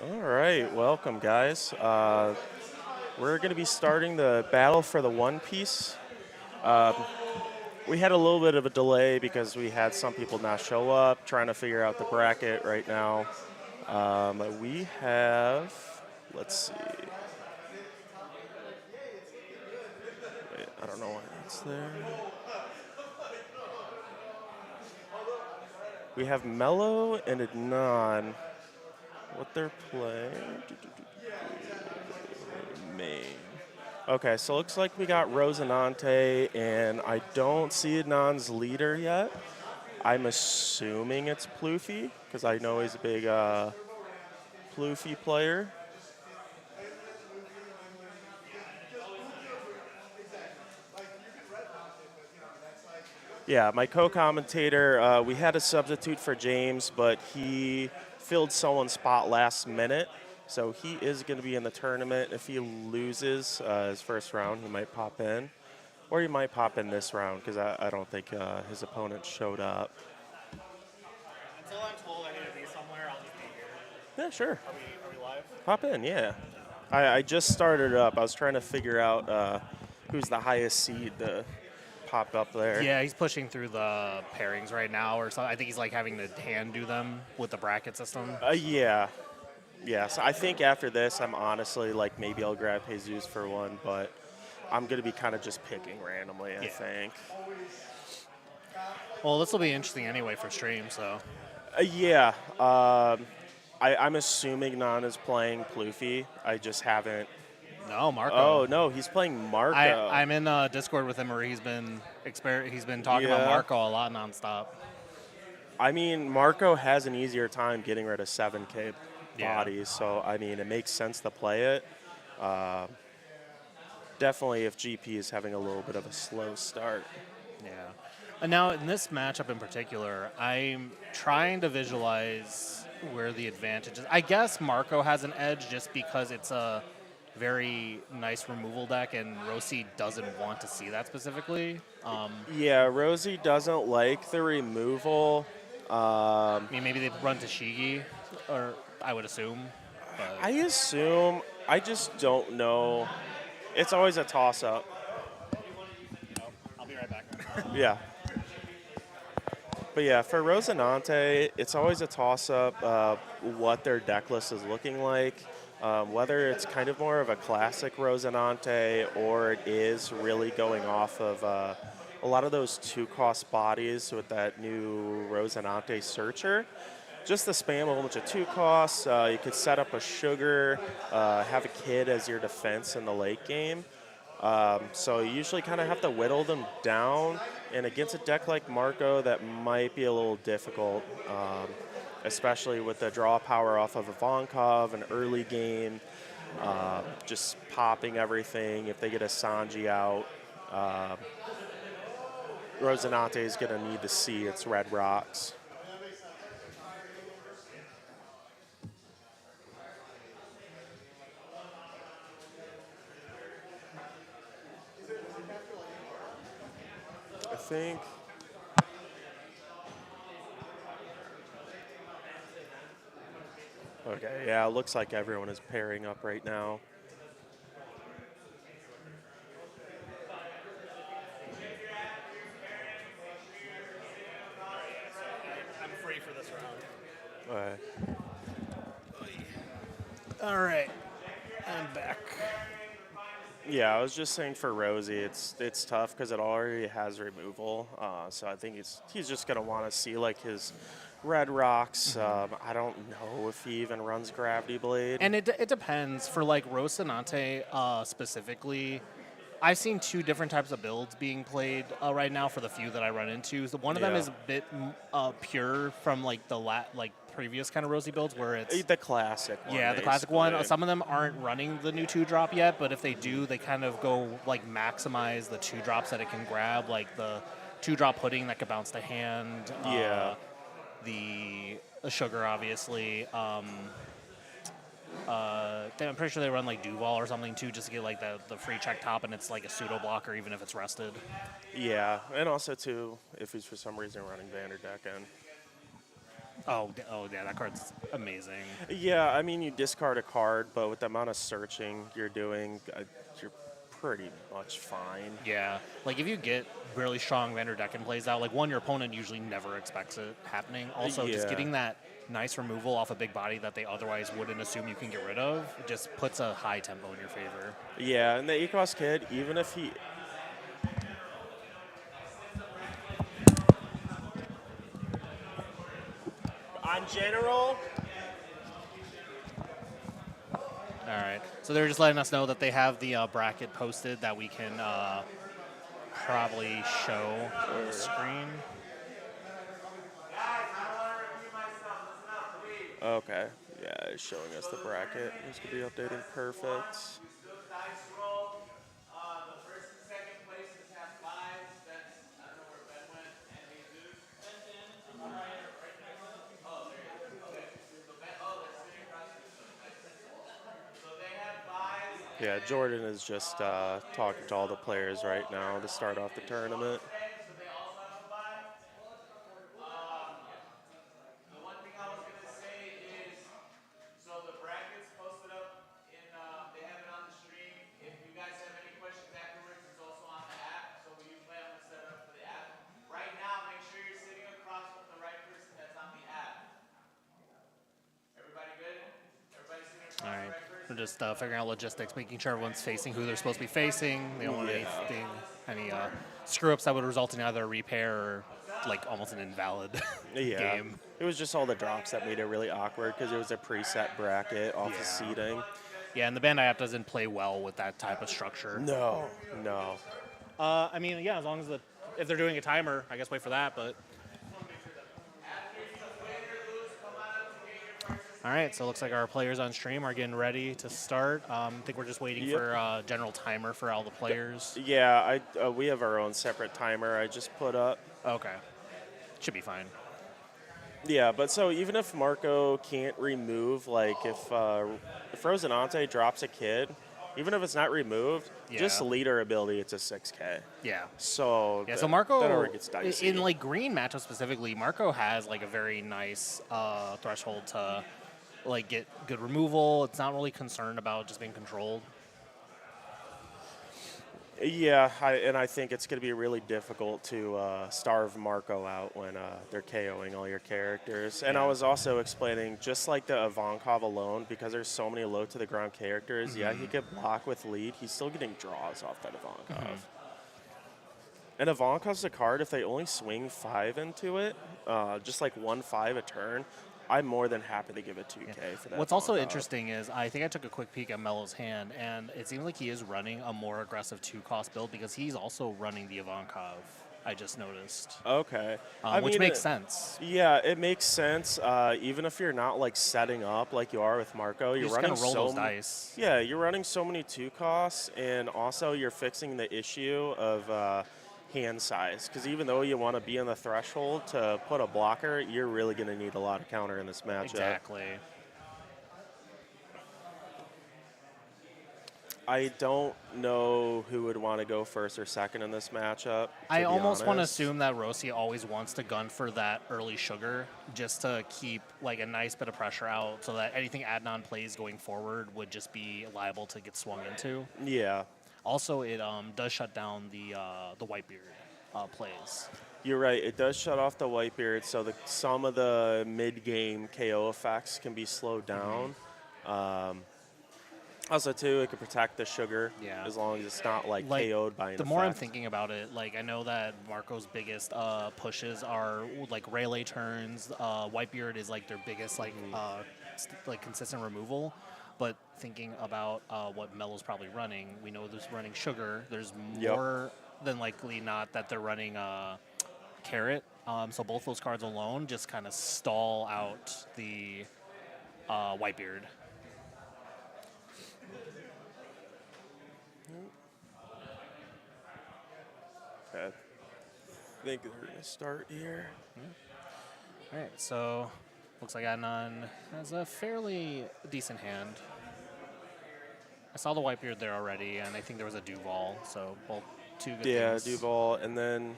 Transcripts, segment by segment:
All right, welcome, guys. We're going to be starting the battle for the One Piece. Um, we had a little bit of a delay because we had some people not show up, trying to figure out the bracket right now. We have, let's see, wait, I don't know why that's there. We have Mello and Adnan. What they're playing? Main. Okay, so looks like we got Rosinante, and I don't see Adnan's leader yet. I'm assuming it's Ploofy, because I know he's a big Ploofy player. Yeah, my co-commentator, we had a substitute for James, but he filled someone's spot last minute. So he is going to be in the tournament. If he loses his first round, he might pop in. Or he might pop in this round, because I don't think his opponent showed up. Until I'm told I need to be somewhere, I'll just be here. Yeah, sure. Are we live? Pop in, yeah. I just started it up. I was trying to figure out who's the highest seed to pop up there. Yeah, he's pushing through the pairings right now, or something. I think he's like having the hand do them with the bracket system. Yeah. Yeah, so I think after this, I'm honestly like maybe I'll grab Jesus for one, but I'm going to be kind of just picking randomly, I think. Well, this will be interesting anyway for stream, so. Yeah. I'm assuming Nan is playing Ploofy. I just haven't. No, Marco. Oh, no, he's playing Marco. I'm in Discord with him where he's been talking about Marco a lot nonstop. I mean, Marco has an easier time getting rid of 7K bodies, so, I mean, it makes sense to play it. Definitely if GP is having a little bit of a slow start. Yeah. And now in this matchup in particular, I'm trying to visualize where the advantage is. I guess Marco has an edge just because it's a very nice removal deck, and Rosie doesn't want to see that specifically. Yeah, Rosie doesn't like the removal. I mean, maybe they run to Shigi, or I would assume. But. I assume. I just don't know. It's always a toss-up. I'll be right back. Yeah. But yeah, for Rosinante, it's always a toss-up what their deck list is looking like. Whether it's kind of more of a classic Rosinante or it is really going off of a lot of those two-cost bodies with that new Rosinante Searcher. Just to spam a whole bunch of two costs. You could set up a Sugar, have a Kid as your defense in the late game. So you usually kind of have to whittle them down. And against a deck like Marco, that might be a little difficult, especially with the draw power off of Ivankov, an early game, just popping everything. If they get a Sanji out, Rosinante is going to need to see its red rocks. I think. Okay, yeah, it looks like everyone is pairing up right now. I'm free for this round. All right. All right. I'm back. Yeah, I was just saying for Rosie, it's tough because it already has removal. So I think he's just gonna want to see like his red rocks. I don't know if he even runs Gravity Blade. And it depends. For like Rosinante specifically, I've seen two different types of builds being played right now for the few that I run into. So one of them is a bit pure from like the previous kind of Rosie builds where it's the classic one. Yeah, the classic one. Some of them aren't running the new 2-drop yet, but if they do, they kind of go like maximize the 2-drops that it can grab, like the 2-drop pudding that could bounce the hand. The Sugar, obviously. I'm pretty sure they run like Duval or something too, just to get like the free check top, and it's like a pseudo blocker even if it's rested. Yeah, and also too, if he's for some reason running Vanderdecken. Oh, yeah, that card's amazing. Yeah, I mean, you discard a card, but with the amount of searching you're doing, you're pretty much fine. Yeah, like if you get really strong Vanderdecken plays out, like one, your opponent usually never expects it happening. Also, just Yeah. getting that nice removal off a big body that they otherwise wouldn't assume you can get rid of just puts a high tempo in your favor. Yeah, and the Ecos kid, even if he. On general, All right, so they're just letting us know that they have the bracket posted that we can probably show on the screen. okay. Yeah, it's showing us the bracket. This could be updating perfect. Yeah, Jordan is just talking to all the players right now to start off the tournament. All right. We're just figuring out logistics, making sure everyone's facing who they're supposed to be facing. They don't want Yeah. any screw ups that would result in either a repair or like almost an invalid Yeah. game. It was just all the drops that made it really awkward because it was a preset bracket off Yeah. the seating. Yeah, and the Bandai app doesn't play well with that type of structure. No, no. I mean, yeah, as long as if they're doing a timer, I guess wait for that. But all right, so it looks like our players on stream are getting ready to start. I think we're just waiting Yep. for a general timer for all the players. Yeah, we have our own separate timer I just put up. Okay, should be fine. Yeah, but so even if Marco can't remove, like if Rosinante drops a kid, even if it's not removed, just Yeah. leader ability, it's a 6K. Yeah. So Yeah, that, so Marco, that already gets dicey. in like green matchup specifically, Marco has like a very nice threshold to like get good removal. It's not really concerned about just being controlled. Yeah, I think it's going to be really difficult to starve Marco out when they're KOing all your characters. And I Yeah. was also explaining, just like the Ivankov alone, because there's so many low to the ground characters, yeah, he could block with lead. He's still getting draws off that Ivankov. And Ivankov's a card, if they only swing 5 into it, just like 1/5 a turn, I'm more than happy to give it 2K for that. What's also Ivankov. interesting is I think I took a quick peek at Melo's hand, and it seems like he is running a more aggressive 2-cost build because he's also running the Ivankov. I just noticed, Okay. which makes sense. Yeah, it makes sense. Even if you're not like setting up like you are with Marco, You're you're just running gonna roll so those dice. Yeah, you're running so many 2 costs, and also you're fixing the issue of hand size. Because even though you want to be in the threshold to put a blocker, you're really going to need a lot of counter in this matchup. Exactly. I don't know who would want to go first or second in this matchup. I almost want to honest. assume that Rossi always wants to gun for that early sugar just to keep like a nice bit of pressure out so that anything Adnan plays going forward would just be liable to get swung into. Yeah. Also, it does shut down the Whitebeard plays. You're right. It does shut off the Whitebeard, so some of the mid-game KO effects can be slowed down. Also, too, it can protect the sugar as long as it's not like KO'd by an The more I'm effect. thinking about it, like I know that Marco's biggest pushes are like Rayleigh turns. Whitebeard is like their biggest like consistent removal. But thinking about what Melo's probably running, we know there's running sugar. There's more than likely not that they're running carrot. So both those cards alone just kind of stall out the Whitebeard. Okay. I think they're going to start here. All right, so looks like Adnan has a fairly decent hand. I saw the Whitebeard there already, and I think there was a Duval, so both two good Yeah, things. Duval. And then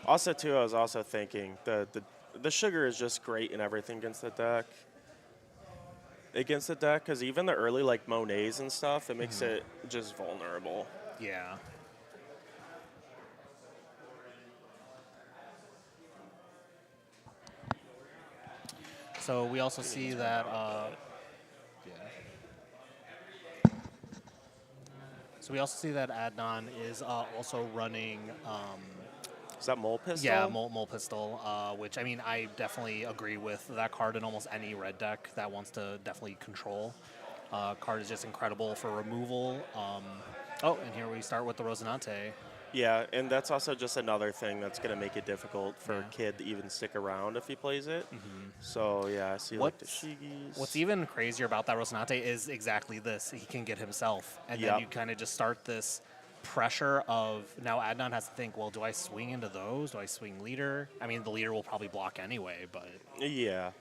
also, too, I was also thinking the The sugar is just great in everything against the deck. Because even the early like Monets and stuff, it makes it just vulnerable. Yeah. So we also see that. Yeah. So we also see that Adnan is also running. Is that Mole Pistol? Yeah, Mole Pistol, which, I mean, I definitely agree with that card in almost any red deck that wants to definitely control. Card is just incredible for removal. Oh, and here we start with the Rosinante. Yeah, and that's also just another thing that's going to make it difficult for a Yeah. kid to even stick around if he plays it. So, yeah, I see like the Shigis. What's even crazier about that Rosinante is exactly this. He can get himself. And then Yep. you kind of just start this pressure of now Adnan has to think, well, do I swing into those? Do I swing leader? I mean, the leader will probably block anyway, but Yeah.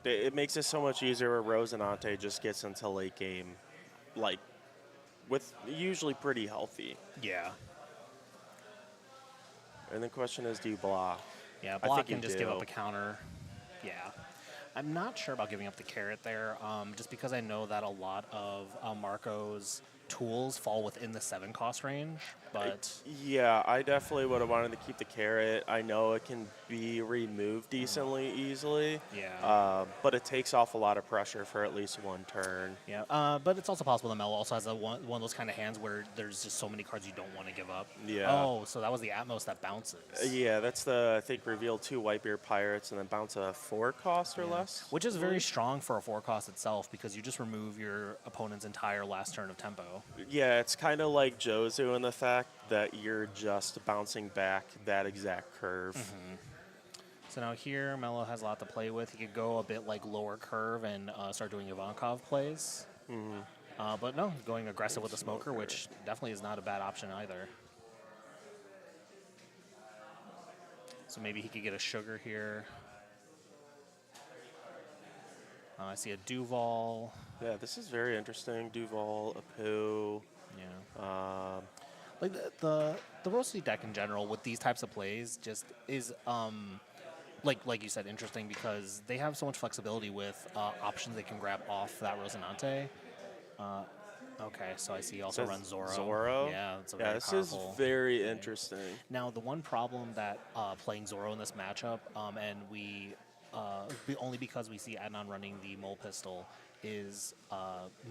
It makes it so much easier where Rosinante just gets into late game, like, with usually pretty healthy. yeah. And the question is, do you block? Yeah, I block think you and just give do. up a counter. Yeah. I'm not sure about giving up the carrot there, just because I know that a lot of Marco's tools fall within the 7 cost range, but Yeah, I definitely would have wanted to keep the carrot. I know it can be removed decently easily. yeah. But it takes off a lot of pressure for at least one turn. Yeah, but it's also possible that Mel also has one of those kind of hands where there's just so many cards you don't want to give up. Yeah. Oh, so that was the Atmos that bounces. Yeah, that's the, I think, reveal 2 Whitebeard Pirates and then bounce a 4 cost or Yeah. less. Which is very strong for a 4 cost itself because you just remove your opponent's entire last turn of tempo. Yeah, it's kind of like Jozu in the fact that you're just bouncing back that exact curve. So now here, Mello has a lot to play with. He could go a bit like lower curve and start doing Ivankov plays. But no, going aggressive with the smoker, which definitely is not a bad option either. So maybe he could get a sugar here. I see a Duval. Yeah, this is very interesting. Duval, Apu. Yeah. Like the Rossi deck in general with these types of plays just is like you said, interesting because they have so much flexibility with options they can grab off that Rosinante. Okay, so I see he also runs Zorro. Zorro? Yeah, it's a Yeah, very this powerful. is very interesting. Now, the one problem that playing Zorro in this matchup, and we only because we see Adnan running the Mole Pistol, is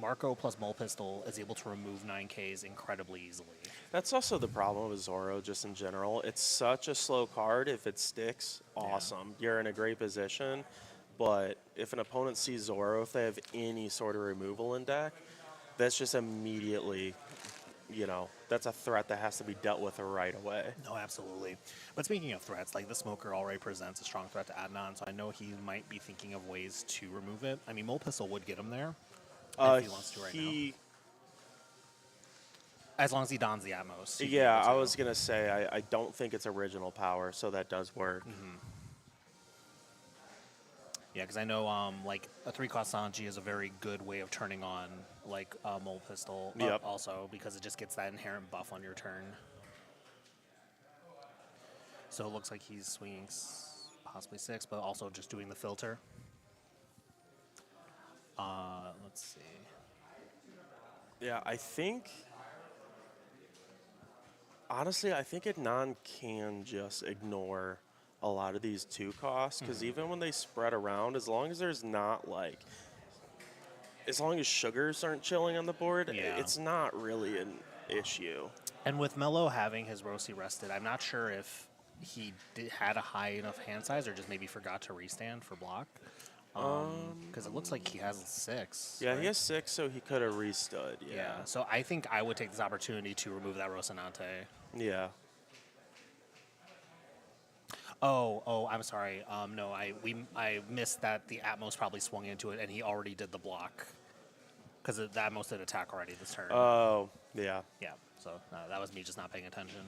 Marco plus Mole Pistol is able to remove 9Ks incredibly easily. That's also the problem with Zorro just in general. It's such a slow card. If it sticks, awesome. You're in a great position. But if an opponent sees Zorro, if they have any sort of removal in deck, that's just immediately, that's a threat that has to be dealt with right away. No, absolutely. But speaking of threats, like the Smoker already presents a strong threat to Adnan, so I know he might be thinking of ways to remove it. I mean, Mole Pistol would get him there if he wants to right now. As long as he dons the Atmos. Yeah, I was going to say, I don't think it's original power, so that does work. Yeah, because I know like a 3-cost Sanji is a very good way of turning on like Mole Pistol also because it just gets that inherent buff on your turn. So it looks like he's swinging possibly 6, but also just doing the filter. Let's see. Yeah, honestly, I think Adnan can just ignore a lot of these 2 costs because even when they spread around, as long as there's not as long as sugars aren't chilling on the board, it's not really an issue. And with Mello having his Rossi rested, I'm not sure if he had a high enough hand size or just maybe forgot to restand for block. Because it looks like he has 6. Yeah, right? he has 6, so he could have restood. Yeah. So I think I would take this opportunity to remove that Rosinante. Yeah. Oh, I'm sorry. No, I missed that the Atmos probably swung into it, and he already did the block. Because the Atmos did attack already this turn. Oh, yeah. Yeah, so that was me just not paying attention.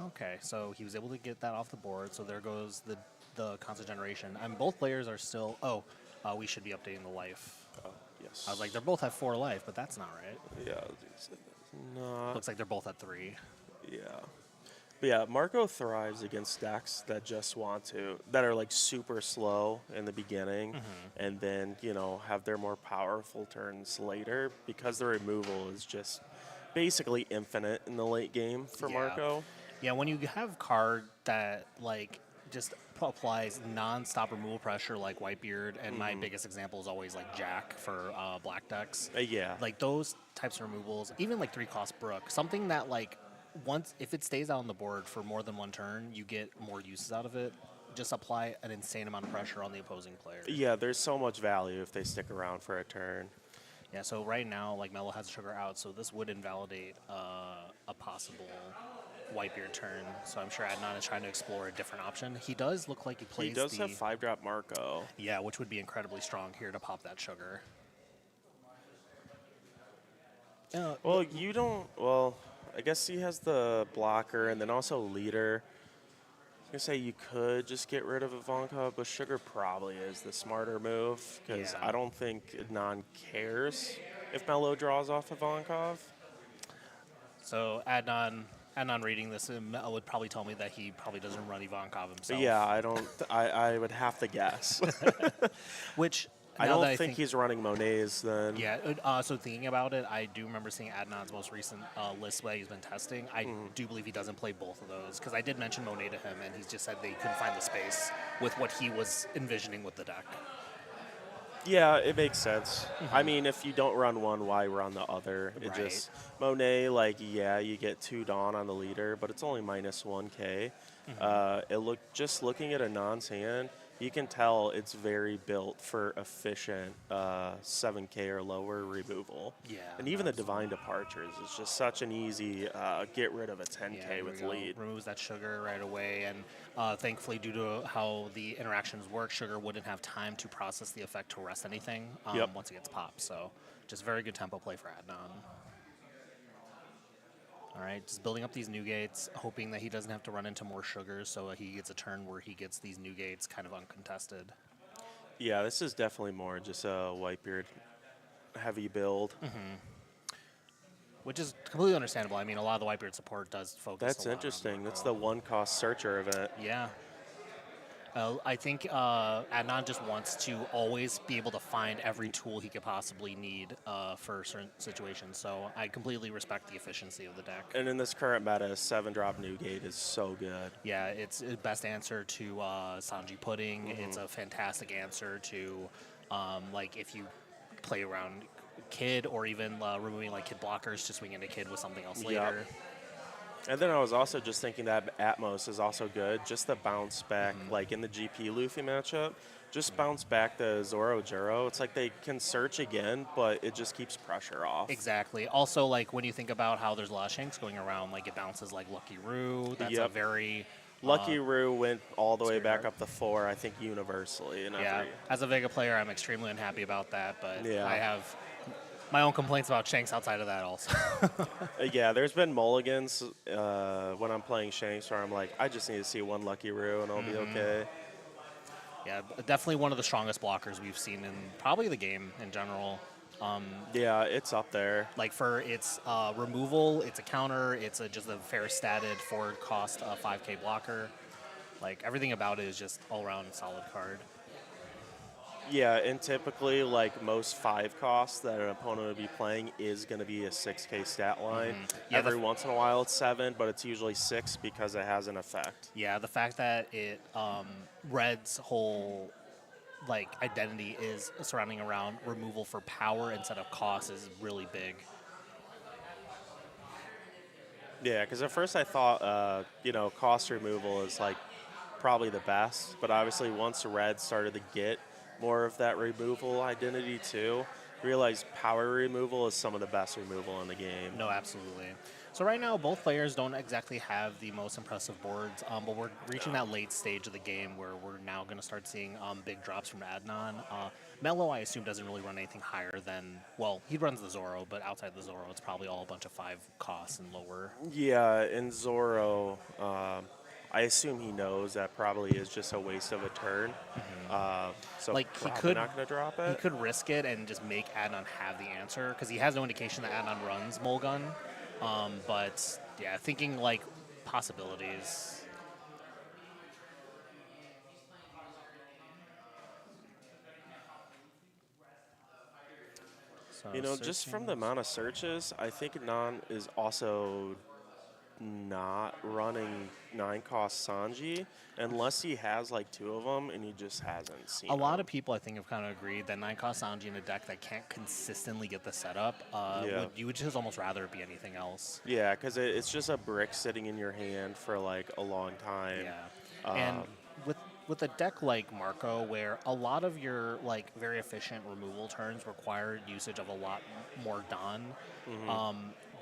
Okay, so he was able to get that off the board, so there goes the constant generation. And both players are still... we should be updating the life. Oh, yes. I was like, they're both at 4 life, but that's not right. Yeah. No. Looks like they're both at 3. Yeah. But yeah, Marco thrives against decks that just that are like super slow in the beginning and then, have their more powerful turns later because the removal is just basically infinite in the late game for Yeah. Marco. Yeah, when you have card that like just applies non-stop removal pressure like Whitebeard, and my biggest example is always like Jack for black decks. Yeah. Like those types of removals, even like 3-cost Brook, something that like once if it stays out on the board for more than one turn, you get more uses out of it. Just apply an insane amount of pressure on the opposing player. Yeah, there's so much value if they stick around for a turn. Yeah, so right now, like Mello has sugar out, so this would invalidate a possible Whitebeard turn. So I'm sure Adnan is trying to explore a different option. He does look like he plays He does the have 5-drop Marco. yeah, which would be incredibly strong here to pop that sugar. Well, you don't. Well, I guess he has the blocker and then also leader. I was gonna say you could just get rid of Ivankov, but sugar probably is the smarter move because Yeah. I don't think Adnan cares if Mello draws off Ivankov. So Adnan reading this would probably tell me that he probably doesn't run Ivankov himself. But yeah, I don't. I would have to guess. Which I now that don't think he's running Monets then. Yeah, so thinking about it, I do remember seeing Adnan's most recent list that he's been testing. I do believe he doesn't play both of those because I did mention Monet to him, and he just said they couldn't find the space with what he was envisioning with the deck. Yeah, it makes sense. I mean, if you don't run one, why run the other? It Right. just Monet, like, yeah, you get 2 Dawn on the leader, but it's only minus 1K. Just looking at a non-hand, you can tell it's very built for efficient 7K or lower removal. Yeah, and even the absolutely. Divine Departures is just such an easy get rid of a 10K Yeah, here we with go. lead. Removes that sugar right away, and thankfully, due to how the interactions work, sugar wouldn't have time to process the effect to rest anything Yep. once it gets popped. So, just very good tempo play for Adnan. All right, just building up these new gates, hoping that he doesn't have to run into more sugars, so he gets a turn where he gets these new gates kind of uncontested. Yeah, this is definitely more just a Whitebeard heavy build. Which is completely understandable. I mean, a lot of the Whitebeard support does focus. That's a lot on interesting. That's Marco. the 1-cost searcher event. Yeah. I think Adnan just wants to always be able to find every tool he could possibly need for certain situations. So I completely respect the efficiency of the deck. And in this current meta, 7-drop Newgate is so good. Yeah, it's the best answer to Sanji Pudding. It's a fantastic answer to, like, if you play around Kid or even removing, like, Kid blockers to swing into Kid with something else later. And then I was also just thinking that Atmos is also good. Just the bounce back, like in the GP Luffy matchup, just bounce back the Zoro Juro. It's like they can search again, but it just keeps pressure off. Exactly. Also, like, when you think about how there's a lot of Shanks going around, like, it bounces like Lucky Roo. That's a Yep. very... Lucky Roo went all the way scary back card. up the 4, I think universally. In Yeah, every, as a Vega player, I'm extremely unhappy about that, but Yeah. I have my own complaints about Shanks outside of that also. yeah, there's been mulligans when I'm playing Shanks where I'm like, I just need to see one Lucky Roo and I'll be okay. Yeah, definitely one of the strongest blockers we've seen in probably the game in general. Yeah, it's up there. Like for its removal, it's a counter, it's just a fair statted forward cost 5K blocker. Like everything about it is just all around solid card. Yeah, and typically, like most 5 costs that an opponent would be playing is going to be a 6K stat line. Yeah, Every once in a while it's 7, but it's usually 6 because it has an effect. Yeah, the fact that it Red's whole like identity is surrounding around removal for power instead of cost is really big. Yeah, because at first I thought, cost removal is like probably the best, but obviously once Red started to get more of that removal identity too, realized power removal is some of the best removal in the game. No, absolutely. So right now, both players don't exactly have the most impressive boards, but we're reaching that late stage of the game where we're now going to start seeing big drops from Adnan. Mello, I assume, doesn't really run anything higher than, well, he runs the Zoro, but outside the Zoro, it's probably all a bunch of 5 costs and lower. Yeah, and Zoro, I assume he knows that probably is just a waste of a turn. So Like, he probably could- not going to drop He it. could risk it and just make Adnan have the answer, because he has no indication that Adnan runs Mulgun. But, yeah, thinking, like, possibilities. So Just from the searching. amount of searches, I think Non is also not running 9-cost Sanji unless he has like 2 of them and he just hasn't seen A lot them. of people, I think, have kind of agreed that 9-cost Sanji in a deck that can't consistently get the setup, Yeah. you would just almost rather it be anything else. Yeah, because it's just a brick sitting in your hand for like a long time. Yeah, and with a deck like Marco, where a lot of your like very efficient removal turns require usage of a lot more Don,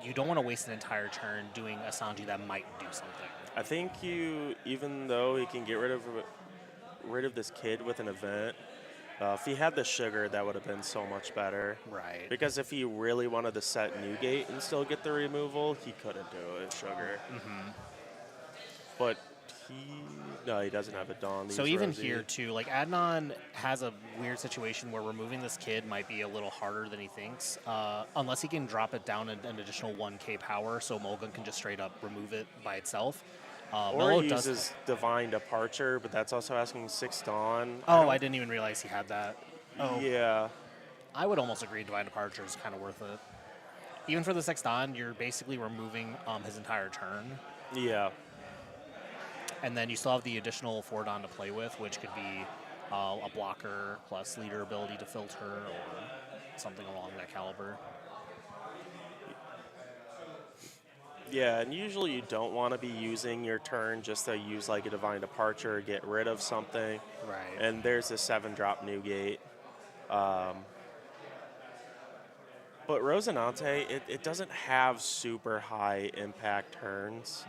you don't want to waste an entire turn doing a Sanji that might do something. I think even though he can get rid of this kid with an event, if he had the sugar, that would have been so much better. Right. Because if he really wanted to set Newgate and still get the removal, he couldn't do it with sugar. But he doesn't have a Dawn. So even here too, like Adnan has a weird situation where removing this kid might be a little harder than he thinks, unless he can drop it down an additional 1k power, so Mulgun can just straight up remove it by itself. Or Mello he does. uses Divine Departure, but that's also asking 6 Dawn. I didn't even realize he had that. Oh, Yeah. I would almost agree Divine Departure is kind of worth it. Even for the Sexton, you're basically removing his entire turn. Yeah. And then you still have the additional 4 Don to play with, which could be a blocker plus leader ability to filter or something along that caliber. Yeah, and usually you don't want to be using your turn just to use like a Divine Departure or get rid of something. Right. And there's a 7-drop Newgate. But Rosinante, it doesn't have super high impact turns.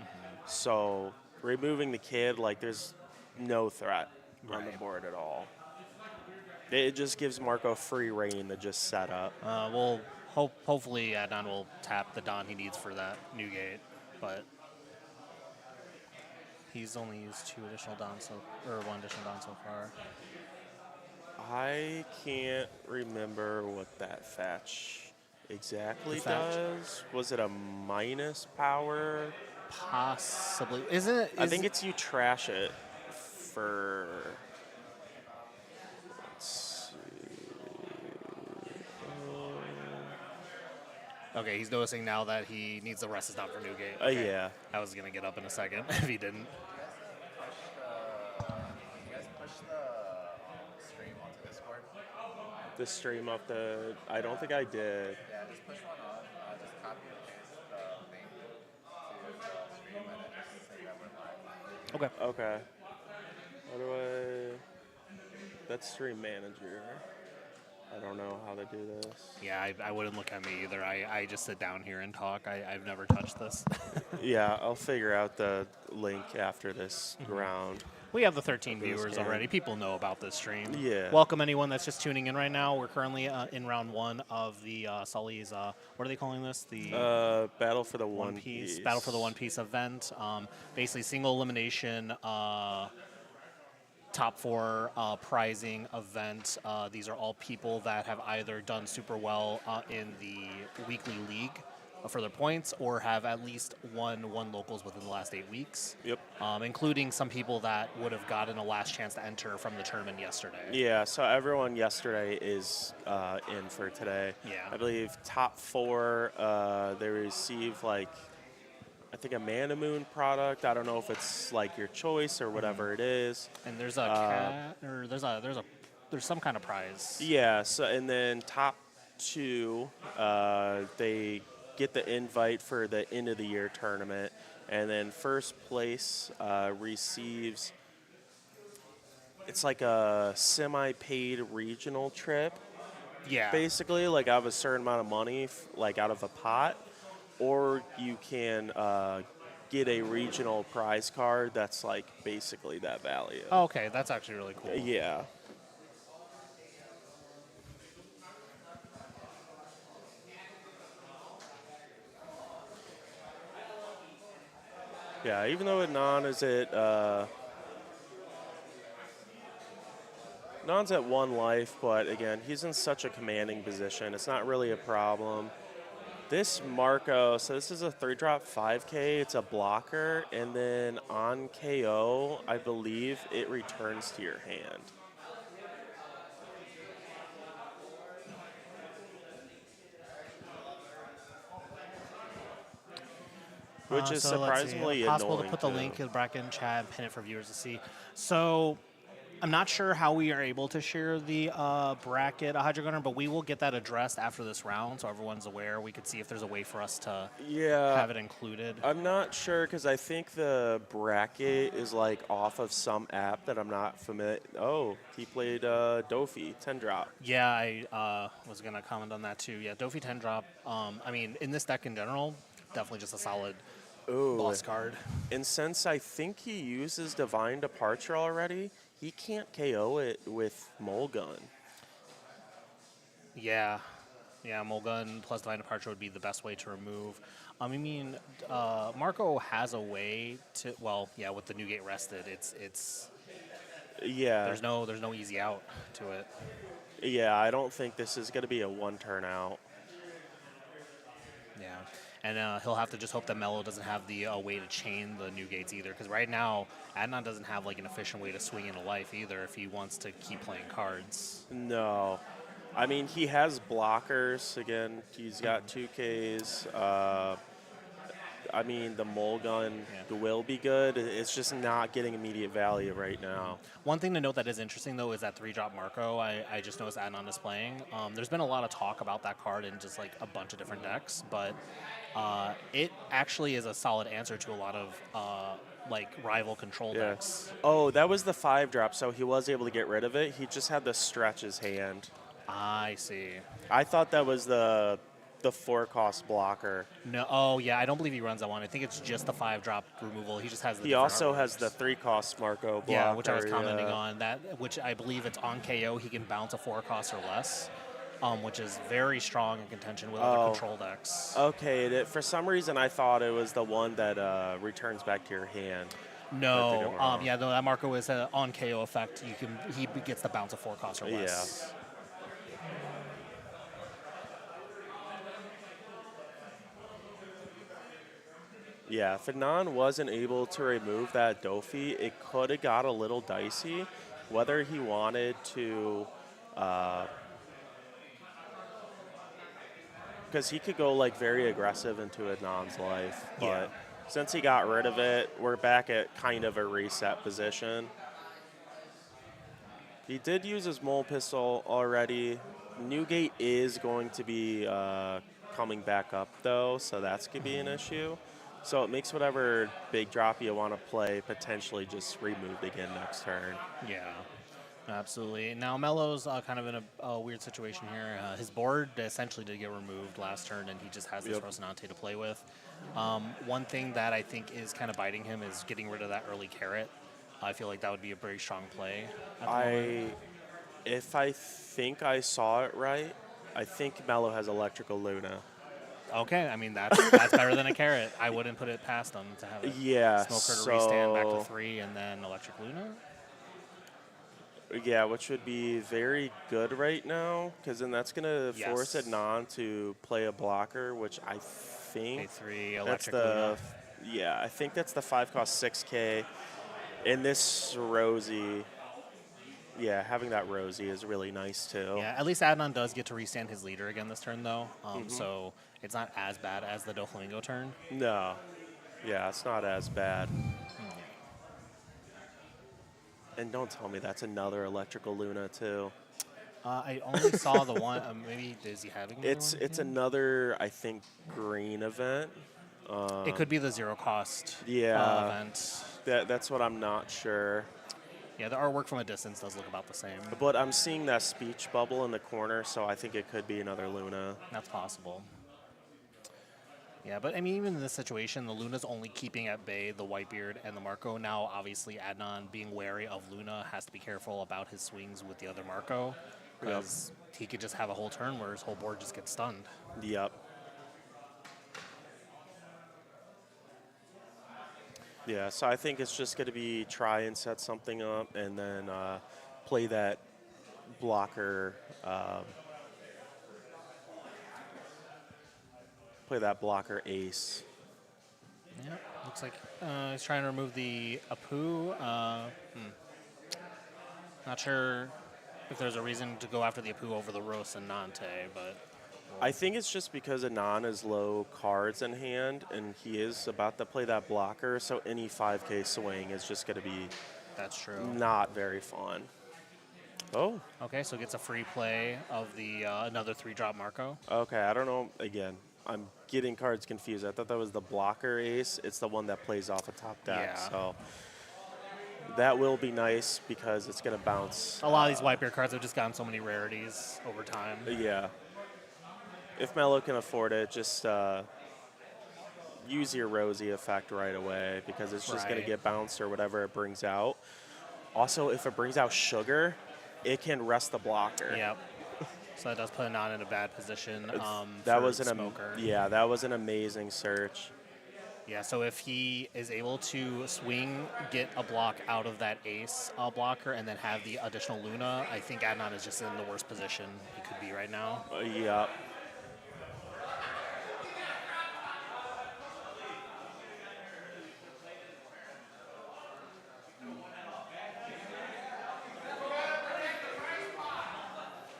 So removing the kid, like there's no threat on the Right. board at all. It just gives Marco free reign to just set up. Hopefully Adnan will tap the Don he needs for that Newgate, but he's only used 2 additional Don or 1 additional Don so far. I can't remember what that fetch exactly The fetch? does. Was it a minus power? Possibly. Isn't it? I think it's you trash it for. Let's Okay, he's noticing now that he needs the rest is down for Newgate. see. Okay. Yeah. I was going to get up in a second if he didn't. You guys push the stream onto Discord? The stream of the. I don't think I did. Yeah, just push one on. Just copy and paste the link to the stream and then just say that we're live. Okay. Okay. How do I. That's stream manager. I don't know how to do this. Yeah, I wouldn't look at me either. I just sit down here and talk. I've never touched this. Yeah, I'll figure out the link after this round. We have the 13 This viewers game. already. People know about this stream. Yeah. Welcome anyone that's just tuning in right now. We're currently in round 1 of the Sulleys. What are they calling this? The Battle for the One Piece Battle for the One Piece event. Basically, single elimination. Top 4 prizing event. These are all people that have either done super well in the weekly league for their points or have at least won locals within the last 8 weeks. Yep. Including some people that would have gotten a last chance to enter from the tournament yesterday. Yeah, so everyone yesterday is in for today. Yeah. I believe top 4, they receive like, I think a Mana Moon product. I don't know if it's like your choice or whatever it is. And there's a cat, or there's some kind of prize. Yeah, so and then top 2, they get the invite for the end of the year tournament, and then first place receives. It's like a semi-paid regional trip, Yeah. basically, like out of a certain amount of money, like out of a pot, or you can get a regional prize card that's like basically that value. Oh, okay, that's actually really cool. Yeah. Yeah, even though Non is at Non's at 1 life, but again, he's in such a commanding position. It's not really a problem. This Marco, so this is a 3-drop 5K. It's a blocker, and then on KO, I believe it returns to your hand. Which is So let's see. surprisingly Possible to annoying, put the too. link in the bracket and chat and pin it for viewers to see. So I'm not sure how we are able to share the bracket, Hydro Gunner, but we will get that addressed after this round so everyone's aware. We could see if there's a way for us to Yeah, have it included. I'm not sure because I think the bracket is like off of some app that I'm not familiar. Oh, he played Dofi 10-drop. Yeah, I was going to comment on that too. Yeah, Dofi 10 drop. I mean, in this deck in general, definitely just a solid Ooh, boss card. and since I think he uses Divine Departure already, he can't KO it with Mulgun. Yeah. Yeah, Mulgun plus Divine Departure would be the best way to remove. I mean, Marco has a way to, well, yeah, with the Newgate rested, it's Yeah, there's no easy out to it. yeah, I don't think this is going to be a one-turn out. Yeah, and he'll have to just hope that Mello doesn't have the way to chain the Newgates either, because right now Adnan doesn't have like an efficient way to swing into life either if he wants to keep playing cards. No. I mean, he has blockers. Again, he's got 2Ks. I mean, the Mulgun will be good. It's just not getting immediate value right now. One thing to note that is interesting, though, is that 3-drop Marco. I just noticed Adnan is playing. There's been a lot of talk about that card in just like a bunch of different decks, but it actually is a solid answer to a lot of like rival control decks. Oh, that was the 5-drop, so he was able to get rid of it. He just had to stretch his hand. I see. I thought that was the 4-cost blocker. No, oh yeah, I don't believe he runs that one. I think it's just the 5-drop removal. He just has the. He different also artworks. has the 3-cost Marco blocker. Yeah, which I was commenting on. That, which I believe it's on KO. He can bounce a 4-cost or less, which is very strong in contention with other control decks. Okay, for some reason I thought it was the one that returns back to your hand. No, yeah, no, that Marco is an on KO effect. He gets the bounce of 4-cost or less. Yeah. Yeah, if Anon wasn't able to remove that Dofi, it could have got a little dicey. Whether he wanted to, because he could go like very aggressive into Adnan's life. But since he got rid of it, we're back at kind of a reset position. He did use his Mole Pistol already. Newgate is going to be coming back up though, so that's going to be an issue. So it makes whatever big drop you want to play potentially just removed again next turn. Yeah, absolutely. Now Mello's kind of in a weird situation here. His board essentially did get removed last turn, and he just has this Rocinante to play with. One thing that I think is kind of biting him is getting rid of that early carrot. I feel like that would be a very strong play at the moment. If I think I saw it right, I think Mello has Electrical Luna. Okay, I mean that's better than a carrot. I wouldn't put it past them to have it. Yeah, Smoker to restand back to 3 and then Electric Luna. Yeah, which would be very good right now, because then that's going to force Adnan to play a blocker, which I think Pay 3 that's Electric the Luna. I think that's the 5-cost 6K. And this Rosie, having that Rosie is really nice too. Yeah, at least Adnan does get to restand his leader again this turn though, so it's not as bad as the Doflamingo turn. No, yeah, it's not as bad. And don't tell me that's another Electrical Luna too. I only saw the one. Maybe is he having? It's another, I think, green event. It could be the 0-cost event. That's what I'm not sure. Yeah, the artwork from a distance does look about the same. But I'm seeing that speech bubble in the corner, so I think it could be another Luna. That's possible. Yeah, but I mean, even in this situation, the Luna's only keeping at bay the Whitebeard and the Marco. Now, obviously, Adnan, being wary of Luna, has to be careful about his swings with the other Marco, because he could just have a whole turn where his whole board just gets stunned. Yep. Yeah, so I think it's just going to be try and set something up and then play that blocker play that blocker ace. Yeah, looks like he's trying to remove the Apu. Not sure if there's a reason to go after the Apu over the Rocinante, but I think it's just because Anon is low cards in hand, and he is about to play that blocker, so any 5K swing is just going to be that's true. not very fun. Oh, Okay, so gets a free play of the another 3-drop Marco. okay. I don't know. Again, I'm getting cards confused. I thought that was the blocker ace. It's the one that plays off a top deck. Yeah. So that will be nice because it's going to bounce. A lot of these Whitebeard cards have just gotten so many rarities over time. Yeah. If Mello can afford it, just use your Rosie effect right away because it's just going Right. to get bounced or whatever it brings out. Also, if it brings out Sugar, it can rest the blocker. Yep. So that does put Anon in a bad position. That for was Smoker. that was an amazing search. Yeah, so if he is able to swing, get a block out of that ace blocker, and then have the additional Luna, I think Adnan is just in the worst position he could be right now. Yeah.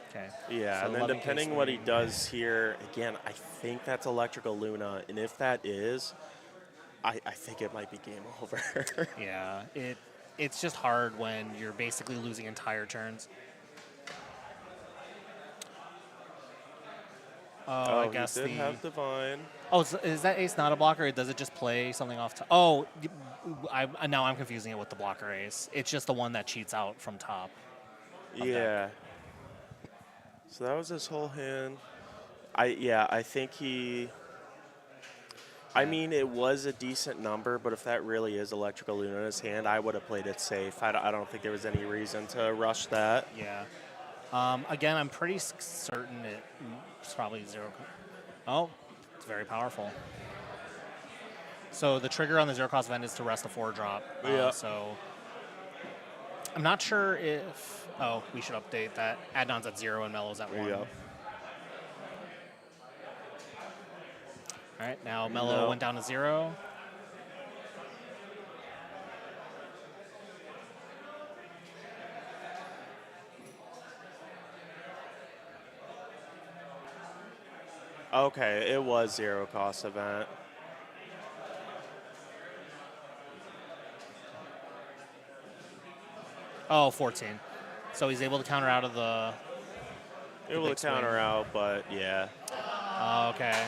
Okay. Yeah, So and then 11K depending what he swing. does here, again, I think that's Electrical Luna, and if that is, I think it might be game over. Yeah, it's just hard when you're basically losing entire turns. Oh, I guess he did have Divine. Oh, so is that ace not a blocker? Does it just play something off? Oh, now I'm confusing it with the blocker ace. It's just the one that cheats out from top. Yeah. So that was his whole hand. I think he. I mean, it was a decent number, but if that really is Electrical Luna in his hand, I would have played it safe. I don't think there was any reason to rush that. Yeah. Again, I'm pretty certain it's probably 0. Oh, it's very powerful. So the trigger on the 0-cost event is to rest a 4-drop. Yeah. So I'm not sure if. Oh, we should update that. Adnan's at 0 and Mello's at 1. Yeah. All right, now Mello went down to 0. Okay, it was 0-cost event. Oh, 14. So he's able to counter out of the. Able to big swing. counter out, but yeah. Okay.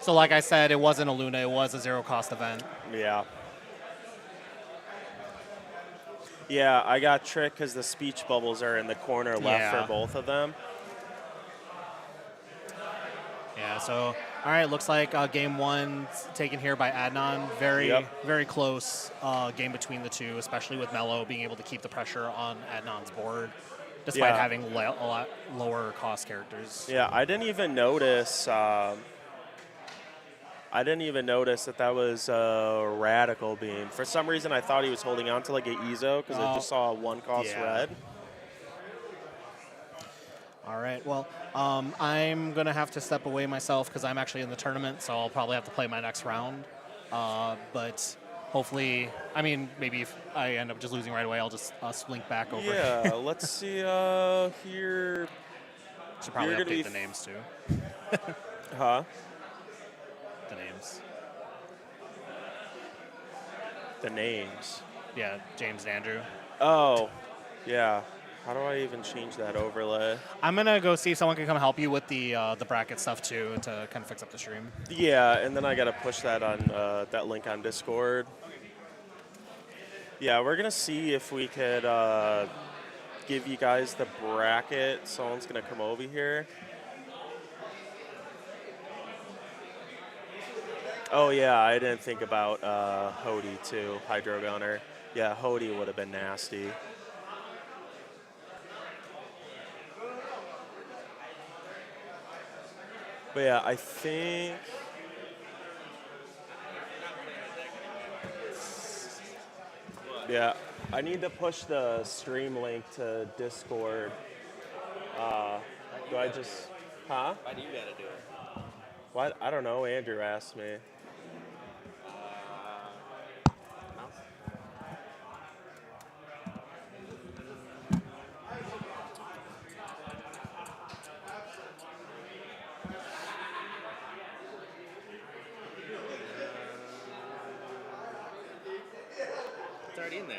So like I said, it wasn't a Luna. It was a 0-cost event. Yeah. Yeah, I got tricked because the speech bubbles are in the corner left for both of them. Yeah, so, all right, looks like game 1 taken here by Adnan. Very close game between the two, especially with Mello being able to keep the pressure on Adnan's board, despite having a lot lower cost characters. Yeah, I didn't even notice. That was a Radical Beam. For some reason, I thought he was holding on to like an Ezo because I just saw a 1-cost red. All right, well, I'm going to have to step away myself because I'm actually in the tournament, so I'll probably have to play my next round. But hopefully, I mean, maybe if I end up just losing right away, I'll just slink back over. Yeah, let's see here. Should probably update the names, too. Huh? The names. The names. Yeah, James and Andrew. Oh, yeah. How do I even change that overlay? I'm gonna go see if someone can come help you with the bracket stuff too to kind of fix up the stream. Yeah, and then I gotta push that on that link on Discord. Yeah, we're gonna see if we could give you guys the bracket. Someone's gonna come over here. Oh yeah, I didn't think about Hody too, Hydro Gunner. Yeah, Hody would have been nasty. But yeah, I think. Yeah, I need to push the stream link to Discord. Do I just, huh? Why do you gotta do it? What? I don't know. Andrew asked me. Mouse. It's already in there.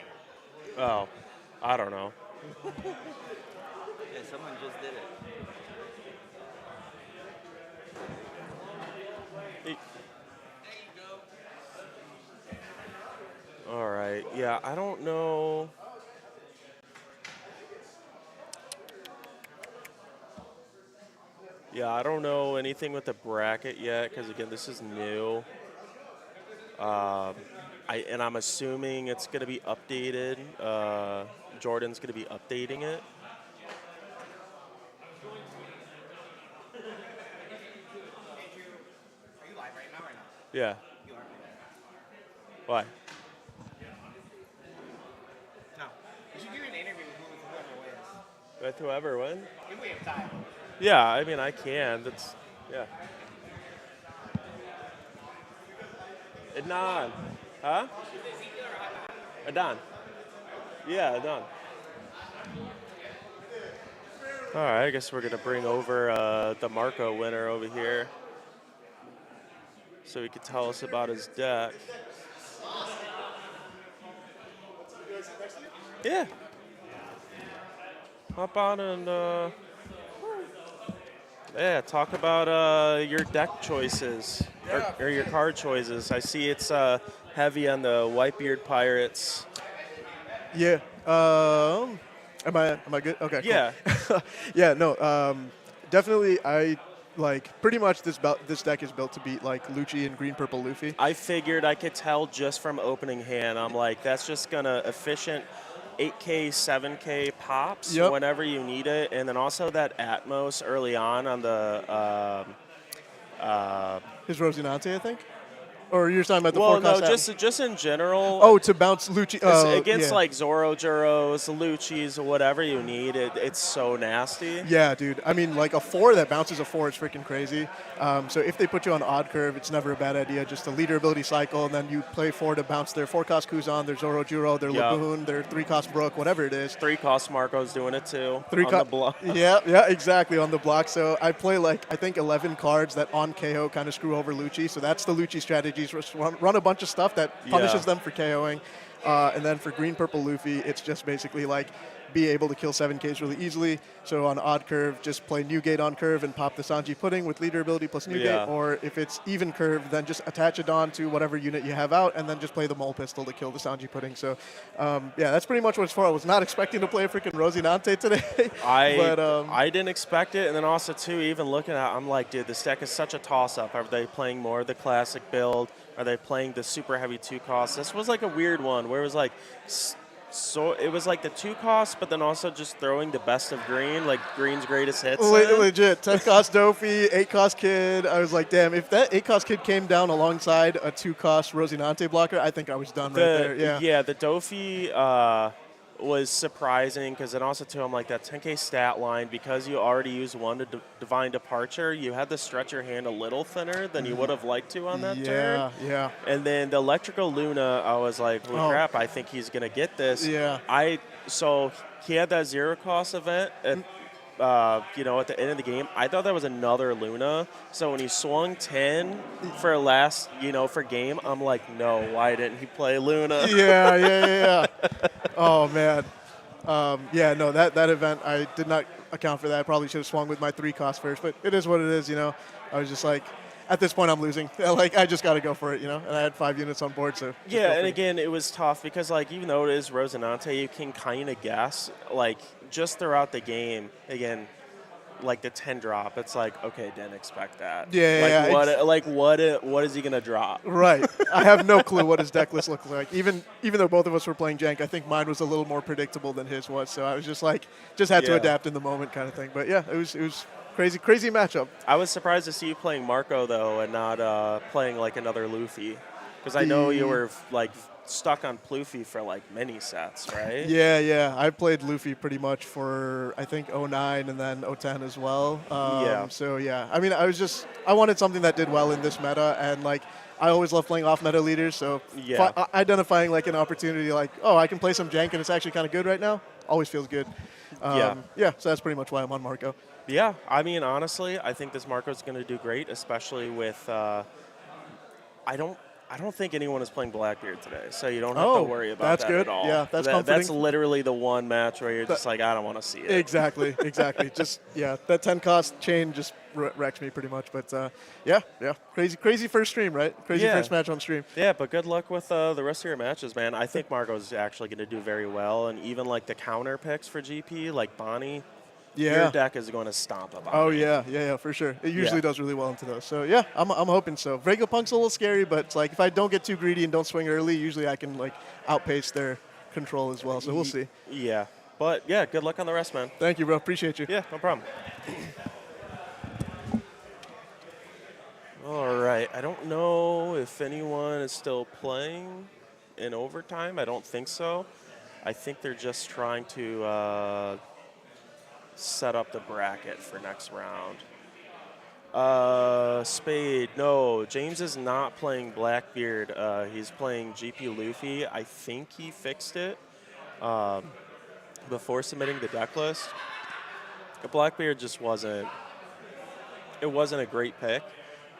Oh, I don't know. Yeah, someone just did it. All right. Yeah, I don't know. Yeah, I don't know anything with the bracket yet because again, this is new. I'm assuming it's going to be updated. Jordan's going to be updating it. Are you live right now or not? Yeah. You are. Why? No. You should do an interview with whoever wins. With whoever wins? If we have time. Yeah, I mean, I can. That's, yeah. Adnan. Huh? Adnan. Yeah, Adnan. All right, I guess we're going to bring over the Marco winner over here so he could tell us about his deck. Yeah. Hop on and yeah, talk about your deck choices or your card choices. I see it's heavy on the Whitebeard Pirates. Yeah. Am I good? Okay. Yeah. Cool. Yeah. No. Definitely. I like pretty much this deck is built to beat like Lucci and green purple Luffy. I figured I could tell just from opening hand. I'm like, that's just gonna efficient 8K, 7K pops Yep. whenever you need it, and then also that Atmos early on the. His Rosinante, I think. Or you're talking about the Well, no, forecast. just in general. Oh, to bounce Lucci. Against yeah. like Zoro Juros, Lucci's, whatever you need, it's so nasty. Yeah, dude. I mean, like a 4 that bounces a 4 is freaking crazy. So if they put you on odd curve, it's never a bad idea. Just a leader ability cycle, and then you play 4 to bounce their 4-cost Kuzan, their Zoro Juro, their Yep. Laboon, their 3-cost Brook, whatever it is. 3-cost Marco's doing it too. Three on co- the block. Yeah, exactly, on the block. So I play like, I think 11 cards that on KO kind of screw over Lucci. So that's the Lucci strategies. Run a bunch of stuff that punishes them for KOing. And then for green purple Luffy, it's just basically like be able to kill 7Ks really easily. So on odd curve, just play Newgate on curve and pop the Sanji Pudding with leader ability plus Newgate. Yeah. Or if it's even curve, then just attach it on to whatever unit you have out and then just play the Mole Pistol to kill the Sanji Pudding. So yeah, that's pretty much what it's for. I was not expecting to play a freaking Rosinante today. I didn't expect it, and then also too, even looking at, I'm like, dude, this deck is such a toss-up. Are they playing more of the classic build? Are they playing the super heavy 2-cost? This was like a weird one where it was like, so it was like the 2-cost, but then also just throwing the best of green, like green's greatest hits. Legit, 10-cost Dofi, 8-cost Kid. I was like, damn, if that 8-cost Kid came down alongside a 2-cost Rosinante blocker, I think I was done right there. Yeah. The Dofi was surprising because then also too, I'm like that 10K stat line, because you already used one to Divine Departure, you had to stretch your hand a little thinner than you would have liked to on that turn. Yeah. And then the Electrical Luna, I was like, well, crap, I think he's going to get this. Yeah. So he had that 0-cost event at, at the end of the game. I thought that was another Luna. So when he swung 10 for last, for game, I'm like, no, why didn't he play Luna? Yeah. Oh, man. That event, I did not account for that. Probably should have swung with my 3-cost first, but it is what it is, I was just like, at this point, I'm losing. Like, I just got to go for it, And I had 5 units on board, so. Yeah, and again, it was tough because, like, even though it is Rosinante, you can kind of guess, like, just throughout the game, again, like the 10 drop, it's like, okay, didn't expect that. What is he gonna drop? Right. I have no clue what his deck list looks like. Even though both of us were playing Jank, I think mine was a little more predictable than his was. So I was just like, had to adapt in the moment kind of thing. But yeah, it was crazy matchup. I was surprised to see you playing Marco though, and not playing like another Luffy, because I know you were like stuck on Plouffe for like many sets, right? Yeah. I played Luffy pretty much for I think '09 and then '10 as well. Yeah. So yeah, I mean, I wanted something that did well in this meta, and like I always love playing off meta leaders. So Yeah. identifying like an opportunity, like I can play some jank and it's actually kind of good right now, always feels good. Yeah. Yeah. So that's pretty much why I'm on Marco. Yeah, I mean, honestly, I think this Marco's going to do great, especially with. I don't. I don't think anyone is playing Blackbeard today, so you don't have to worry about that's that good. at all. Yeah, that's That's comforting. literally the one match where you're just like, I don't want to see it. Exactly. Just that 10 cost chain just wrecks me pretty much. But yeah, crazy first stream, right? Crazy Yeah. first match on stream. Yeah, but good luck with the rest of your matches, man. I think Marco's actually going to do very well, and even like the counter picks for GP, like Bonnie. Yeah. Your deck is going to stomp a Bonnie. Oh yeah, for sure. It usually Yeah. does really well into those. So yeah, I'm hoping so. Vegapunk's a little scary, but it's like if I don't get too greedy and don't swing early, usually I can like outpace their control as well. So we'll see. Yeah, but yeah, good luck on the rest, man. Thank you, bro. Appreciate you. Yeah, no problem. All right, I don't know if anyone is still playing in overtime. I don't think so. I think they're just trying to set up the bracket for next round. Spade, no. James is not playing Blackbeard. He's playing GP Luffy. I think he fixed it before submitting the deck list. Blackbeard just wasn't. It wasn't a great pick.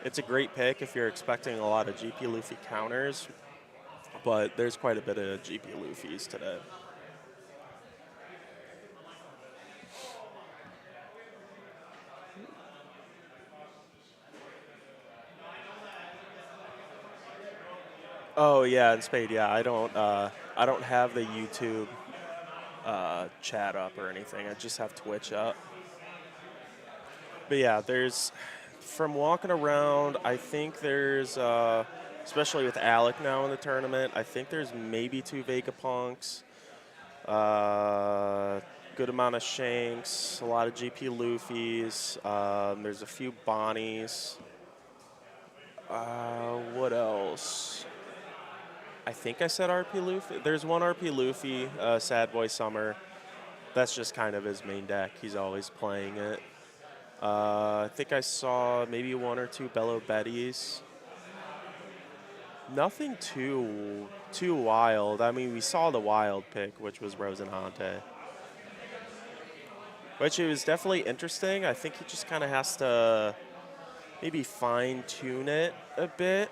It's a great pick if you're expecting a lot of GP Luffy counters, but there's quite a bit of GP Luffys today. Oh yeah, and Spade. Yeah, I don't have the YouTube chat up or anything. I just have Twitch up. But yeah, there's from walking around. I think there's especially with Alec now in the tournament. I think there's maybe 2 Vegapunks. Good amount of Shanks. A lot of GP Luffys. There's a few Bonnies. What else? I think I said RP Luffy. There's one RP Luffy, Sad Boy Summer. That's just kind of his main deck. He's always playing it. I think I saw maybe 1 or 2 Bello Bettys. Nothing too wild. I mean, we saw the wild pick, which was Rosinante. Which it was definitely interesting. I think he just kind of has to maybe fine-tune it a bit.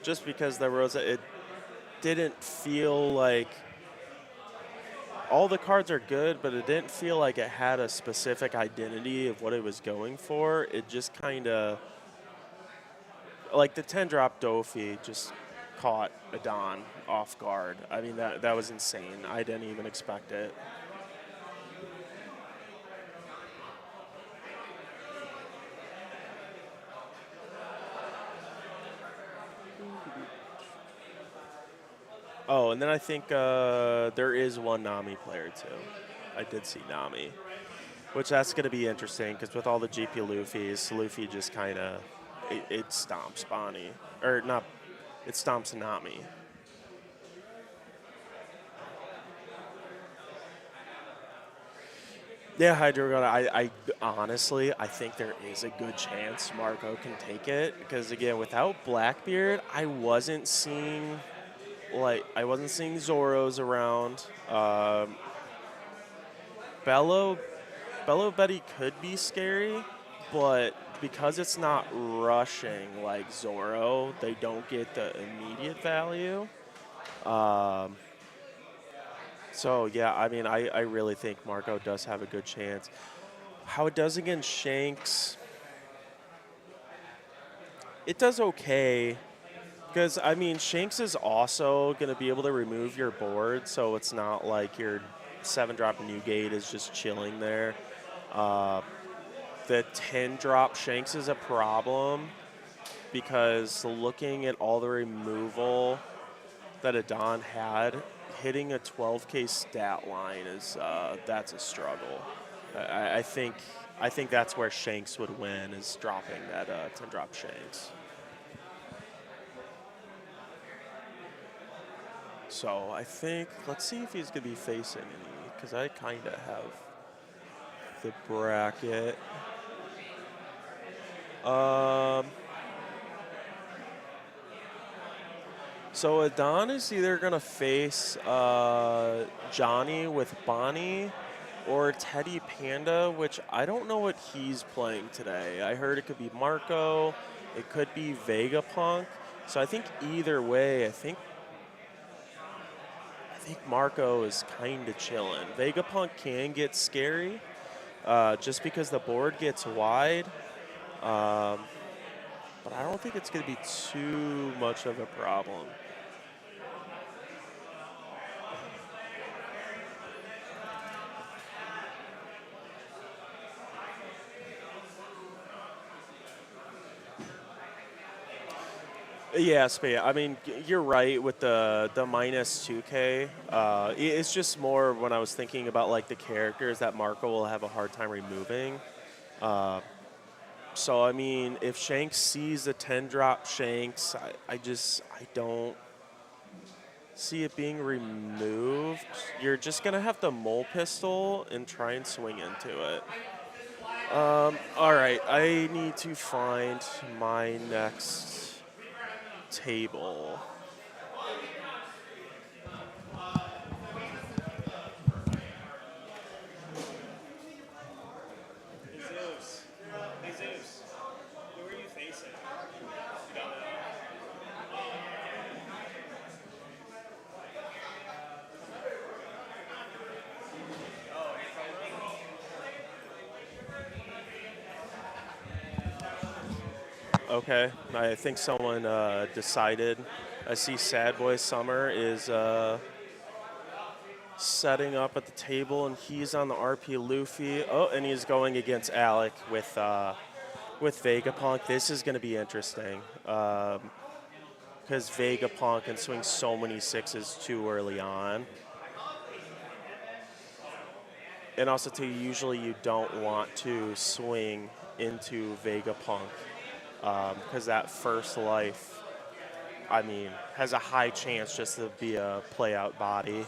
Just because the Rosa, it didn't feel like all the cards are good, but it didn't feel like it had a specific identity of what it was going for. It just kind of, like the 10-drop Dofi just caught Adon off guard. I mean, that was insane. I didn't even expect it. Oh, and then I think there is one Nami player, too. I did see Nami, which that's going to be interesting because with all the GP Luffys, Luffy just kind of, it stomps Bonnie. Or not, it stomps Nami. Yeah, Hydreigon, I honestly, I think there is a good chance Marco can take it because, again, without Blackbeard, I wasn't seeing Zoros around. Bello Betty could be scary, but because it's not rushing like Zoro, they don't get the immediate value. So yeah, I mean, I really think Marco does have a good chance. How it does against Shanks, it does okay. Because, I mean, Shanks is also going to be able to remove your board, so it's not like your 7-drop Newgate is just chilling there. The 10-drop Shanks is a problem because looking at all the removal that Adon had, hitting a 12K stat line is that's a struggle. I think that's where Shanks would win, is dropping that 10-drop Shanks. So I think, let's see if he's going to be facing any, because I kind of have the bracket. So Adon is either going to face Johnny with Bonnie or Teddy Panda, which I don't know what he's playing today. I heard it could be Marco, it could be Vegapunk. So I think either way, I think Marco is kind of chilling. Vegapunk can get scary just because the board gets wide. But I don't think it's going to be too much of a problem. Yes, but yeah, I mean, you're right with the minus 2K. It's just more when I was thinking about like the characters that Marco will have a hard time removing. So I mean, if Shanks sees a 10-drop Shanks, I don't see it being removed. You're just gonna have to mole pistol and try and swing into it. All right, I need to find my next table. Hey Zeus, who are you facing? You don't know? Okay, I think someone decided. I see Sad Boy Summer is setting up at the table, and he's on the RP Luffy. Oh, and he's going against Alec with Vegapunk. This is going to be interesting because Vegapunk can swing so many sixes too early on. And also, too, usually you don't want to swing into Vegapunk because that first life, I mean, has a high chance just to be a play-out body.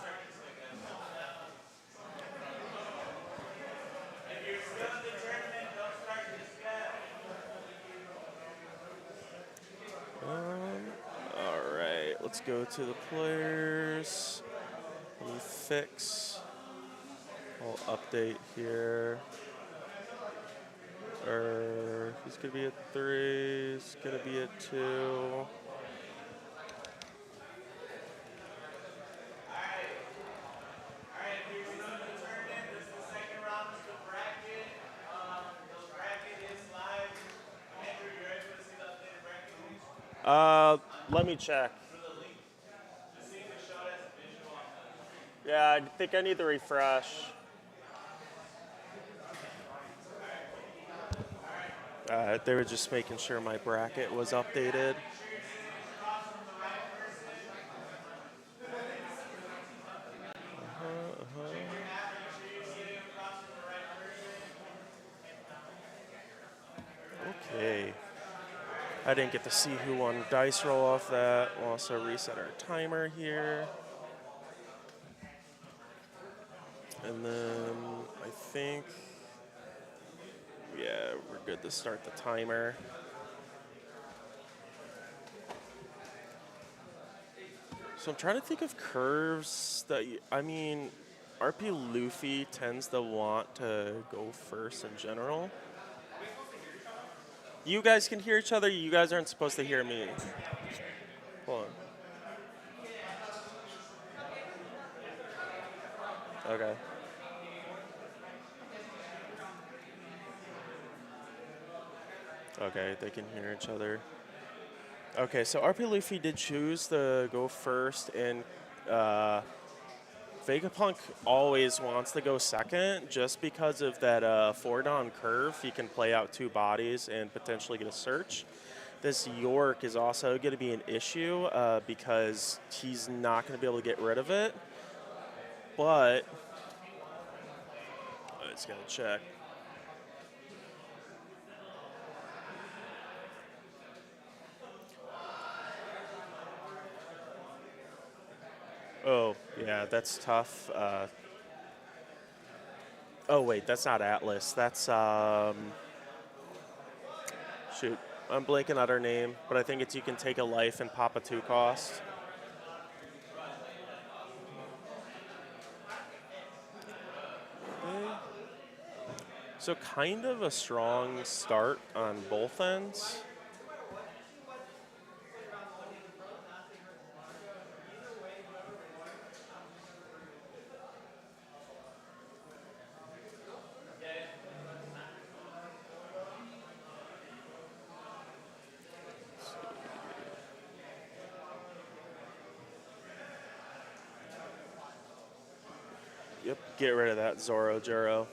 All right, let's go to the players. Let me fix. I'll update here. He's gonna be at 3. He's gonna be at 2. Let me check. Yeah, I think I need to refresh. They were just making sure my bracket was updated. Okay. I didn't get to see who won dice roll off that. We'll also reset our timer here. And then I think, yeah, we're good to start the timer. So I'm trying to think of curves that, I mean, RP Luffy tends to want to go first in general. You guys can hear each other. You guys aren't supposed to hear me. Hold on. Okay. Okay, they can hear each other. Okay, so RP Luffy did choose to go first, and Vegapunk always wants to go second just because of that 4-down curve. He can play out 2 bodies and potentially get a search. This York is also going to be an issue because he's not going to be able to get rid of it. But I just gotta check. Oh, yeah, that's tough. Oh, wait, that's not Atlas. That's, shoot. I'm blanking on her name, but I think it's you can take a life and pop a 2 cost. Okay. So kind of a strong start on both ends. Yep, get rid of that Zoro Juro.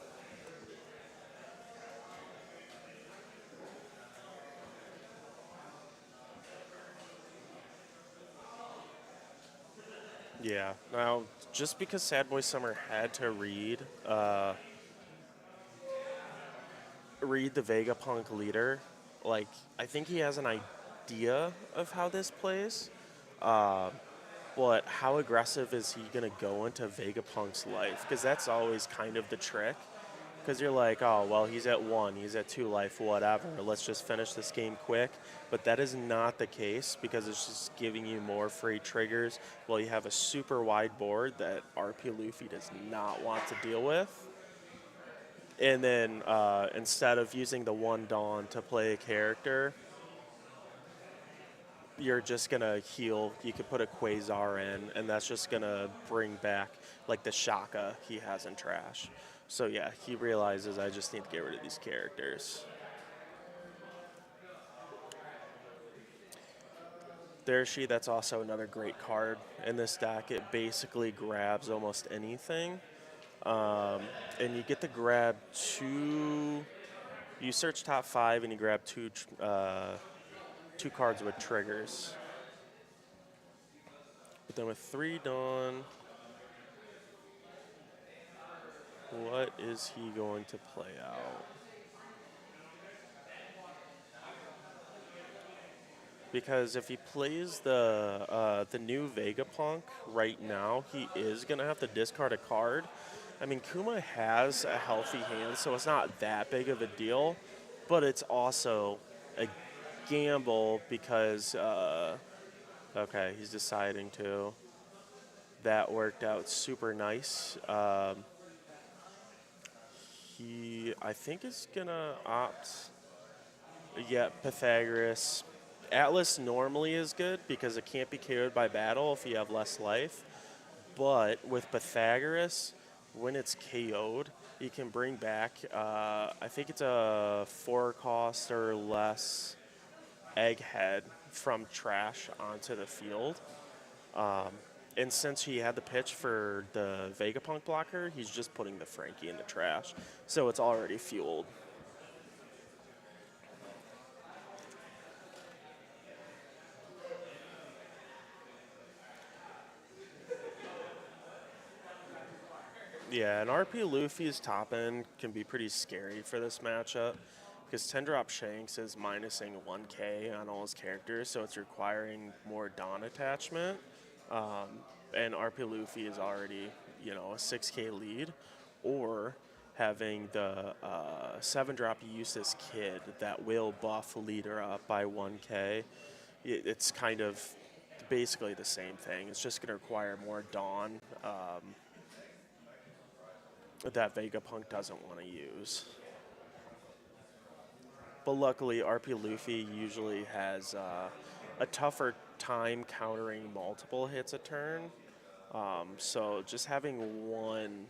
Yeah. Now, just because Sad Boy Summer had to read the Vegapunk leader, like I think he has an idea of how this plays. But how aggressive is he gonna go into Vegapunk's life? Because that's always kind of the trick. Because you're like, oh, well, he's at 1, he's at 2 life, whatever. Let's just finish this game quick. But that is not the case because it's just giving you more free triggers while you have a super wide board that RP Luffy does not want to deal with. And then instead of using the 1 Dawn to play a character, you're just going to heal. You could put a Quasar in, and that's just going to bring back like the Shaka he has in Trash. So yeah, he realizes I just need to get rid of these characters. There she, that's also another great card in this deck. It basically grabs almost anything. And you get to grab 2, you search top 5 and you grab 2 cards with triggers. But then with 3 Dawn, what is he going to play out? Because if he plays the new Vegapunk right now, he is going to have to discard a card. I mean, Kuma has a healthy hand, so it's not that big of a deal. But it's also a gamble because, okay, he's deciding to. That worked out super nice. He, I think, is going to opt. Yeah, Pythagoras. Atlas normally is good because it can't be KO'd by battle if you have less life. But with Pythagoras, when it's KO'd, you can bring back, I think it's a 4 cost or less Egghead from Trash onto the field. And since he had the pitch for the Vegapunk blocker, he's just putting the Frankie in the Trash. So it's already fueled. Yeah, and RP Luffy's top end can be pretty scary for this matchup because 10-drop Shanks is minusing 1k on all his characters, so it's requiring more Dawn attachment. And RP Luffy is already, you know, a 6k lead, or having the 7-drop Eustace Kid that will buff leader up by 1k. It's kind of basically the same thing. It's just going to require more Dawn. That Vegapunk doesn't want to use. But luckily, RP Luffy usually has a tougher time countering multiple hits a turn. So just having one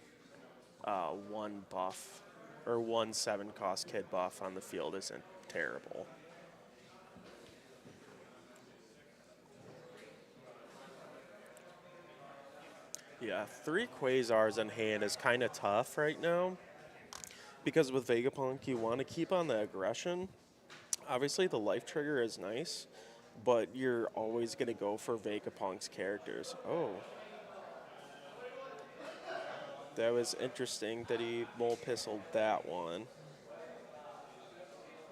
buff or 1 7-cost kid buff on the field isn't terrible. Yeah, 3 Quasars in hand is kind of tough right now because with Vegapunk, you want to keep on the aggression. Obviously, the life trigger is nice, but you're always going to go for Vegapunk's characters. Oh. That was interesting that he mole pistoled that one.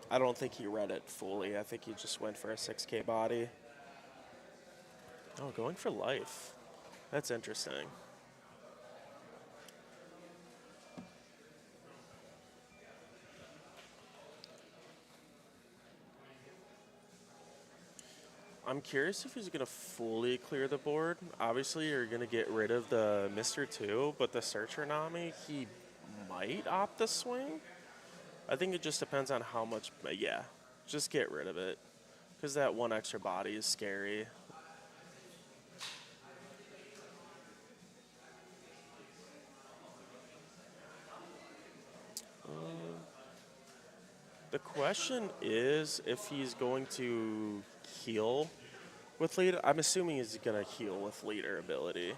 I don't think he read it fully. I think he just went for a 6K body. Oh, going for life. That's interesting. I'm curious if he's going to fully clear the board. Obviously, you're going to get rid of the Mr. 2, but the Searcher Nami, he might opt the swing. I think it just depends on how much. Yeah, just get rid of it. Because that one extra body is scary. The question is if he's going to heal with leader. I'm assuming he's going to heal with leader ability.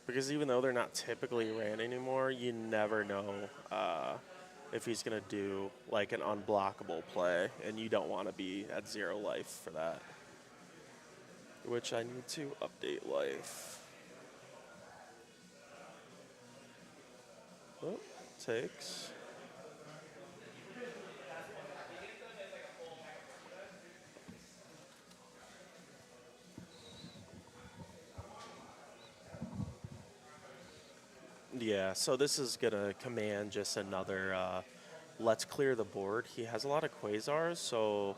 Because even though they're not typically ran anymore, you never know if he's going to do like an unblockable play, and you don't want to be at 0 life for that. Which I need to update life. Oh, takes. Yeah, so this is going to command just another let's clear the board. He has a lot of Quasars, so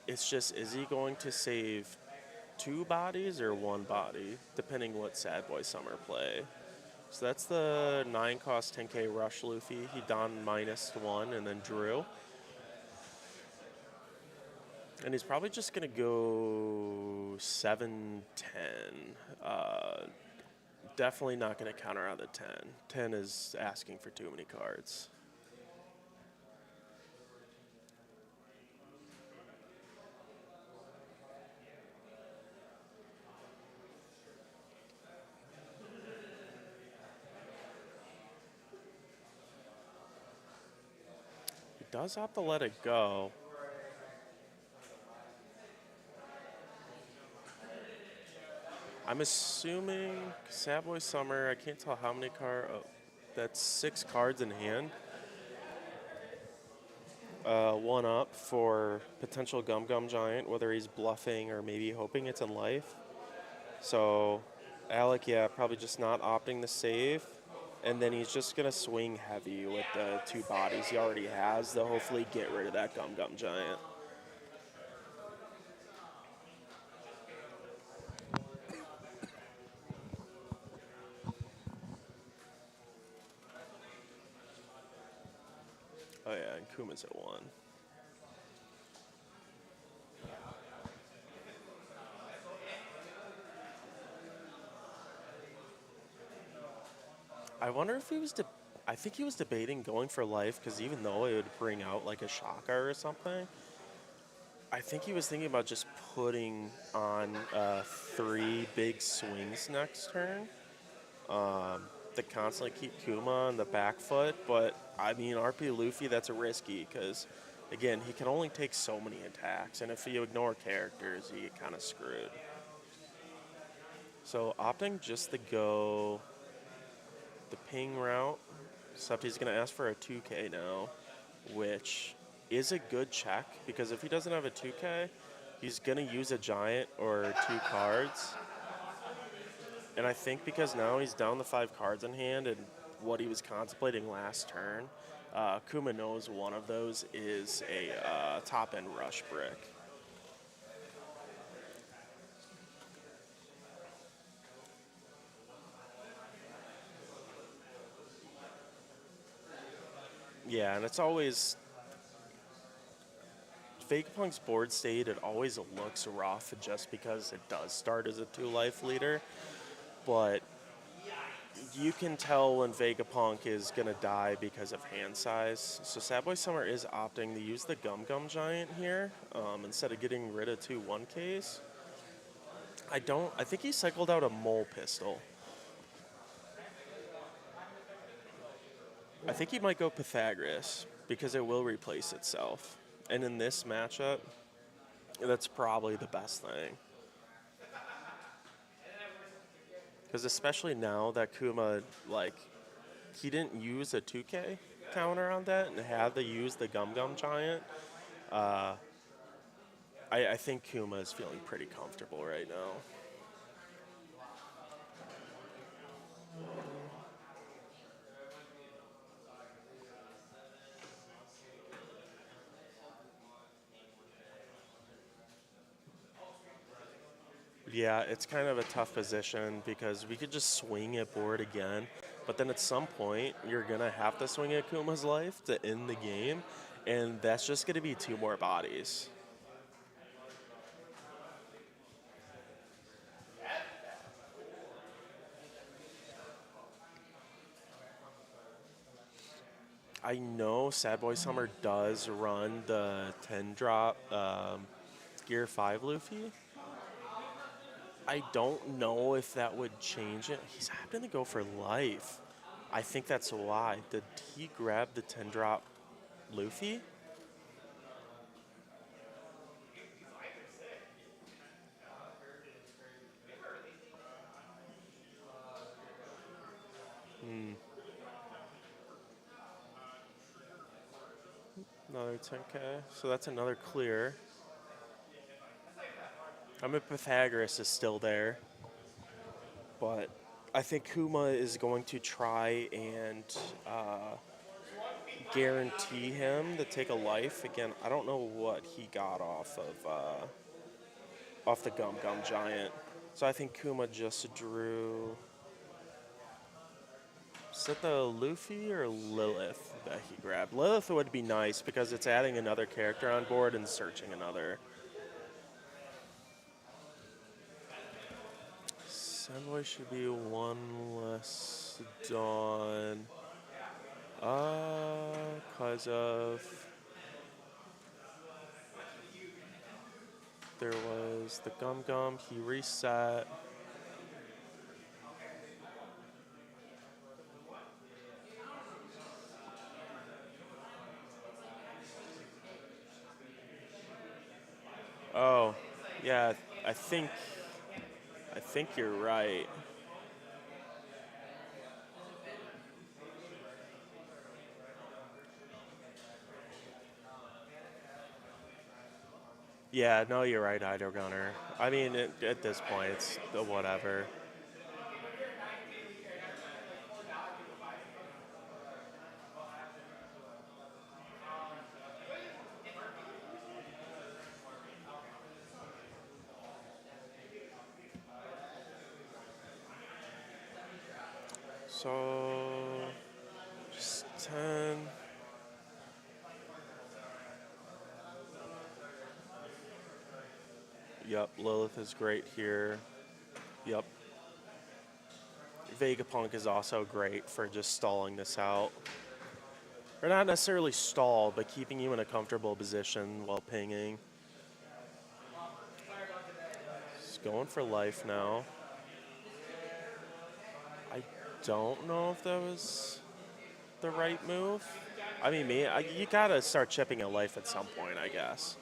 it's just, is he going to save 2 bodies or 1 body, depending what Sad Boy Summer play. So that's the 9 cost 10K Rush Luffy. He donned -1 and then drew. And he's probably just going to go 7-10. Definitely not going to counter out the 10. 10 is asking for too many cards. He does have to let it go. I'm assuming Sad Boy Summer, I can't tell how many cards. Oh, that's 6 cards in hand. 1 up for potential Gum Gum Giant, whether he's bluffing or maybe hoping it's in life. So, Alec, yeah, probably just not opting the save. And then he's just going to swing heavy with the 2 bodies he already has to hopefully get rid of that Gum Gum Giant. Oh yeah, and Kuma's at 1. I wonder if he was, I think he was debating going for life, because even though it would bring out like a Shaka or something, I think he was thinking about just putting on 3 big swings next turn to constantly keep Kuma on the back foot. But I mean, RP Luffy, that's risky because, again, he can only take so many attacks, and if you ignore characters, you get kind of screwed. So opting just to go the ping route, except he's going to ask for a 2K now, which is a good check, because if he doesn't have a 2K, he's going to use a giant or 2 cards. And I think because now he's down the 5 cards in hand and what he was contemplating last turn, Kuma knows one of those is a top-end rush brick. Yeah, and it's always Vegapunk's board state, it always looks rough just because it does start as a 2-life leader. But you can tell when Vegapunk is going to die because of hand size. So Sad Boy Summer is opting to use the Gum Gum Giant here instead of getting rid of 2 1Ks. I think he cycled out a Mole Pistol. I think he might go Pythagoras because it will replace itself. And in this matchup, that's probably the best thing. Because especially now that Kuma, like, he didn't use a 2K counter on that and had to use the Gum Gum Giant. I think Kuma is feeling pretty comfortable right now. Yeah, it's kind of a tough position because we could just swing at board again, but then at some point you're gonna have to swing at Kuma's life to end the game, and that's just gonna be 2 more bodies. I know Sad Boy Summer does run the 10 drop Gear 5 Luffy. I don't know if that would change it. He's happened to go for life. I think that's why. Did he grab the 10 drop Luffy? Another 10K. So that's another clear. I mean, Pythagoras is still there. But I think Kuma is going to try and guarantee him to take a life. Again, I don't know what he got off the Gum Gum Giant. So I think Kuma just drew. Is that the Luffy or Lilith that he grabbed? Lilith would be nice because it's adding another character on board and searching another. Sandboy should be 1 less Dawn. Cause of there was the Gum Gum, he reset. Oh, yeah, I think you're right. Yeah, no, you're right, Hydro Gunner. I mean, at this point, it's whatever. So, just 10. Yep, Lilith is great here. Yep. Vegapunk is also great for just stalling this out. Or not necessarily stall, but keeping you in a comfortable position while pinging. He's going for life now. I don't know if that was the right move. I mean, you gotta start chipping a life at some point, I guess.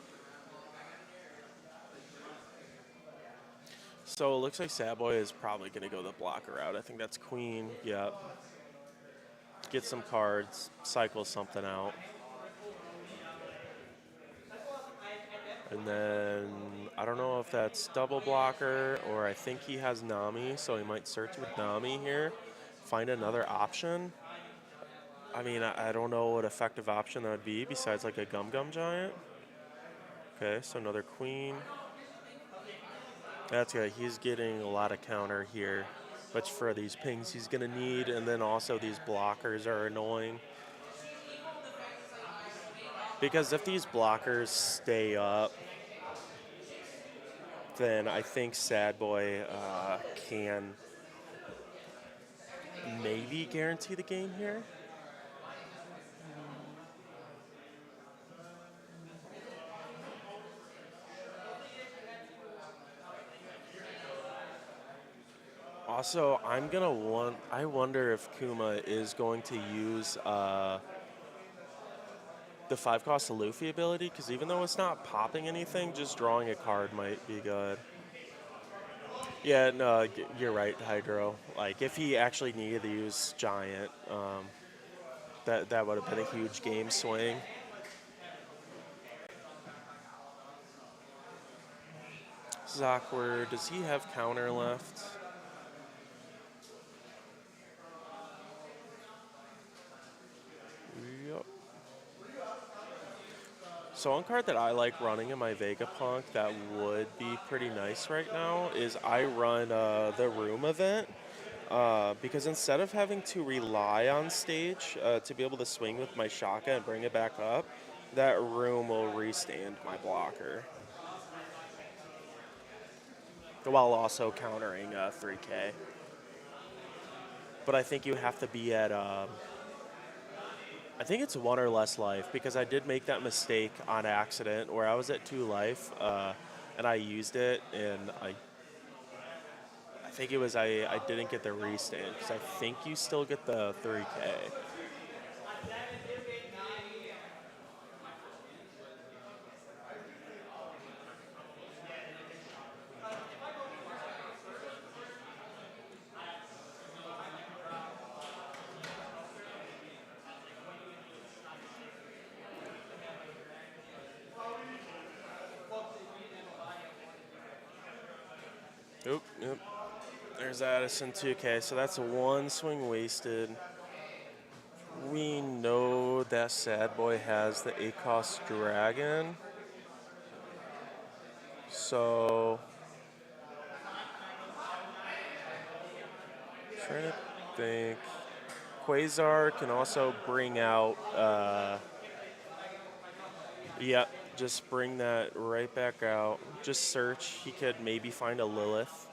So it looks like Sad Boy is probably going to go the blocker route. I think that's Queen. Yep. Get some cards, cycle something out. And then I don't know if that's double blocker or I think he has Nami, so he might search with Nami here. Find another option. I mean, I don't know what effective option that would be besides like a Gum Gum Giant. Okay, so another Queen. That's good. He's getting a lot of counter here, which for these pings he's going to need, and then also these blockers are annoying. Because if these blockers stay up, then I think Sad Boy can maybe guarantee the game here. Also, I wonder if Kuma is going to use the 5-cost Luffy ability, because even though it's not popping anything, just drawing a card might be good. Yeah, no, you're right, Hydro. Like, if he actually needed to use Giant, that would have been a huge game swing. This is awkward. Does he have counter left? Yep. So one card that I like running in my Vegapunk that would be pretty nice right now is I run the Room event. Because instead of having to rely on stage to be able to swing with my Shaka and bring it back up, that room will restand my blocker while also countering 3K. But I think you have to be at, I think it's 1 or less life because I did make that mistake on accident where I was at 2 life and I used it and I think it was I didn't get the restand because I think you still get the 3K. Oop, yep. There's Addison 2K, so that's 1 swing wasted. We know that Sad Boy has the 8-cost Dragon. So, trying to think. Quasar can also bring out, yep, just bring that right back out. Just search. He could maybe find a Lilith,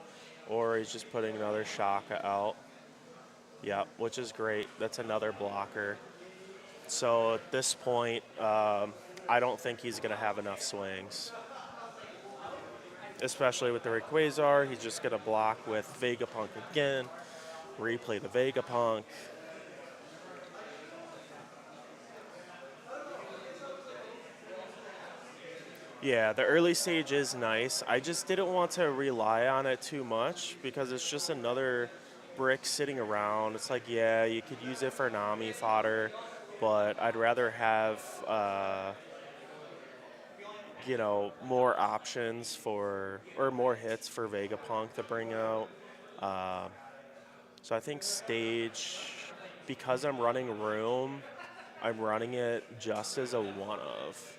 or he's just putting another Shaka out. Yep, which is great. That's another blocker. So at this point, I don't think he's going to have enough swings. Especially with the Rayquaza, he's just going to block with Vegapunk again, replay the Vegapunk. Yeah, the early stage is nice. I just didn't want to rely on it too much because it's just another brick sitting around. It's like, yeah, you could use it for Nami fodder, but I'd rather have, more options for, or more hits for Vegapunk to bring out. So I think stage, because I'm running room, I'm running it just as a one-of.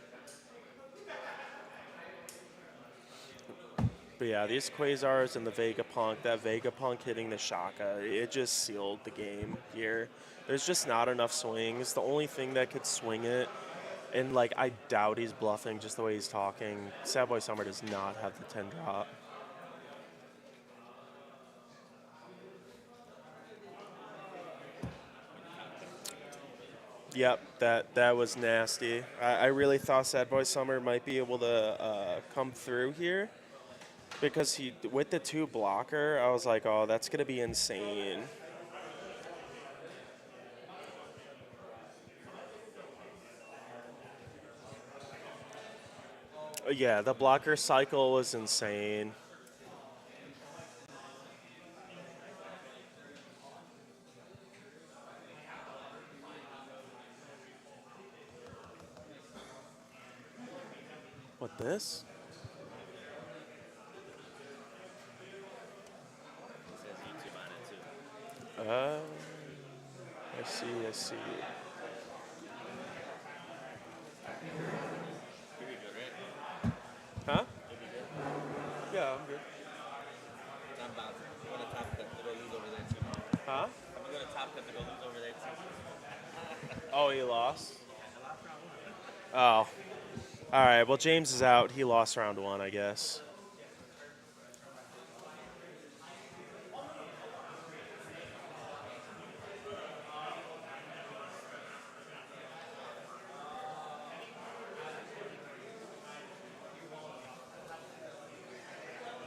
But yeah, these Quasars and the Vegapunk, that Vegapunk hitting the Shaka, it just sealed the game here. There's just not enough swings. The only thing that could swing it, and like I doubt he's bluffing just the way he's talking, Sad Boy Summer does not have the 10 drop. Yep, that was nasty. I really thought Sad Boy Summer might be able to come through here. Because he, with the 2 blocker, I was like, oh, that's going to be insane. Yeah, the blocker cycle was insane. What, this? I see. Huh? Yeah, I'm good. I'm about to. I'm going to top cut to go lose over there too. Huh? I'm going to top cut to go lose over there too. Oh, he lost? Oh. All right, well, James is out. He lost round 1, I guess.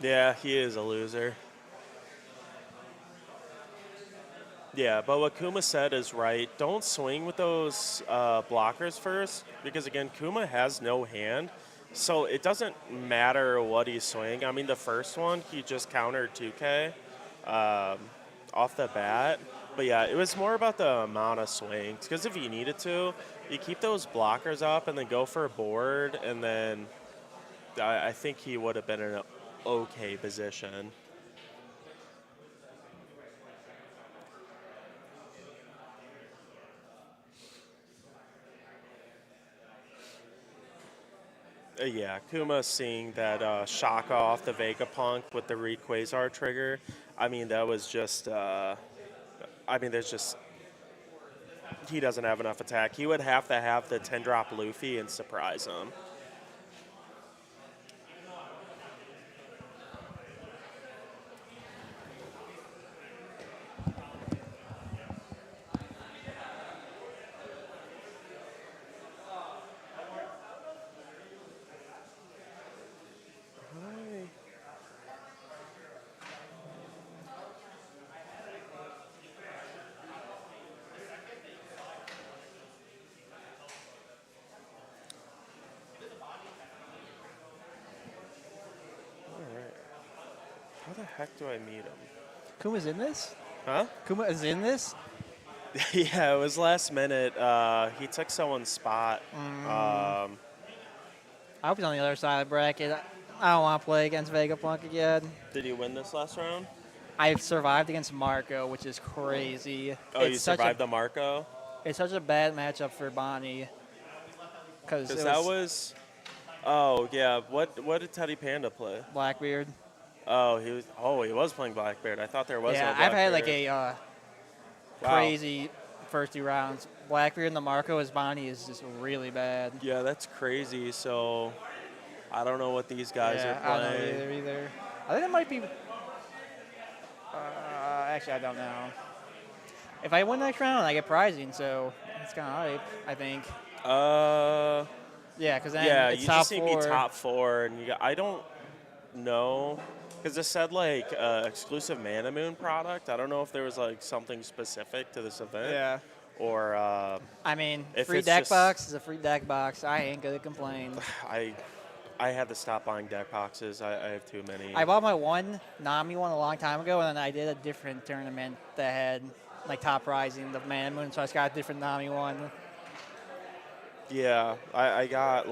Yeah, he is a loser. Yeah, but what Kuma said is right. Don't swing with those blockers first, because again, Kuma has no hand. So it doesn't matter what he's swinging. I mean, the first one, he just countered 2K off the bat. But yeah, it was more about the amount of swings. Because if you needed to, you keep those blockers up and then go for a board. And then I think he would have been in an okay position. Yeah, Kuma seeing that shock off the Vegapunk with the Rayquaza trigger. I mean, that was just. There's just. He doesn't have enough attack. He would have to have the 10-drop Luffy and surprise him. How the heck do I meet him? Kuma's in this? Huh? Kuma is in this? Yeah, it was last minute. He took someone's spot. I hope he's on the other side of the bracket. I don't want to play against Vegapunk again. Did he win this last round? I've survived against Marco, which is crazy. Oh, you survived the Marco? It's such a bad matchup for Bonnie. Because that was. Oh yeah. What did Teddy Panda play? Blackbeard. Oh, he was playing Blackbeard. I thought there was. Yeah, no I've had Blackbeard. like a crazy first 2 rounds. Blackbeard and the Marco as Bonnie is just really bad. Yeah, that's crazy. So, I don't know what these guys are I don't playing. know either. I think it might be. Actually, I don't know. If I win next round, I get prizing, so it's kind of hype, I think. Yeah, because then it's you top just need to 4. be top 4, and I don't know, because it said like exclusive Mana Moon product. I don't know if there was like something specific to this event. Yeah. Or I mean, if free it's deck just- box is a free deck box. I ain't gonna complain. I had to stop buying deck boxes. I have too many. I bought my one Nami one a long time ago, and then I did a different tournament that had like top prizing the Mana Moon, so I just got a different Nami one. Yeah, I got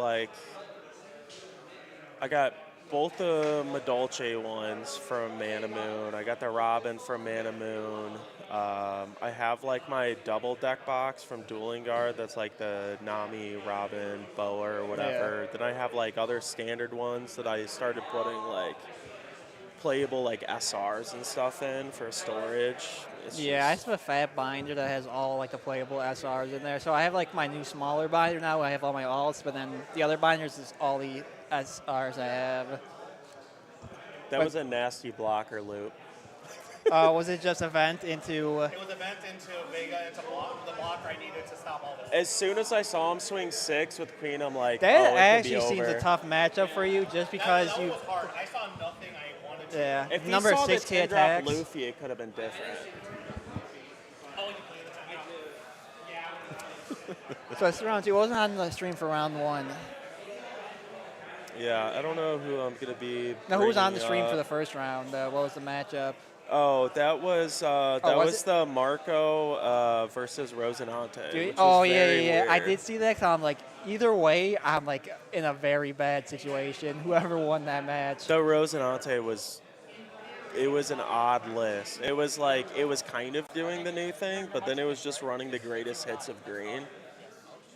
both the Madolche ones from Mana Moon. I got the Robin from Mana Moon. I have like my double deck box from Dueling Guard. That's like the Nami, Robin, Boa, or whatever. Then I have like other standard ones that I started putting like playable like SRs and stuff in for storage. Yeah, I just have a fat binder that has all like the playable SRs in there. So I have like my new smaller binder now. I have all my alts, but then the other binders is all the SRs I have. That was a nasty blocker loop. Was it just a vent into? It was a vent into Vega into the blocker I needed to stop all this. As soon as I saw him swing 6 with Queen, I'm like, That oh, it could be actually seems over. a tough matchup for you, just because that you. was hard. I saw nothing I wanted to. Yeah, If he number saw the 6K 10-drop attacks. Luffy, it could have been different. So it's round 2. I wasn't on the stream for round 1. Yeah, I don't know who I'm going to be. Now, who was on the bringing stream for the up. first round? What was the matchup? Oh, that was was it? the Marco versus Rosinante. Which Oh, was yeah, very yeah. I weird. did see that. 'Cause I'm like, either way, I'm like in a very bad situation. Whoever won that match. The Rosinante was. It was an odd list. It was like it was kind of doing the new thing, but then it was just running the greatest hits of green.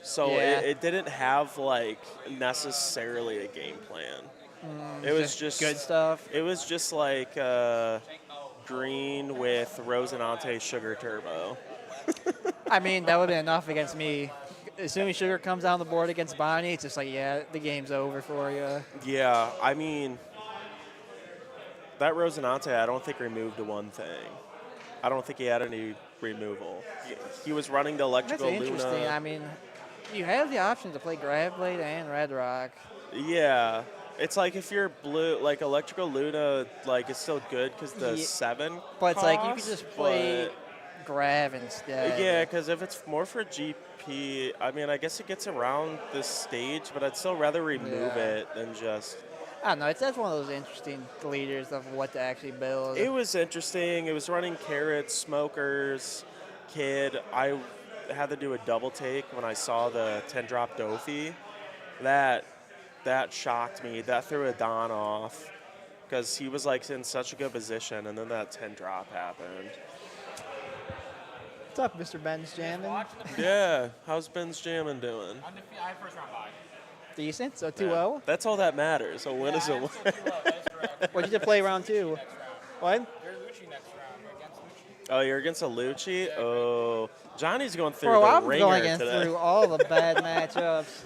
So Yeah. it didn't have like necessarily a game plan. It was just good stuff. It was just like green with Rosinante Sugar Turbo. I mean, that would have been enough against me. As soon as Sugar comes down the board against Bonnie, it's just like, yeah, the game's over for you. Yeah, I mean, that Rosinante, I don't think removed the one thing. I don't think he had any removal. He was running the That's Electrical interesting. Luna. I mean, you have the option to play Grab Blade and Red Rock. Yeah. It's like if you're blue, like Electrical Luna, like it's still good because the Yeah. 7 But it's like you could cost, just play grab instead. Yeah, because if it's more for GP, I mean, I guess it gets around this stage, but I'd still rather remove it than just. I don't know. That's one of those interesting leaders of what to actually build. It was interesting. It was running carrots, smokers, kid. I had to do a double take when I saw the 10-drop Dofi. That shocked me. That threw a Don off because he was like in such a good position, and then that 10-drop happened. What's up, Mr. Ben's jamming? Yeah, how's Ben's jamming doing? I have first round bye. Decent. So 2-0. Yeah, that's all that matters. A win is a win. What'd you play round 2? What? You're Lucci next round. You're against Lucci. Oh, you're against a Lucci? Oh, Johnny's going through Bro, the I'm ringer going today. through all the bad matchups.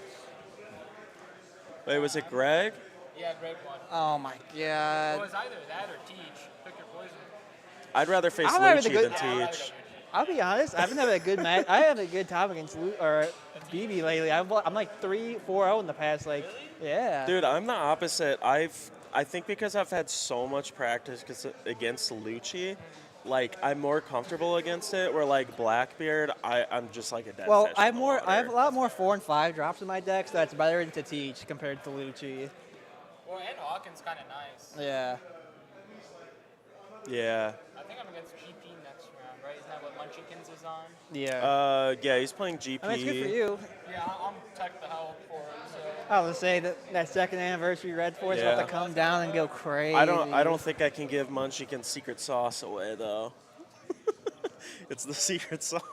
Wait, was it Greg? Yeah, great one. Oh my It god. was either that or Teach. Pick your poison. I'd rather face I'm having a Lucci good- than Yeah, Teach. I'll be honest. I haven't had a good match. I haven't had a good time against BB lately. I'm like 3-4-0 in the past. Like, yeah. Dude, I'm the opposite. I think because I've had so much practice against Lucci, like I'm more comfortable against it. Where like Blackbeard, I'm just like a dead Well, fish I in the have a water. lot more 4 and 5 drops in my deck, so that's better to teach compared to Lucci. Well, and Hawkins kind of nice. Yeah. Yeah. I think I'm against GP next round, right? Isn't that what Munchkins is on? Yeah. Yeah, he's playing GP. I mean, it's good for you. Yeah, I'm tech the hell for it. So I was say that second anniversary Red Force Yeah. about to come down and go crazy. I don't think I can give Munchkin's secret sauce away though. It's the secret sauce. I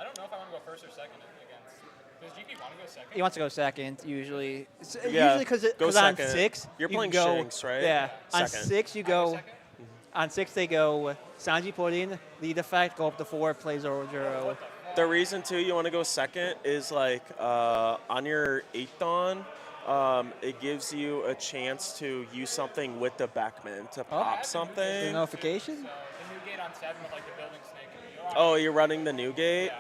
don't know if I want to go first or second against. Does GP want to go second? He wants to go second usually. Yeah, Usually go because on second. 6 You're you playing go, Shanks, right? Yeah. On Second. 6 you I go go. second? On 6 they go Sanji Pudding, lead effect, go up to 4, play Zoro. The reason too you want to go second is like on your 8th dawn, it gives you a chance to use something with the Beckman to pop The something. notification? The new gate on 7 with like the building snake. Oh, you're running the new gate?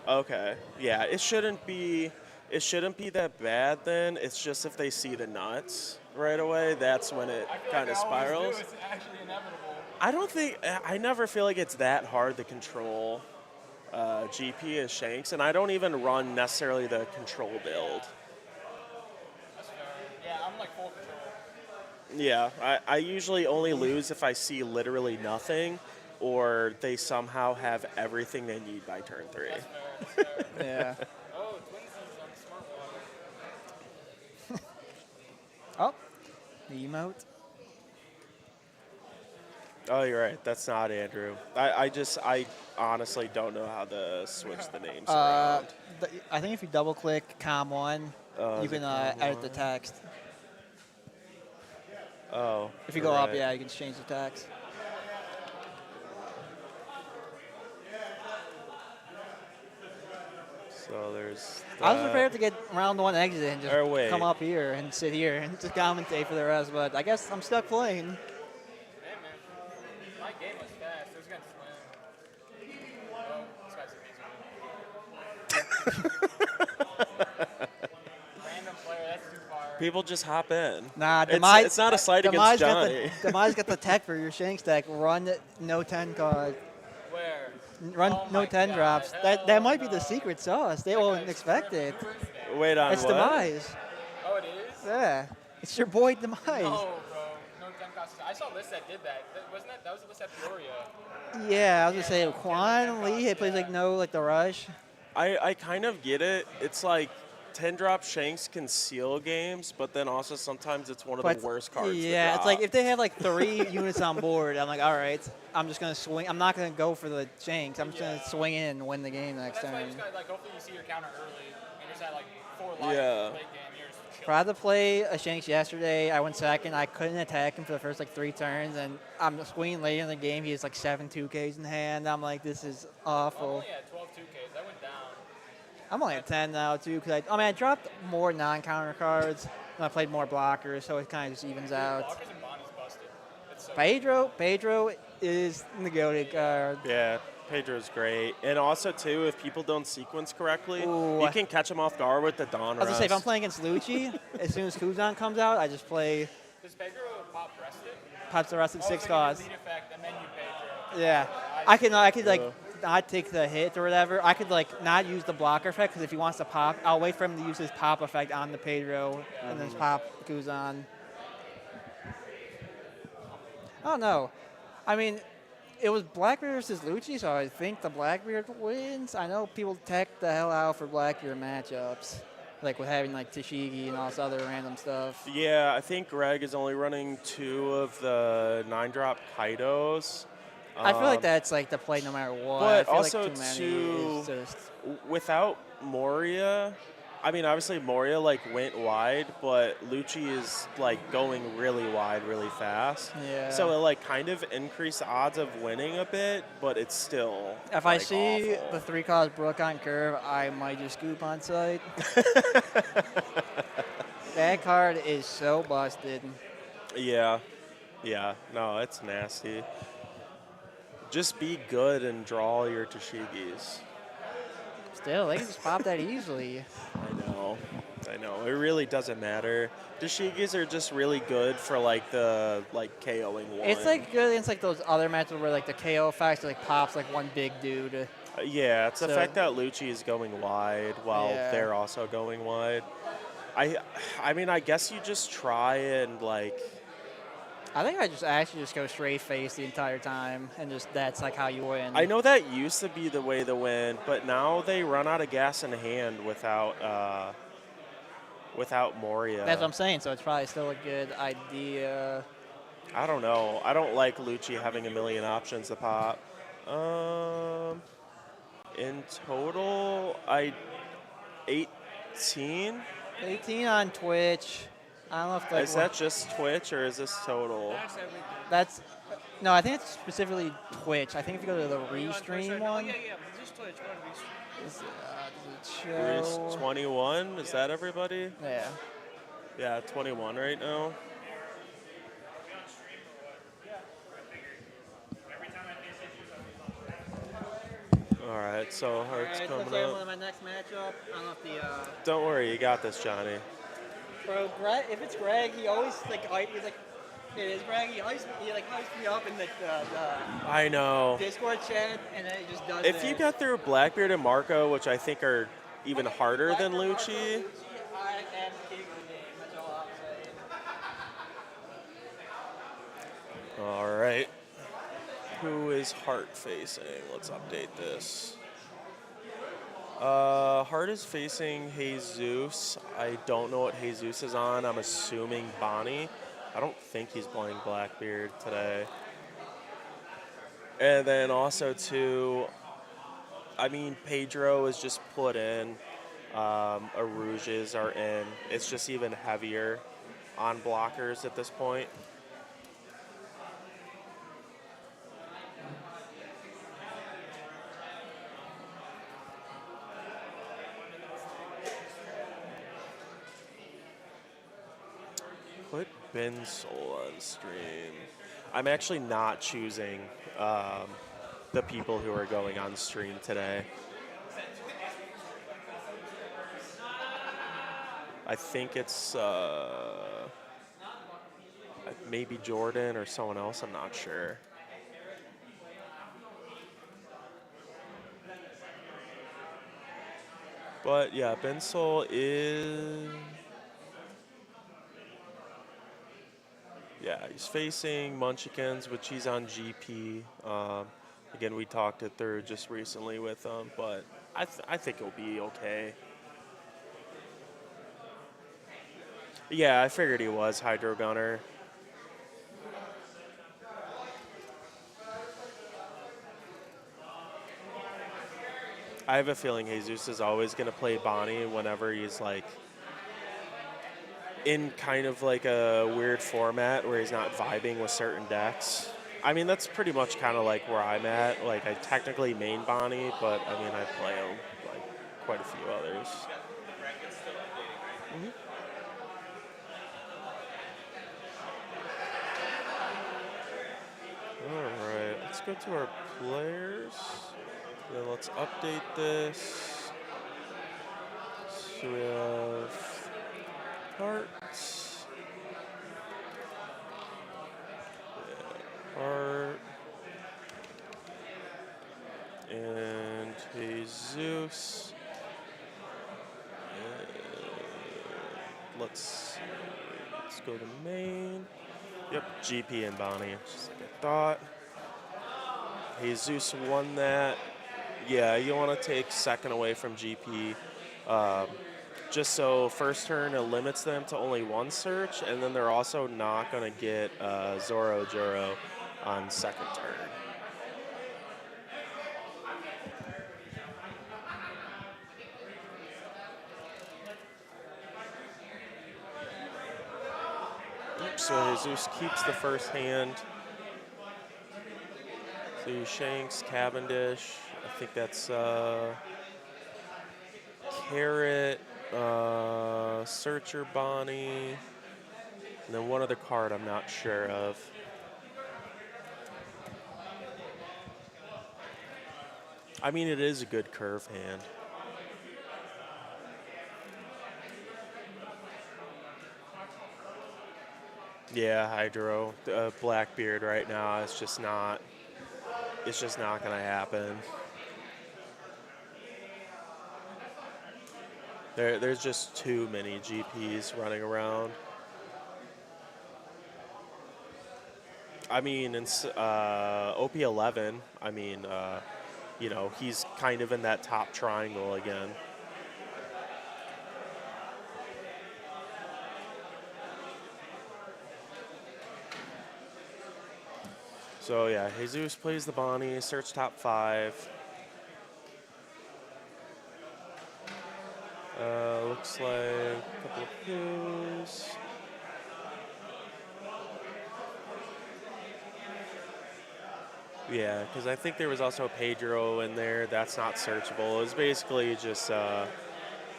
Okay. Yeah, it shouldn't be that bad then. It's just if they see the nuts right away, that's when it kind of spirals. It's actually inevitable. I never feel like it's that hard to control GP as Shanks, and I don't even run necessarily the control build. That's fair. Yeah, I'm like full control. Yeah, I usually only lose if I see literally nothing, or they somehow have everything they need by turn 3. That's fair. Yeah. Oh, Wednesd is on smart water. Oh, the emote. Oh, you're right. That's not Andrew. I honestly don't know how to switch the names around. I think if you double click COM1, you is can it COM1? edit the text. Oh. If you go up, right. yeah, you can change the text. So there's. I was that. prepared to get round 1 exit and just Or wait. come up here and sit here and just commentate for the rest, but I guess I'm stuck playing. Hey, man. My game was fast. It was against Slim. Oh, this guy's amazing. Random player, that's too far. People just hop in. Nah, It's not a slight against Johnny. Demise got the tech for your Shanks deck. Run no 10 card. Where? Run Oh no my 10 God, drops. hell That might be no. the secret sauce. They won't expect it. Wait on It's what? Demise. Oh, it is? Yeah. It's your boy Demise. No, bro. No 10 costs. I saw a list that did that. Wasn't that? That was a list at Peoria. Yeah, I was gonna say Quan Lee. He plays like the rush. I kind of get it. It's like 10-drop Shanks can seal games, but then also sometimes it's one of But the worst cards. to yeah, it's drop. like if they have like 3 units on board, I'm like, all right, I'm just gonna swing. I'm not gonna go for the Shanks. I'm just gonna swing in and win the game next That's why you turn. just got like hopefully you see your counter early and just at like 4 life Yeah. late game. You're just I chilling. tried to play a Shanks yesterday. I went second. I couldn't attack him for the first like 3 turns, and I'm swinging late in the game. He has like 7 2Ks in hand. I'm like, this is I'm awful. only at 12 2Ks. I went down. I'm only at 10 now too, because I dropped more non-counter cards and I played more blockers, so it kind of just evens out. Blockers and Bonnie's busted. It's so Pedro is the goated card. Yeah, Pedro's great. And also, too, if people don't sequence correctly, Ooh. you can catch them off guard with the Dawn I was gonna say, if I'm Rest. playing against Lucci, as soon as Kuzan comes out, I just play Does Pedro pop rested? pops the rest of Oh, 6 so you costs. lead effect and then you Pedro. Yeah, I could like not take the hit or whatever. I could like not use the blocker effect because if he wants to pop, I'll wait for him to use his pop effect on the Pedro, and then his pop goes on. I don't know. I mean, it was Blackbeard versus Lucci, so I think the Blackbeard wins. I know people tech the hell out for Blackbeard matchups, like with having like Tashigi and all this other random stuff. Yeah, I think Greg is only running 2 of the 9-drop Kaidos. I feel like that's like the play no matter what. I But feel also, like too many too, is just without Moria, I mean, obviously Moria like went wide, but Lucci is like going really wide, really fast. Yeah. So it like kind of increased the odds of winning a bit, but it's still. If I like, see awful. the 3-cost Brook on curve, I might just scoop on site. That card is so busted. Yeah, no, it's nasty. Just be good and draw your Tashigis. Still, they can just pop that easily. I know. It really doesn't matter. Tashigis are just really good for like the KOing one. It's like good against like those other matches where like the KO effect like pops like one big dude. Yeah, it's the So- fact that Lucci is going wide while Yeah. they're also going wide. I mean, I guess you just try and like. I think I just actually just go straight face the entire time and just that's like how you win. I know that used to be the way to win, but now they run out of gas in hand without Moria. That's what I'm saying. So it's probably still a good idea. I don't know. I don't like Lucci having a million options to pop. In total, 18. 18 on Twitch. I don't know if like, Is that just Twitch or is this total? that's no. I think it's specifically Twitch. I think if you go to the restream one, Just Twitch. does it show? 21? Is that everybody? Yeah. Yeah, 21 right now. All right, so Heart's Alright, coming looks like one up. of my next matchup. I don't know if the Don't worry, you got this, Johnny. bro, Greg, if it's Greg, he always he's like, it is Greg. He like hypes me up in the I know. Discord chat, and then he just does. If you got through Blackbeard and Marco, which I think are even harder than Lucci, I am king of the game. That's all I'm saying. all right. Who is Hart facing? Let's update this. Hart is facing Jesus. I don't know what Jesus is on. I'm assuming Bonnie. I don't think he's playing Blackbeard today. And then also too, I mean, Pedro is just put in. Arouges are in. It's just even heavier on blockers at this point. Put Ben Soul on stream. I'm actually not choosing the people who are going on stream today. I think it's maybe Jordan or someone else. I'm not sure. But yeah, Ben Soul is. Yeah, he's facing Munchkins, which he's on GP. Again, we talked it through just recently with him, but I think he'll be okay. Yeah, I figured he was Hydro Gunner. I have a feeling Jesus is always going to play Bonnie whenever he's like in kind of like a weird format where he's not vibing with certain decks. I mean, that's pretty much kind of like where I'm at. Like, I technically main Bonnie, but I mean, I play like quite a few others. Mm-hmm. All right, let's go to our players. Then let's update this. So we have Hearts. Yeah, Heart. And Jesus. Let's go to main. Yep, GP and Bonnie, just like I thought. Jesus won that. Yeah, you want to take second away from GP. Just so first turn it limits them to only one search, and then they're also not going to get Zoro Juro on second turn. So Jesus keeps the first hand. So he shanks Cavendish. I think that's Carrot, Searcher Bonnie, and then one other card I'm not sure of. I mean, it is a good curve hand. Yeah, Hydro, Blackbeard right now. It's just not going to happen. There's just too many GPs running around. I mean, in OP11, I mean, you know, he's kind of in that top triangle again. So yeah, Jesus plays the Bonnie, search top 5. Looks like a couple of pills. Yeah, because I think there was also Pedro in there. That's not searchable. It was basically just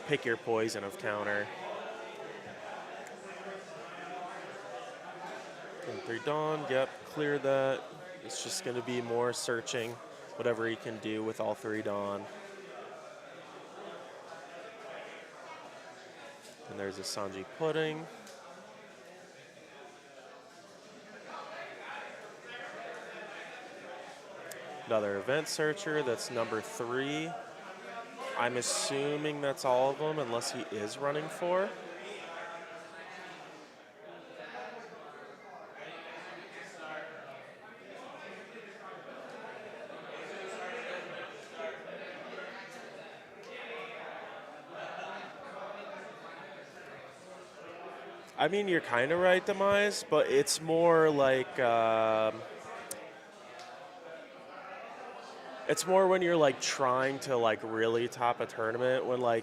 pick your poison of counter. And 3 Dawn, yep, clear that. It's just going to be more searching, whatever he can do with all 3 Dawn. And there's a Sanji Pudding. Another Event Searcher, that's number 3. I'm assuming that's all of them, unless he is running 4. I mean, you're kind of right, Demise, but it's more like it's more when you're like trying to like really top a tournament. When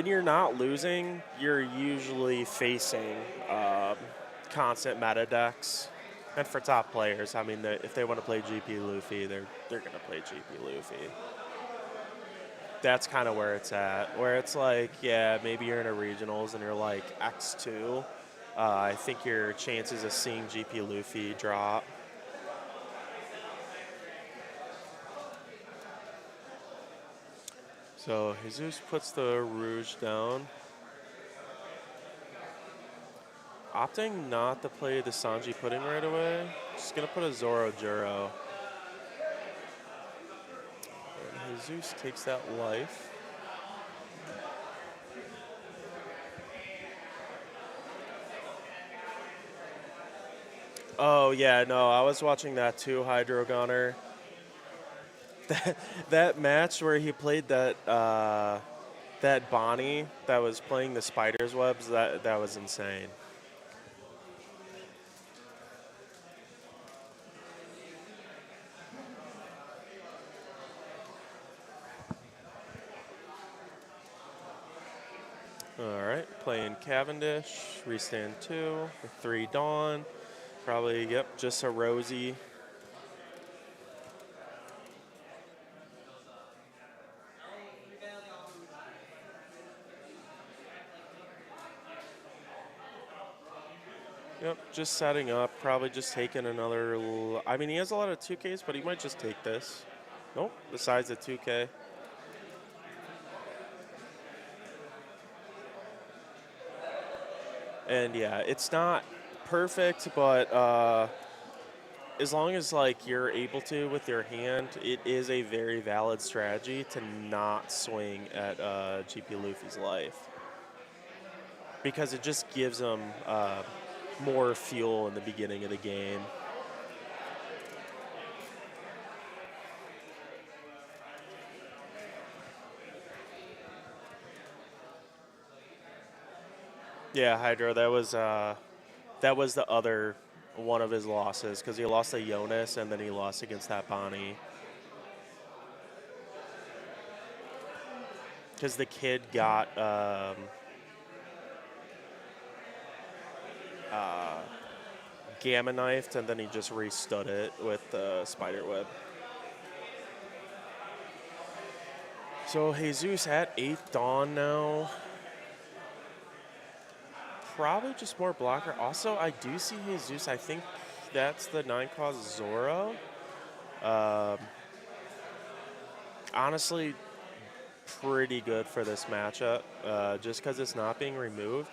you're not losing, you're usually facing constant meta decks. And for top players, I mean, if they want to play GP Luffy, they're gonna play GP Luffy. That's kind of where it's at. Where it's like, yeah, maybe you're in a regionals and you're like X2. I think your chances of seeing GP Luffy drop. So Jesus puts the Rouge down. Opting not to play the Sanji Pudding right away. Just gonna put a Zoro Juro. And Jesus takes that life. Oh yeah, no, I was watching that too, Hydro Gunner. That match where he played that that Bonnie that was playing the spider's webs, that was insane. All right, playing Cavendish, restand 2, 3 Dawn, probably, yep, just a Rosie. Yep, just setting up, probably just taking another, I mean, he has a lot of 2Ks, but he might just take this. Nope, besides the 2K. And yeah, it's not perfect, but as long as like you're able to with your hand, it is a very valid strategy to not swing at GP Luffy's life, because it just gives him more fuel in the beginning of the game. Yeah, Hydro, that was the other one of his losses, because he lost to Jonas and then he lost against that Bonnie. Because the kid got gamma knifed and then he just restood it with the spider web. So Jesus at 8th Dawn now. Probably just more blocker. Also, I do see Jesus. I think that's the 9 cause Zoro. Honestly, pretty good for this matchup, just because it's not being removed.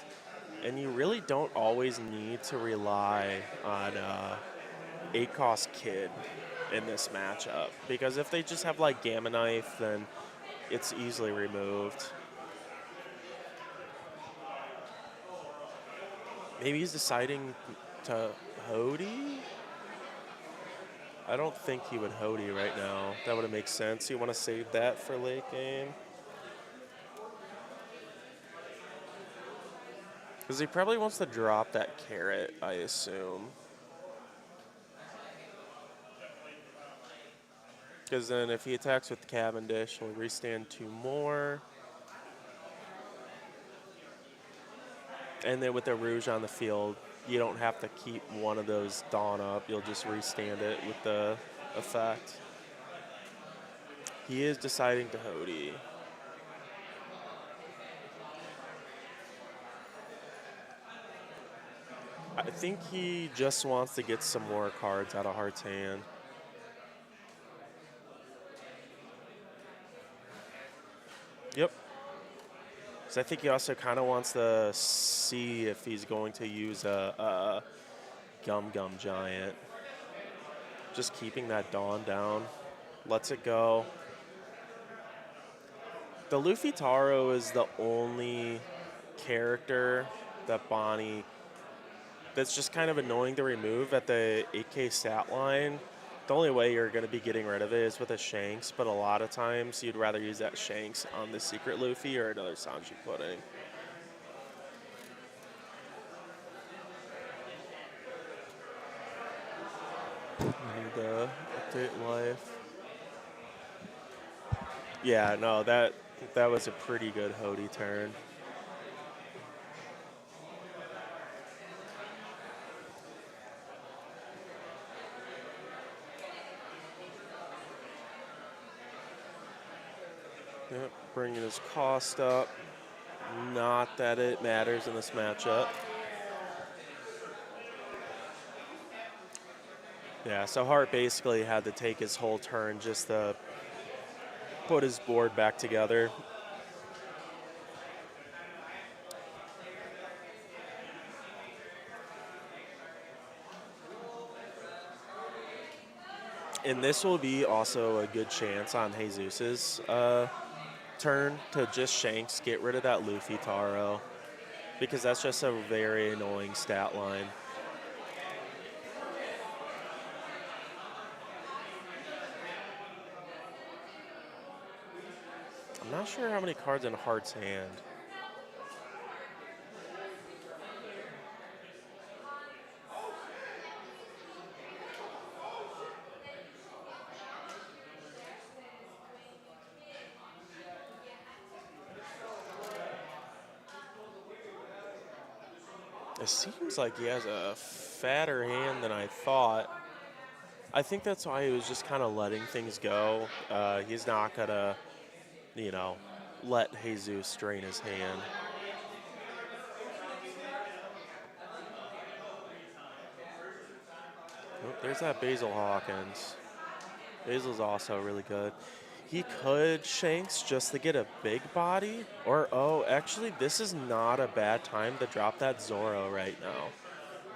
And you really don't always need to rely on 8 cost Kid in this matchup, because if they just have like Gamma Knife, then it's easily removed. Maybe he's deciding to Hody? I don't think he would Hody right now. That would make sense. You want to save that for late game? Because he probably wants to drop that carrot, I assume. Because then if he attacks with Cavendish, he'll restand 2 more. And then with the Rouge on the field, you don't have to keep one of those Dawn up. You'll just restand it with the effect. He is deciding to Hody. I think he just wants to get some more cards out of Heart's hand. Yep. So I think he also kind of wants to see if he's going to use a Gum Gum Giant. Just keeping that Dawn down. Lets it go. The Luffy Taro is the only character that Bonnie that's just kind of annoying to remove at the 8K stat line. The only way you're going to be getting rid of it is with a Shanks, but a lot of times you'd rather use that Shanks on the secret Luffy or another Sanji pudding. I need to update life. Yeah, no, that was a pretty good Hody turn. Yep, bringing his cost up. Not that it matters in this matchup. Yeah, so Hart basically had to take his whole turn just to put his board back together. And this will be also a good chance on Jesus's turn to just Shanks, get rid of that Luffy Taro, because that's just a very annoying stat line. I'm not sure how many cards in Heart's hand. It seems like he has a fatter hand than I thought. I think that's why he was just kind of letting things go. He's not going to, you know, let Jesus strain his hand. Oh, there's that Basil Hawkins. Basil's also really good. He could Shanks just to get a big body. Or, oh, actually, this is not a bad time to drop that Zoro right now.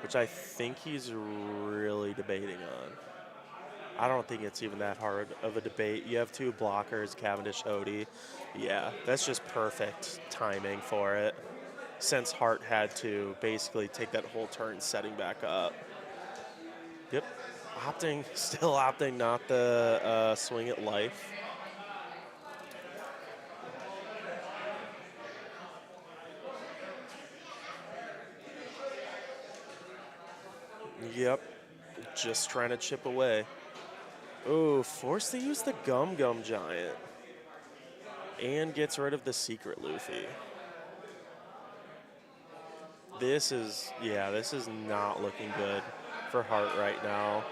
which I think he's really debating on. I don't think it's even that hard of a debate. You have two blockers, Cavendish, Odie. Yeah, that's just perfect timing for it, since Hart had to basically take that whole turn setting back up. Yep, still opting not the swing at life. Yep, just trying to chip away. Ooh, forced to use the Gum Gum Giant. And gets rid of the Secret Luffy. This is not looking good for Hart right now.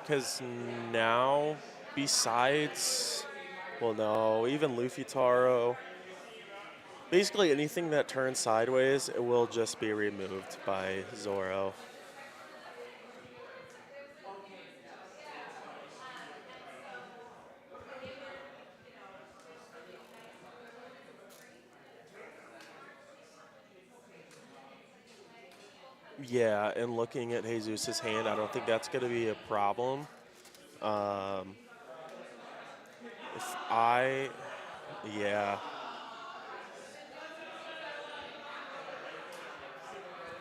Because now, besides, well, no, even Luffy Taro, basically anything that turns sideways, it will just be removed by Zoro. Yeah, and looking at Jesus' hand, I don't think that's going to be a problem. If I, yeah.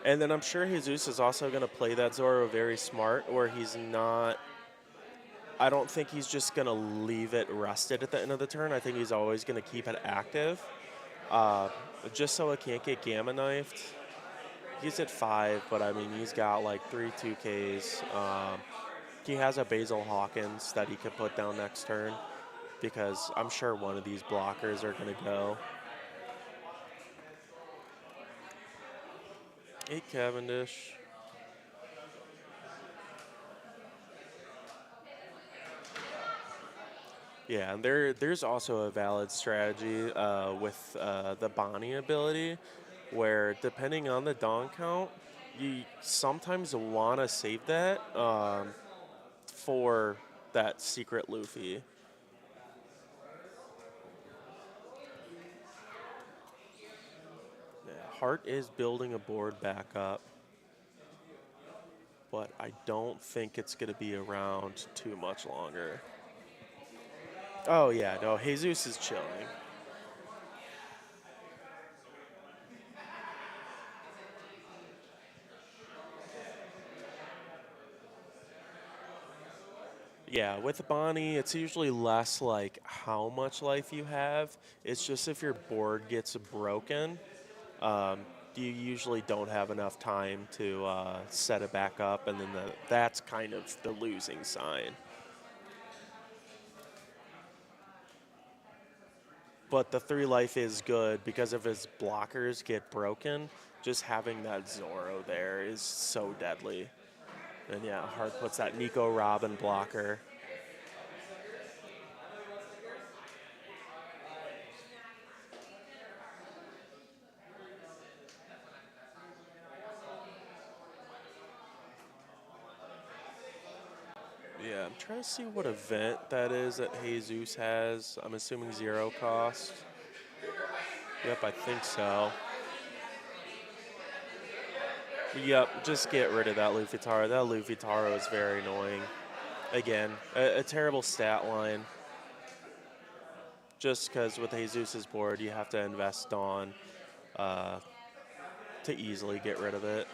And then I'm sure Jesus is also going to play that Zoro very smart, where he's not. I don't think he's just going to leave it rested at the end of the turn. I think he's always going to keep it active, just so it can't get gamma knifed. He's at 5, but I mean, he's got like 3 2Ks. He has a Basil Hawkins that he could put down next turn, because I'm sure one of these blockers are going to go. 8 Cavendish. Yeah, and there's also a valid strategy with the Bonnie ability, where depending on the Dawn count, you sometimes want to save that for that secret Luffy. Yeah, Hart is building a board back up, but I don't think it's going to be around too much longer. Oh yeah, no, Jesus is chilling. Yeah, with Bonnie, it's usually less like how much life you have. It's just if your board gets broken, you usually don't have enough time to set it back up, and then that's kind of the losing sign. But the 3 life is good because if his blockers get broken, just having that Zoro there is so deadly. And yeah, Hart puts that Nico Robin blocker. Yeah, I'm trying to see what event that is that Jesus has. I'm assuming 0 cost. Yep, I think so. Yep, just get rid of that Luffy Taro. That Luffy Taro is very annoying. Again, a terrible stat line. Just because with Jesus' board, you have to invest on to easily get rid of it.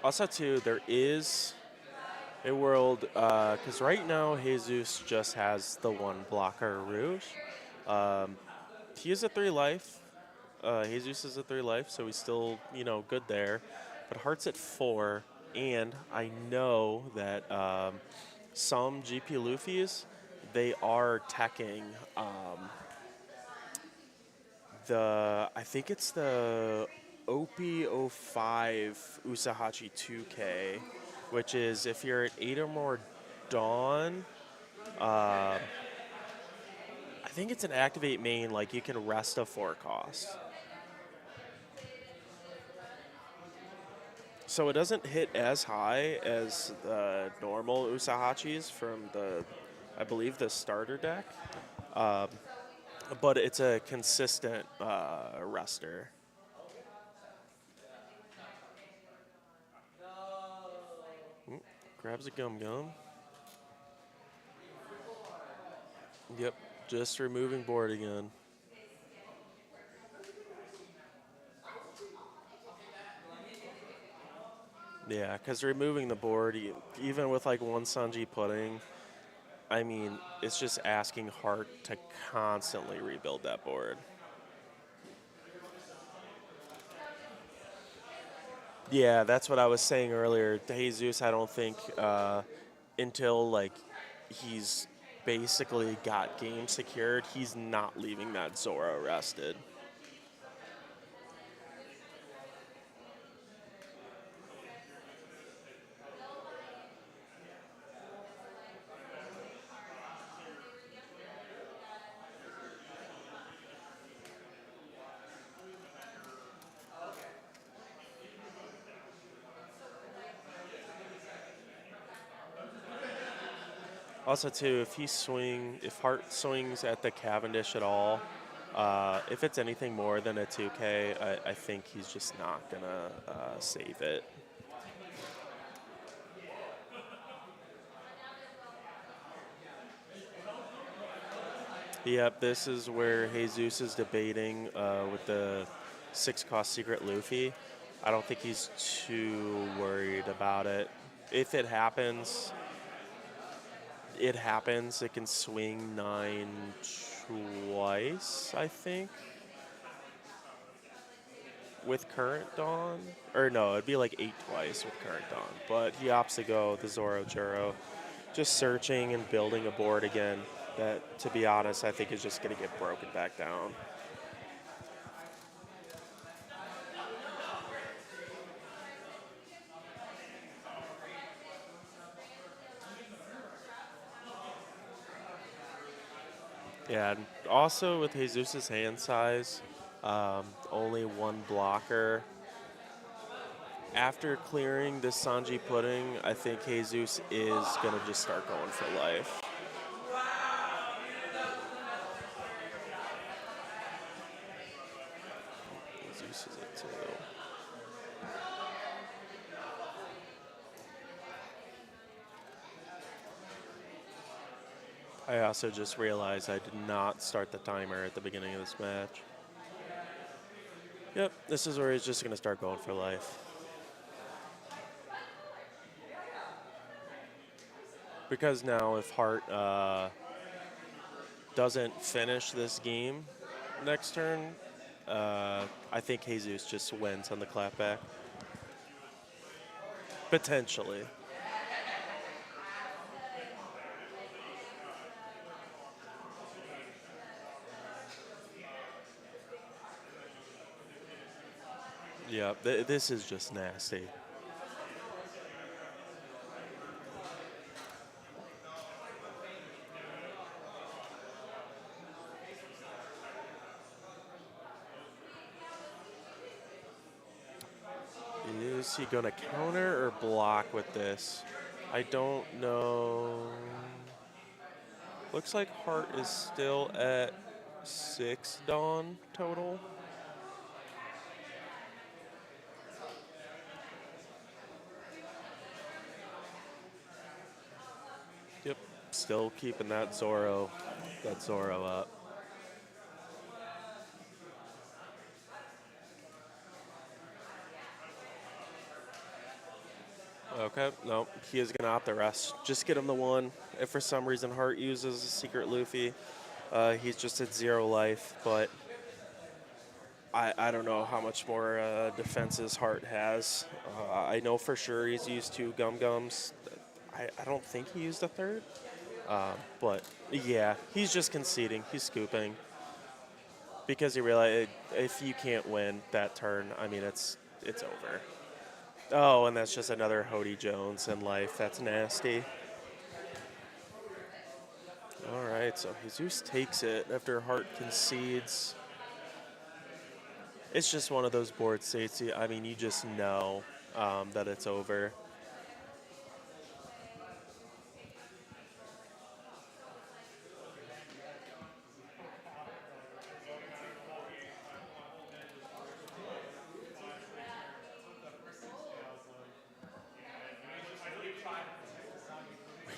Also, too, there is a world, because right now Jesus just has the 1 blocker Rouge. He is a 3 life. Jesus is at 3 life, so he's still, good there. But Hart's at 4, and I know that some GP Luffy's, they are teching I think it's the OP05 Usahachi 2K, which is if you're at 8 or more Dawn, I think it's an activate main, like you can rest a 4-cost. So it doesn't hit as high as the normal Usahachis from I believe, the starter deck. Um, but it's a consistent rester. Grabs a Gum Gum. Yep, just removing board again. Yeah, because removing the board, even with like one Sanji Pudding, I mean, it's just asking Heart to constantly rebuild that board. Yeah, that's what I was saying earlier. Jesus, I don't think until like he's basically got game secured, he's not leaving that Zoro rested. Also, too, if Hart swings at the Cavendish at all, if it's anything more than a 2K, I think he's just not gonna save it. Yep, this is where Jesus is debating with the 6-cost Secret Luffy. I don't think he's too worried about it. If it happens, it happens. It can swing 9 twice, I think, with Current Dawn. Or no, it'd be like 8 twice with Current Dawn. But he opts to go the Zoro Churro. Just searching and building a board again that, to be honest, I think is just going to get broken back down. Yeah, and also with Jesus' hand size, only one blocker. After clearing this Sanji Pudding, I think Jesus is going to just start going for life. Jesus is a 2. I also just realized I did not start the timer at the beginning of this match. Yep, this is where he's just going to start going for life. Because now if Hart doesn't finish this game next turn, I think Jesus just wins on the clapback. Potentially. Yeah, this is just nasty. Is he going to counter or block with this? I don't know. Looks like Hart is still at 6 Dawn total. Yep, still keeping that Zoro up. Okay, no, he is going to opt the rest. Just get him the 1. If for some reason Hart uses a Secret Luffy, he's just at 0 life, but I don't know how much more defenses Hart has. I know for sure he's used 2 Gum Gums. I don't think he used a 3rd, but yeah, he's just conceding. He's scooping because he realized if you can't win that turn, I mean, it's over. Oh, and that's just another Hody Jones in life. That's nasty. All right, so Jesus takes it after Hart concedes. It's just one of those board states. I mean, you just know that it's over.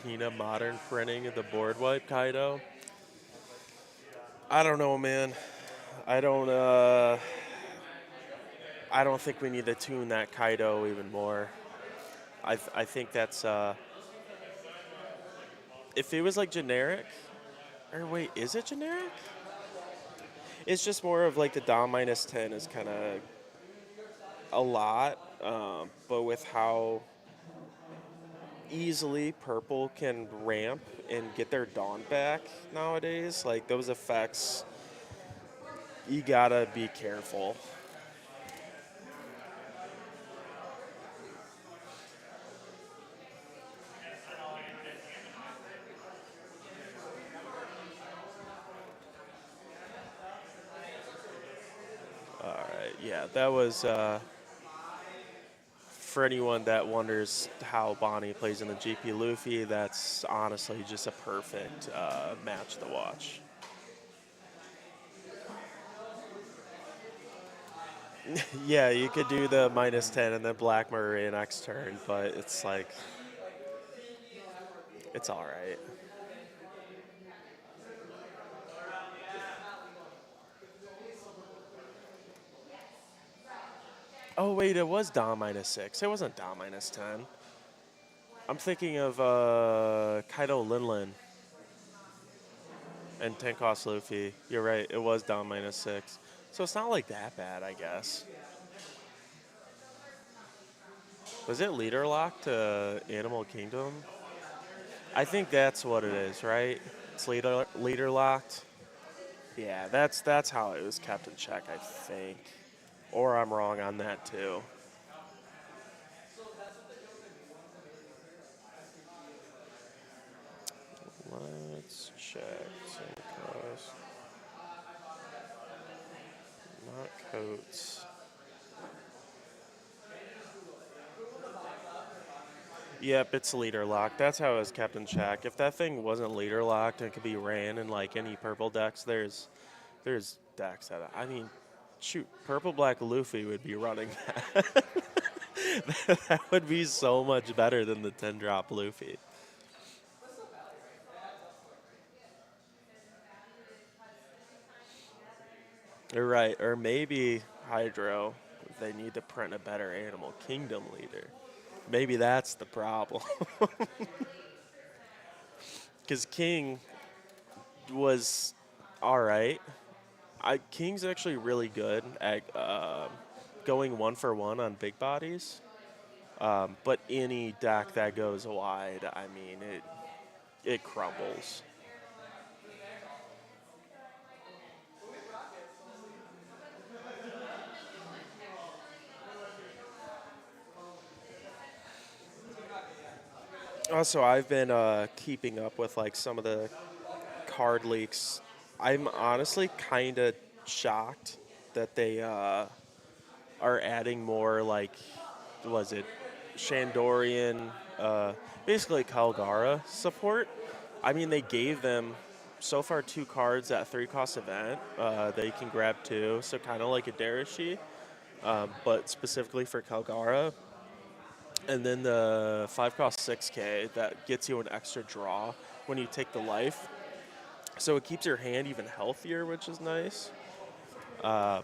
We need a modern printing of the board wipe, Kaido. I don't know, man. I don't. I don't think we need to tune that Kaido even more. I think that's. If it was like generic, or wait, is it generic? It's just more of like the Dom -10 is kind of a lot, but with how easily purple can ramp and get their Dawn back nowadays, like those effects, you gotta be careful. All right, yeah, that was for anyone that wonders how Bonnie plays in the GP Luffy. That's honestly just a perfect match to watch. Yeah, you could do the -10 and then Black Maria next turn, but it's like, it's all right. Oh, wait, it was Dom -6. It wasn't Dom -10. I'm thinking of Kaido Linlin and Tenkos Luffy. You're right, it was Dom -6. So it's not like that bad, I guess. Was it leader locked to Animal Kingdom? I think that's what it is, right? It's leader locked. Yeah, that's how it was kept in check, I think. Or I'm wrong on that too. Let's check. Tenkos. Not coats. Yep, it's leader locked. That's how it was kept in check. If that thing wasn't leader locked and could be ran in like any purple decks, there's decks that I mean, shoot, purple black Luffy would be running that. That would be so much better than the 10 drop Luffy. You're right, or maybe Hydro. They need to print a better Animal Kingdom leader. Maybe that's the problem. Because King was all right. King's actually really good at going 1-for-1 on big bodies. But any deck that goes wide, I mean, it crumbles. Also, I've been keeping up with like some of the card leaks. I'm honestly kind of shocked that they are adding more like, was it Shandorian, basically Kalgara support. I mean, they gave them so far 2 cards at 3-cost event. They can grab 2, so kind of like a Darashi, but specifically for Kalgara. And then the 5-cost 6K that gets you an extra draw when you take the life. So it keeps your hand even healthier, which is nice. But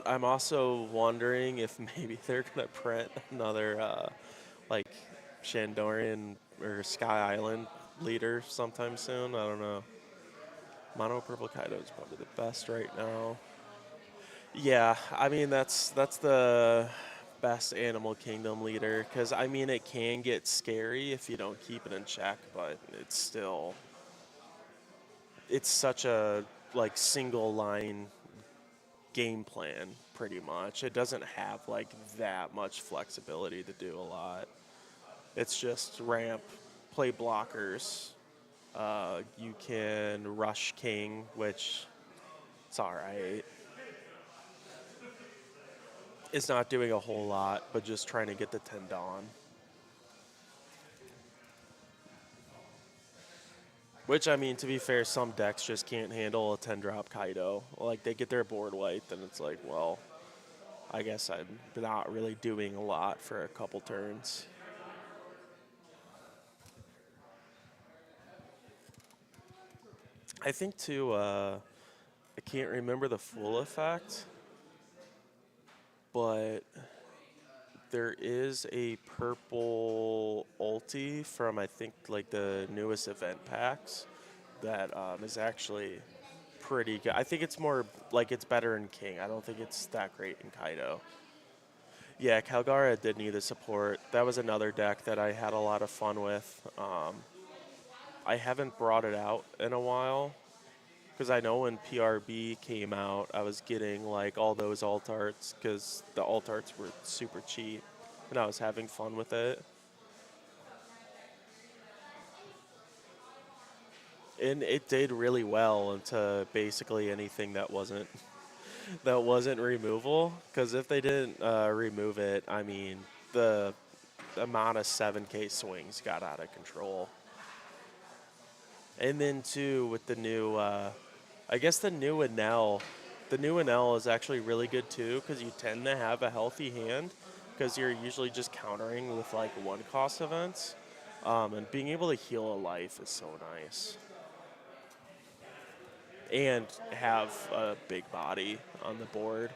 I'm also wondering if maybe they're going to print another like Shandorian or Sky Island leader sometime soon. I don't know. Mono Purple Kaido is probably the best right now. Yeah, I mean that's the best Animal Kingdom leader because I mean it can get scary if you don't keep it in check, but it's such a like single line game plan pretty much. It doesn't have like that much flexibility to do a lot. It's just ramp, play blockers, You can rush king, which it's all right. It's not doing a whole lot, but just trying to get the 10 Dawn. Which, I mean, to be fair, some decks just can't handle a 10-drop Kaido. Like, they get their board wiped, and it's like, well, I guess I'm not really doing a lot for a couple turns. I think, too, I can't remember the full effect, but there is a purple ulti from, I think, like the newest event packs that is actually pretty good. I think it's more like it's better in King. I don't think it's that great in Kaido. Yeah, Calgara did need the support. That was another deck that I had a lot of fun with. I haven't brought it out in a while because I know when PRB came out, I was getting like all those alt arts because the alt arts were super cheap, and I was having fun with it. And it did really well into basically anything that wasn't removal. Because if they didn't remove it, I mean, the amount of 7K swings got out of control. And then too with the new, I guess the new Enel is actually really good too because you tend to have a healthy hand because you're usually just countering with like one cost events, and being able to heal a life is so nice. And have a big body on the board,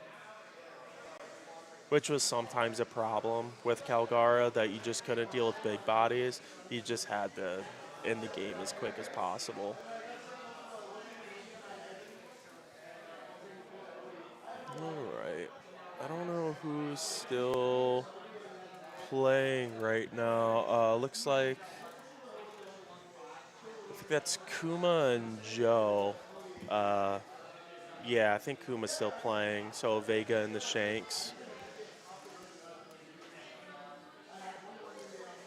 which was sometimes a problem with Calgara, that you just couldn't deal with big bodies. You just had to end the game as quick as possible. All right. I don't know who's still playing right now. Looks like I think that's Kuma and Joe. Yeah, I think Kuma's still playing. So Vega and the Shanks.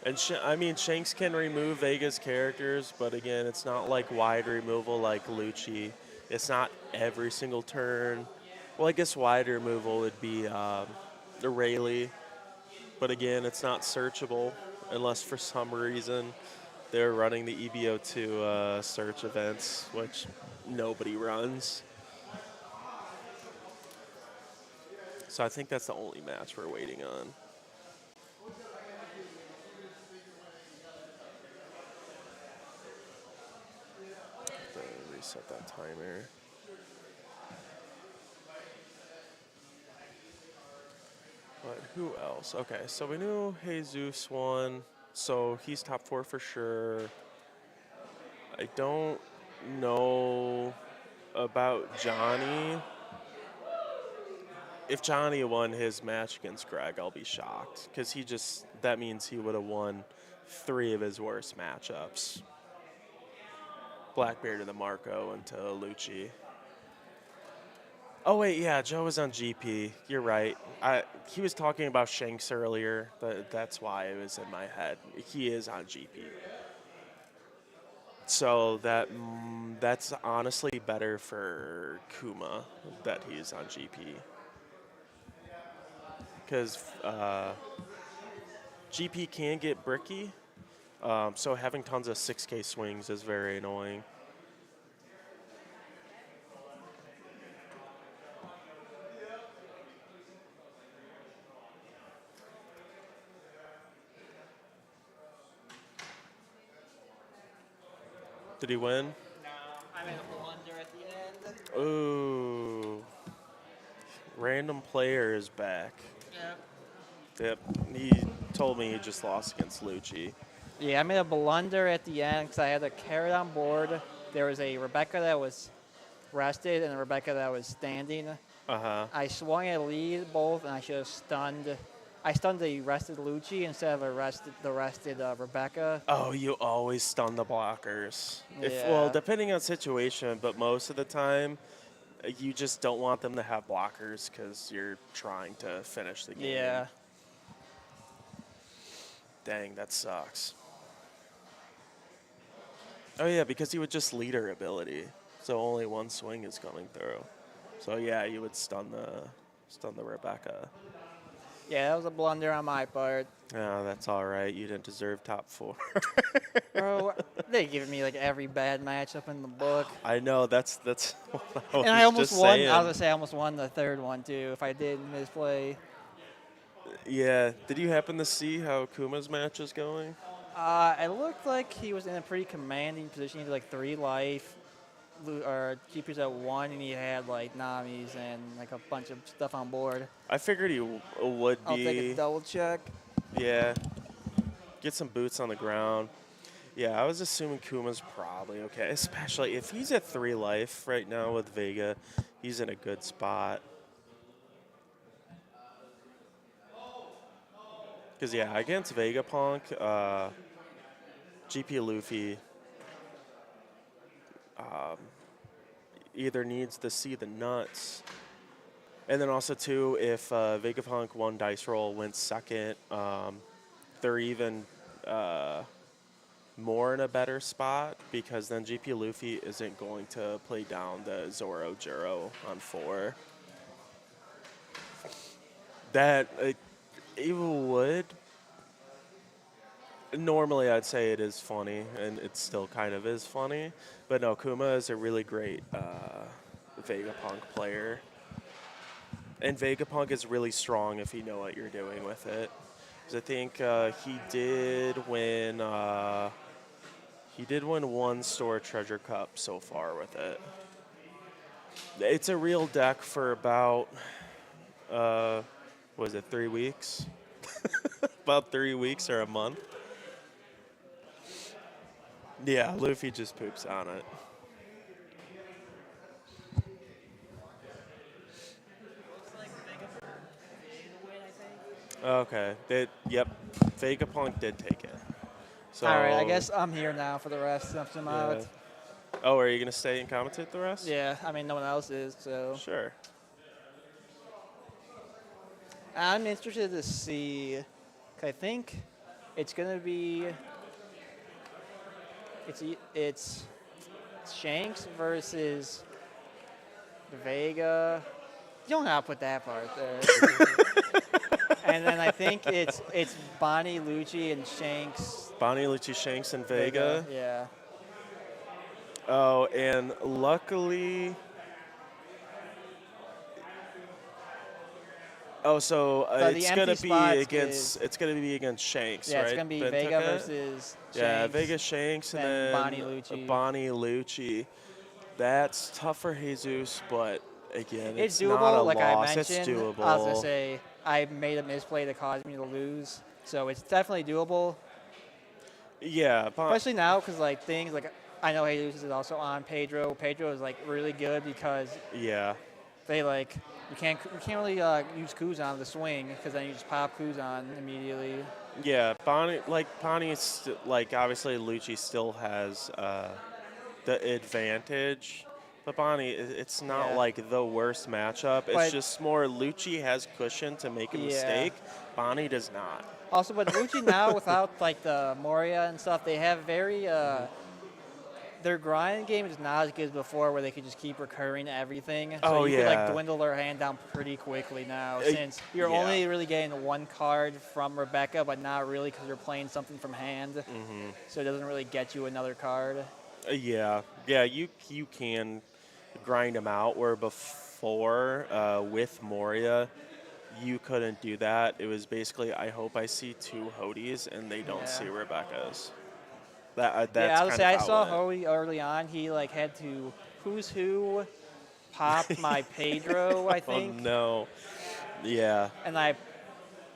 And I mean, Shanks can remove Vega's characters, but again, it's not like wide removal like Lucci. It's not every single turn. Well, I guess wide removal would be the Rayleigh, but again, it's not searchable unless for some reason they're running the EBO2 search events, which nobody runs. So I think that's the only match we're waiting on. Reset that timer. But who else? Okay, so we knew Jesus won, so he's top 4 for sure. I don't know about Johnny. If Johnny won his match against Greg, I'll be shocked because that means he would have won 3 of his worst matchups. Blackbeard to the Marco and to Lucci. Oh wait, yeah, Joe was on GP. You're right. He was talking about Shanks earlier. That's why it was in my head. He is on GP. So that's honestly better for Kuma that he's on GP. Because GP can get bricky. So having tons of 6K swings is very annoying. Did he win? No, I made a blunder at the end. Ooh. Random player is back. Yep. Yep. He told me he just lost against Lucci. Yeah, I made a blunder at the end because I had a carrot on board. There was a Rebecca that was rested and a Rebecca that was standing. Uh-huh. I swung a lead both, and I should have stunned. I stunned the rested Lucci instead of the rested Rebecca. Oh, you always stun the blockers. Yeah. Well, depending on situation, but most of the time, you just don't want them to have blockers because you're trying to finish the game. Yeah. Dang, that sucks. Oh yeah, because he would just leader ability, so only one swing is coming through. So yeah, you would stun the Rebecca. Yeah, that was a blunder on my part. Yeah, that's all right. You didn't deserve top 4. Bro, they giving me like every bad matchup in the book. I know that's what I was And I almost just won. saying. I was gonna say I almost won the third one too if I didn't misplay. Yeah. Did you happen to see how Kuma's match is going? It looked like he was in a pretty commanding position. He had like 3 life, or keepers at 1, and he had like Namis and like a bunch of stuff on board. I figured he would I'll take a be. double check. Yeah. Get some boots on the ground. Yeah, I was assuming Kuma's probably okay, especially if he's at 3 life right now with Vega. He's in a good spot. Because, yeah, against Vegapunk, GP Luffy either needs to see the nuts. And then also, too, if Vegapunk 1 dice roll went second, they're even more in a better spot because then GP Luffy isn't going to play down the Zoro Juro on 4. That it would. Normally, I'd say it is funny, and it still kind of is funny. But no, Kuma is a really great Vegapunk player. And Vegapunk is really strong if you know what you're doing with it. 'Cause I think he did win 1 store treasure cup so far with it. It's a real deck for about, what was it, 3 weeks? About 3 weeks or a month. Yeah, Luffy just poops on it. Okay. Yep. Vegapunk did take it. So, All right, I guess I'm here now for the rest of them yeah. out. Oh, are you going to stay and commentate the rest? Yeah, I mean, no one else is, so. Sure. I'm interested to see. 'Cause I think it's gonna be. It's Shanks versus Vega. You don't have to put that part there. And then I think it's Bonnie, Lucci, and Shanks. Bonnie, Lucci, Shanks, and Vega. Yeah. Oh, and luckily. Oh, so So the it's gonna empty be spots against Shanks, Yeah, right? it's gonna be Ben Vega took it? versus Shanks. Yeah, Vega Shanks and then then Bonnie Lucci. Bonnie Lucci. That's tough for Jesus, but again, It's not doable, a like loss. I mentioned. It's doable. I was gonna say I made a misplay that caused me to lose, so it's definitely doable. Yeah, Especially now, because like things like I know Jesus is also on Pedro. Pedro is like really good because yeah, they like you can't really use Kuzan the swing because then you just pop Kuzan immediately. yeah. Bonnie's like obviously Lucci still has the advantage. But Bonnie, it's not Yeah. like the worst matchup. It's But- just more Lucci has cushion to make a Yeah. mistake. Bonnie does not. Also, but Lucci now without like the Moria and stuff, they have very their grind game is not as good as before, where they could just keep recurring everything. So Oh, you could yeah. like dwindle their hand down pretty quickly now, Uh, since you're yeah. only really getting 1 card from Rebecca, but not really because you're playing something from hand. Mm-hmm. So it doesn't really get you another card. Yeah, you can grind them out. Where before with Moria, you couldn't do that. It was basically I hope I see 2 Hodies and they don't Yeah. see Rebecca's. That's Yeah, I would kind say I of how saw it went. Hoey early on. He like had to who's who pop my Pedro, I Oh think, no. Yeah. and I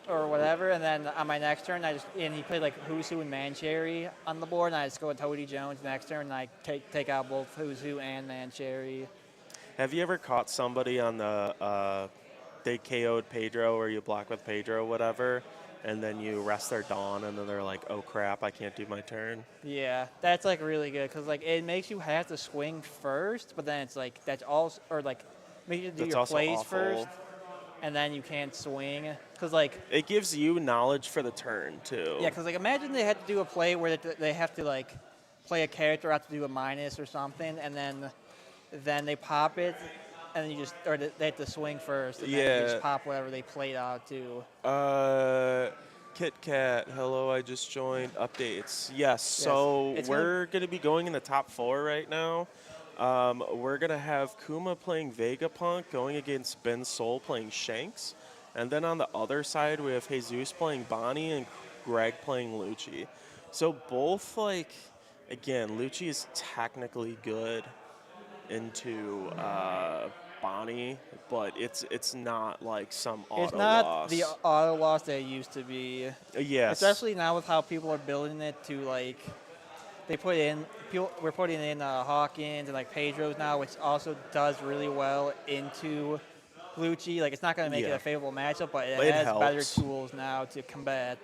or whatever, and then on my next turn he played like Who's Who and Mancherry on the board, and I just go with Toady Jones next turn, and I take out both Who's Who and Mancherry. Have you ever caught somebody on the they KO'd Pedro or you block with Pedro, whatever, and then you rest their Dawn and then they're like, oh crap, I can't do my turn? Yeah, that's like really good because like it makes you have to swing first, but then it's like that's also or like make you do That's your also plays awful. first, and then you can't swing because like It gives you knowledge for the turn too. yeah, because like imagine they had to do a play where they have to like play a character out to do a minus or something, and then they pop it, and then they have to swing first, and then you just Yeah. pop whatever they played out to. Kit Kat, hello, I just joined. Updates. Yes, Yes, so it's we're going to be going in the top 4 right now. We're going to have Kuma playing Vegapunk, going against Ben Sol playing Shanks. And then on the other side, we have Jesus playing Bonnie and Greg playing Lucci. So both, like, again, Lucci is technically good into Bonnie, but it's not like some auto It's not loss. the auto loss that it used to be. Yes. Especially now with how people are building it to like, we're putting in Hawkins and like Pedro's now, which also does really well into Lucci. Like it's not going to make it Yeah. a favorable matchup, but It has better helps. tools now to combat.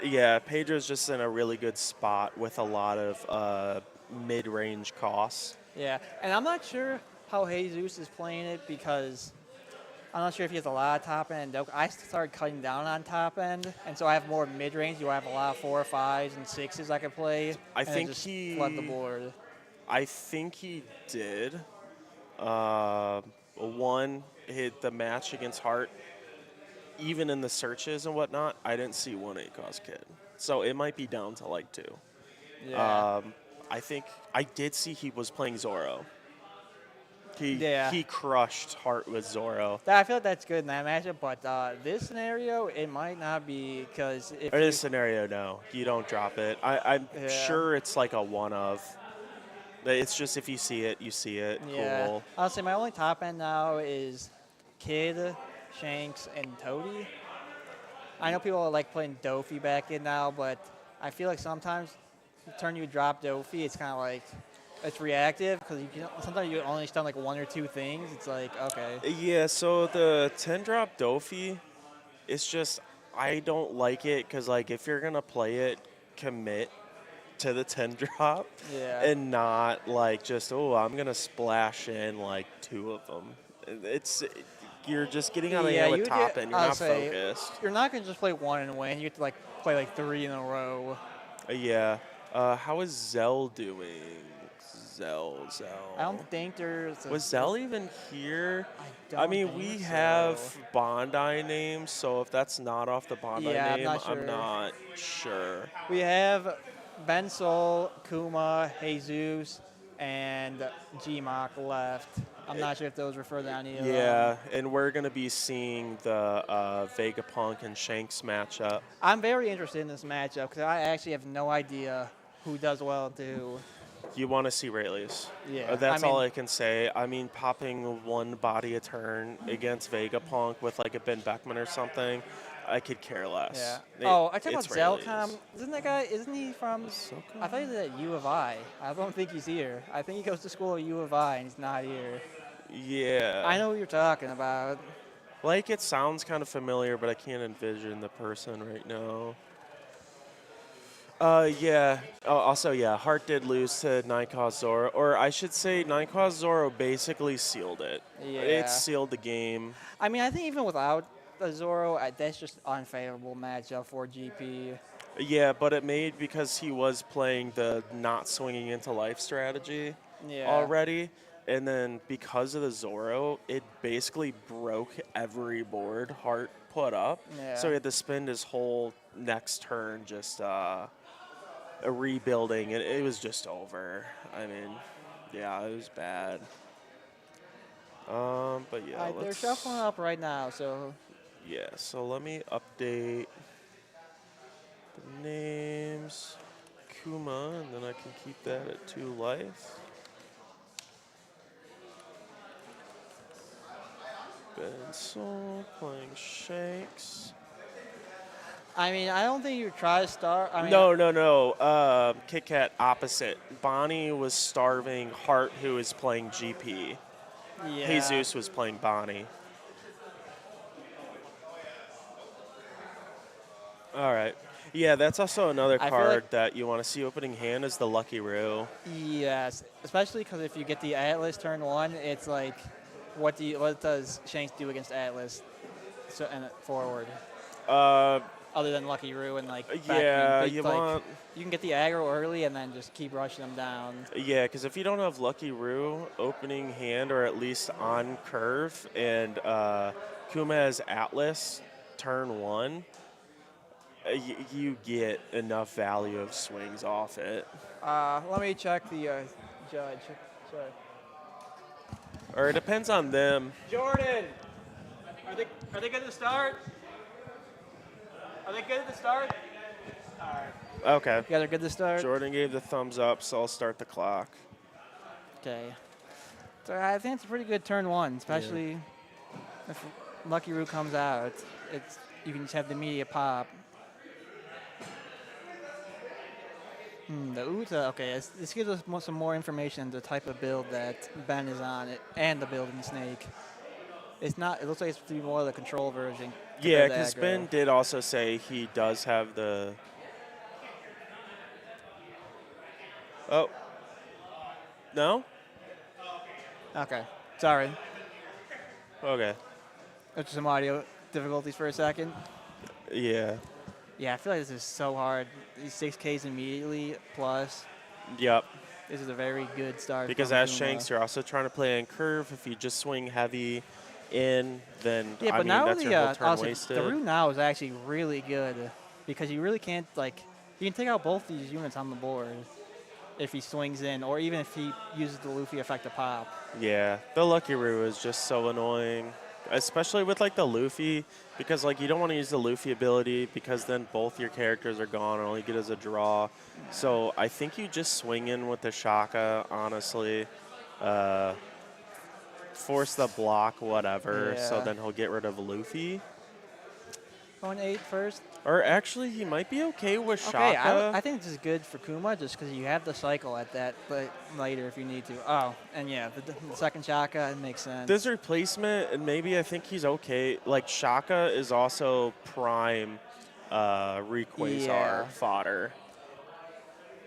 Yeah, Pedro's just in a really good spot with a lot of mid-range costs. Yeah, and I'm not sure how Jesus is playing it because I'm not sure if he has a lot of top end. I started cutting down on top end, and so I have more mid range. You have a lot of 4, 5s, and 6s I could play. I and then think just he- flood the board. I think he did. One hit the match against Hart. Even in the searches and whatnot, I didn't see 1-8 cost kid. So it might be down to like 2. Yeah. I think I did see he was playing Zoro. Yeah. He crushed Hart with Zoro. I feel like that's good in that matchup, but this scenario, it might not be because if Or you- this scenario, no. You don't drop it. I'm Yeah. sure it's like a one of. It's just if you see it, you see it. Yeah. Cool. I'll say my only top end now is Kid, Shanks, and Toady. I know people like playing Dofi back in now, but I feel like sometimes the turn you drop Dofi, it's kind of like it's reactive because sometimes you only stun like 1 or 2 things. It's like okay. Yeah, so the 10 drop Dofi, it's just, I don't like it because, like, if you're going to play it, commit to the 10 drop Yeah. and not, like, just, oh, I'm going to splash in, like, 2 of them. You're just getting out of hand with top end. You're I'll not say, focused. You're not gonna just play 1 and win. You have to like play like 3 in a row. Yeah. How is Zell doing? Zell. I don't think there's. Was Zell even here? I I don't mean, think we so. have Bondi names, so if that's not off the Bondi Yeah, I'm name, not I'm sure. not sure. We have Ben Sol, Kuma, Jesus, and Gmok left. I'm not sure if those refer to any of them. Yeah, and we're going to be seeing the Vegapunk and Shanks matchup. I'm very interested in this matchup because I actually have no idea who does well to. You want to see Rayleigh's. Yeah, That's I mean- all I can say. I mean, popping one body a turn against Vegapunk with like a Ben Beckman or something, I could care less. Yeah. I talk about it's Rayleigh's. Zelcom. Isn't he from? I thought he was at U of I. I don't think he's here. I think he goes to school at U of I and he's not here. Yeah. I know what you're talking about. Like, it sounds kind of familiar, but I can't envision the person right now. Yeah. Also, yeah, Hart did lose to Nycause Zoro. Or I should say, Nycause Zoro basically sealed it. Yeah. It sealed the game. I mean, I think even without the Zoro, that's just unfavorable matchup for GP. Yeah, but it made because he was playing the not swinging into life strategy Yeah. already. And then because of the Zoro, it basically broke every board Hart put up. Yeah. So he had to spend his whole next turn just rebuilding, and it was just over. I mean, yeah, it was bad. But yeah, They're let's, shuffling up right now, so yeah, so let me update the names. Kuma, and then I can keep that at 2 life. Ben Sol playing Shanks. I mean, I don't think you try to start. I mean, No. Kit Kat opposite. Bonnie was starving Hart, who is playing GP. Yeah. Jesus was playing Bonnie. All right. Yeah, that's also another I feel card like- that you want to see opening hand is the Lucky Roo. Yes, especially because if you get the Atlas turn 1, it's like, what does Shanks do against Atlas? So and forward. other than Lucky Roo and like Yeah, big, you like, want. you can get the aggro early and then just keep rushing them down. Yeah, because if you don't have Lucky Roo opening hand or at least on curve and Kuma has Atlas turn 1, you get enough value of swings off it. Let me check the judge. Sorry. Or it depends on them. Jordan, are they good to start? Are they good to start? All right. Okay. You guys are good to start. Jordan gave the thumbs up, so I'll start the clock. Okay. So I think it's a pretty good turn 1, especially if Lucky Roo comes out. You can just have the immediate pop. The Uta, okay, this gives us some more information on the type of build that Ben is on it and the building snake. It's not, it looks like it's to be more of the control version. Yeah, compared to because aggro. Ben did also say he does have the. Oh. No? Okay, sorry. Okay. There's some audio difficulties for a second. Yeah. Yeah, I feel like this is so hard. These 6Ks immediately plus. Yep. This is a very good start. Because from as Kuma. Shanks, you're also trying to play in curve. If you just swing heavy in, then Yeah, I but mean now that's your whole turn honestly, wasted. the route now is actually really good because you really can't you can take out both these units on the board if he swings in, or even if he uses the Luffy effect to pop. Yeah, the Lucky Roo is just so annoying, especially with like the Luffy, because like you don't want to use the Luffy ability because then both your characters are gone and all you get is a draw. So I think you just swing in with the Shaka, honestly. Force the block, whatever, so Yeah. then he'll get rid of Luffy. Going 8 first. Or actually, he might be okay with Okay, Shaka. I think this is good for Kuma just because you have the cycle at that, but later if you need to. Oh, and yeah, the second Shaka, it makes sense. This replacement, and maybe I think he's okay. Like, Shaka is also prime Rayquaza Yeah. fodder.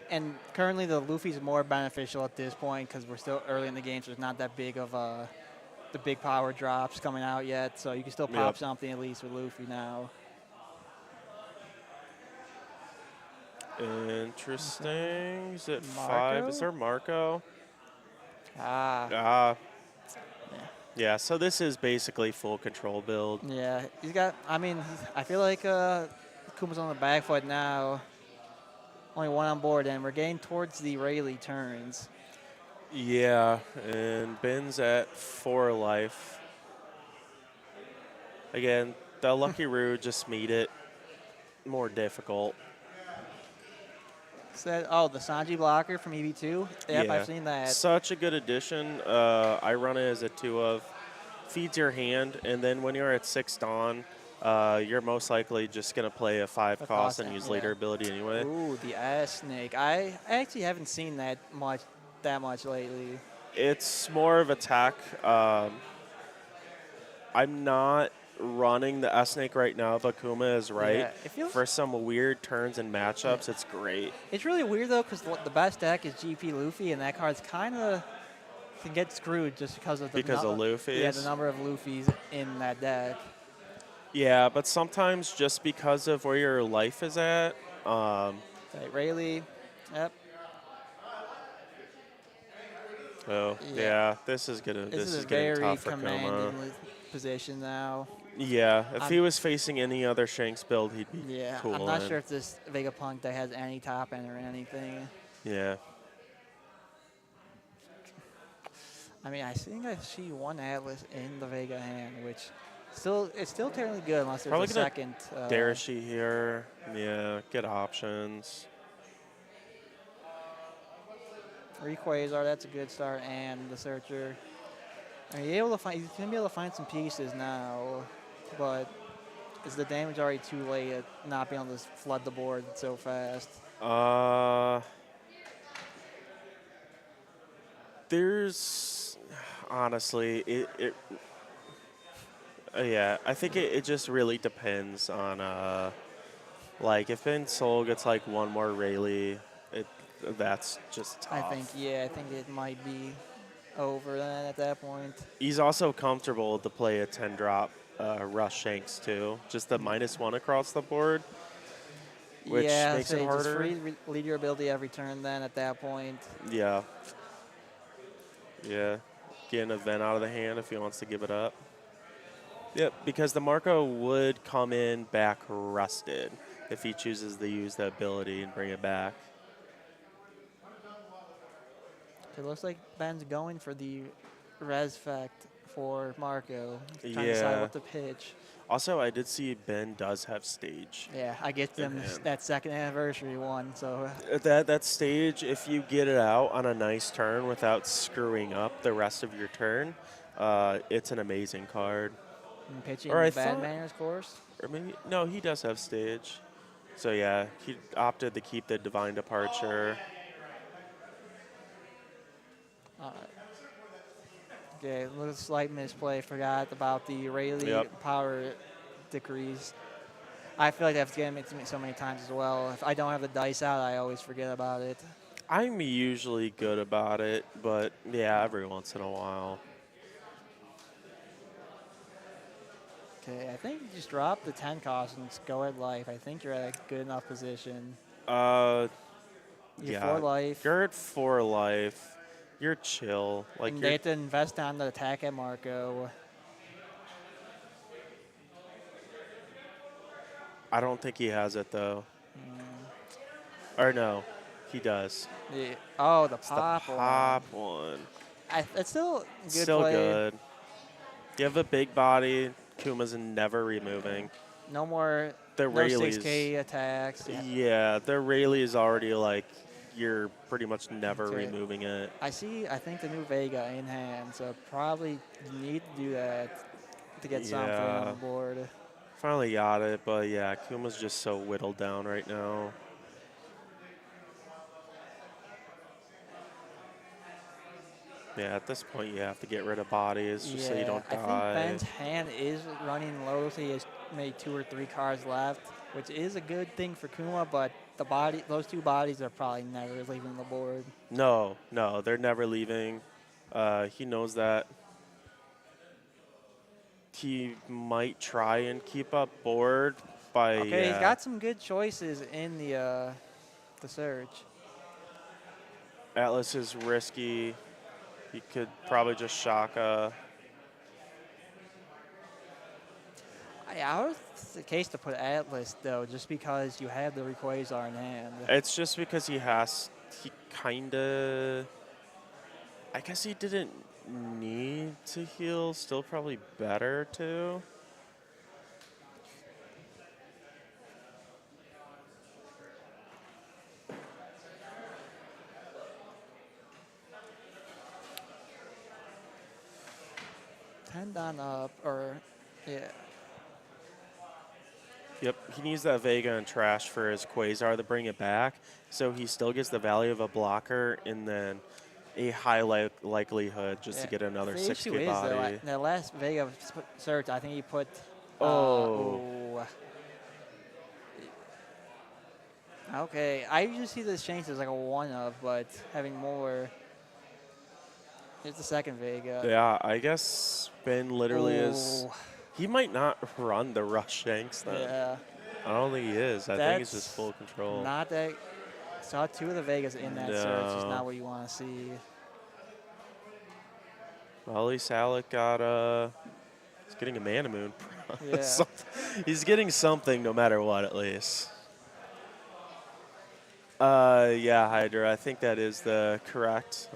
And currently the Luffy's more beneficial at this point because we're still early in the game, so there's not that big of the big power drops coming out yet. So you can still pop Yep. something at least with Luffy now. Interesting. Is it Marco? 5? Is there Marco? Ah, Yeah, so this is basically full control build. yeah. He's got. I mean, I feel like Kuma's on the back foot now. Only one on board, and we're getting towards the Rayleigh turns. Yeah, and Ben's at 4 life. Again, the Lucky Roo just made it more difficult. Said, oh, the Sanji blocker from EV2. Yep, Yeah. I've seen that. Such a good addition. I run it as a 2 of. Feeds your hand, and then when you're at 6 Dawn, you're most likely just going to play a 5 cost and use yeah. later ability anyway. Ooh, the ass snake. I actually haven't seen that much lately. It's more of a tech. I'm not running the S-Snake right now, but Kuma is right. Yeah, it feels- For some weird turns and matchups, it's great. It's really weird though, because the best deck is GP Luffy, and that card's kind of can get screwed just because of the Because of Luffy's? Yeah, the number of Luffys in that deck. Yeah, but sometimes just because of where your life is at, Right, Rayleigh. Yep. oh Yeah. yeah, this is getting This is a getting very tough for commanding Kuma. position now. Yeah, if I'm- he was facing any other Shanks build, he'd be Yeah, cool. I'm not sure if this Vegapunk that has any top end or anything. Yeah. I mean, I think I see one Atlas in the Vega hand, which it's still technically good unless there's Probably a gonna second. Darashi here. Yeah, good options. Rayquaza, that's a good start, and the Searcher. I mean, he's gonna be able to find some pieces now, but is the damage already too late at not being able to flood the board so fast? There's honestly yeah, I think it just really depends on like if Ben Soul gets like one more Rayleigh, that's just tough. I think it might be over then at that point. He's also comfortable to play a 10 drop rush shanks too. Just the -1 across the board, which yeah, makes so it you just harder. lead your ability every turn then at that point. Yeah. Yeah. Getting a vent out of the hand if he wants to give it up. Yep, because the Marco would come in back rusted if he chooses to use the ability and bring it back. It looks like Ben's going for the res fact for Marco. Trying to decide Yeah. what to pitch. Also, I did see Ben does have stage. Yeah, I get them him. that second anniversary one. So That stage, if you get it out on a nice turn without screwing up the rest of your turn, it's an amazing card. pitching Or I the bad thought- manners course. Or maybe no, he does have stage. So yeah, he opted to keep the divine departure. Okay, a little slight misplay. Forgot about the Rayleigh Yep. power decrees. I feel like that's getting it to me so many times as well. If I don't have the dice out, I always forget about it. I'm usually good about it, but yeah, every once in a while. Okay, I think you just drop the 10 cost and just go at life. I think you're at a good enough position. Uh, You're yeah. 4 life. You're at 4 life. You're chill. Like And you're they have to invest on the attack at Marco. I don't think he has it though. Or no, he does. The It's pop the one. pop one. It's still good Still play. good. You have a big body. Kuma's never removing. No more The no Rayleigh's 6K attacks. Yeah, the Rayleigh is already like you're pretty much never Okay. removing it. I think the new Vega in hand, so probably you need to do that to get something on Yeah. the board. Finally got it, but yeah, Kuma's just so whittled down right now. Yeah, at this point you have to get rid of bodies just so you don't I think die. Ben's hand is running low, so he has maybe 2 or 3 cards left, which is a good thing for Kuma, but those 2 bodies are probably never leaving the board. No, they're never leaving. He knows that. He might try and keep up board by. Okay, he's got some good choices in the search. Atlas is risky. He could probably just Shaka. I would the case to put Atlas though, just because you have the Rayquaza in hand. It's just because he kind of. I guess he didn't need to heal. Still probably better to. On up, or yeah. Yep, he needs that Vega and Trash for his Quasar to bring it back. So he still gets the value of a blocker and then a high likelihood just to get another the 6K issue is, body. though, the last Vega search, I think he put. Okay, I usually see this change as like a 1-of, but having more. Here's the second Vega. Yeah, I guess Ben literally is. He might not run the Rush Shanks then. Yeah. I don't think he is. I think he's just full control. Not that. Saw 2 of the Vegas in that search. It's not what you want to see. Well, at least Alec got he's getting a Mana Moon. Yeah. He's getting something no matter what, at least. Yeah, Hydra. I think that is the correct.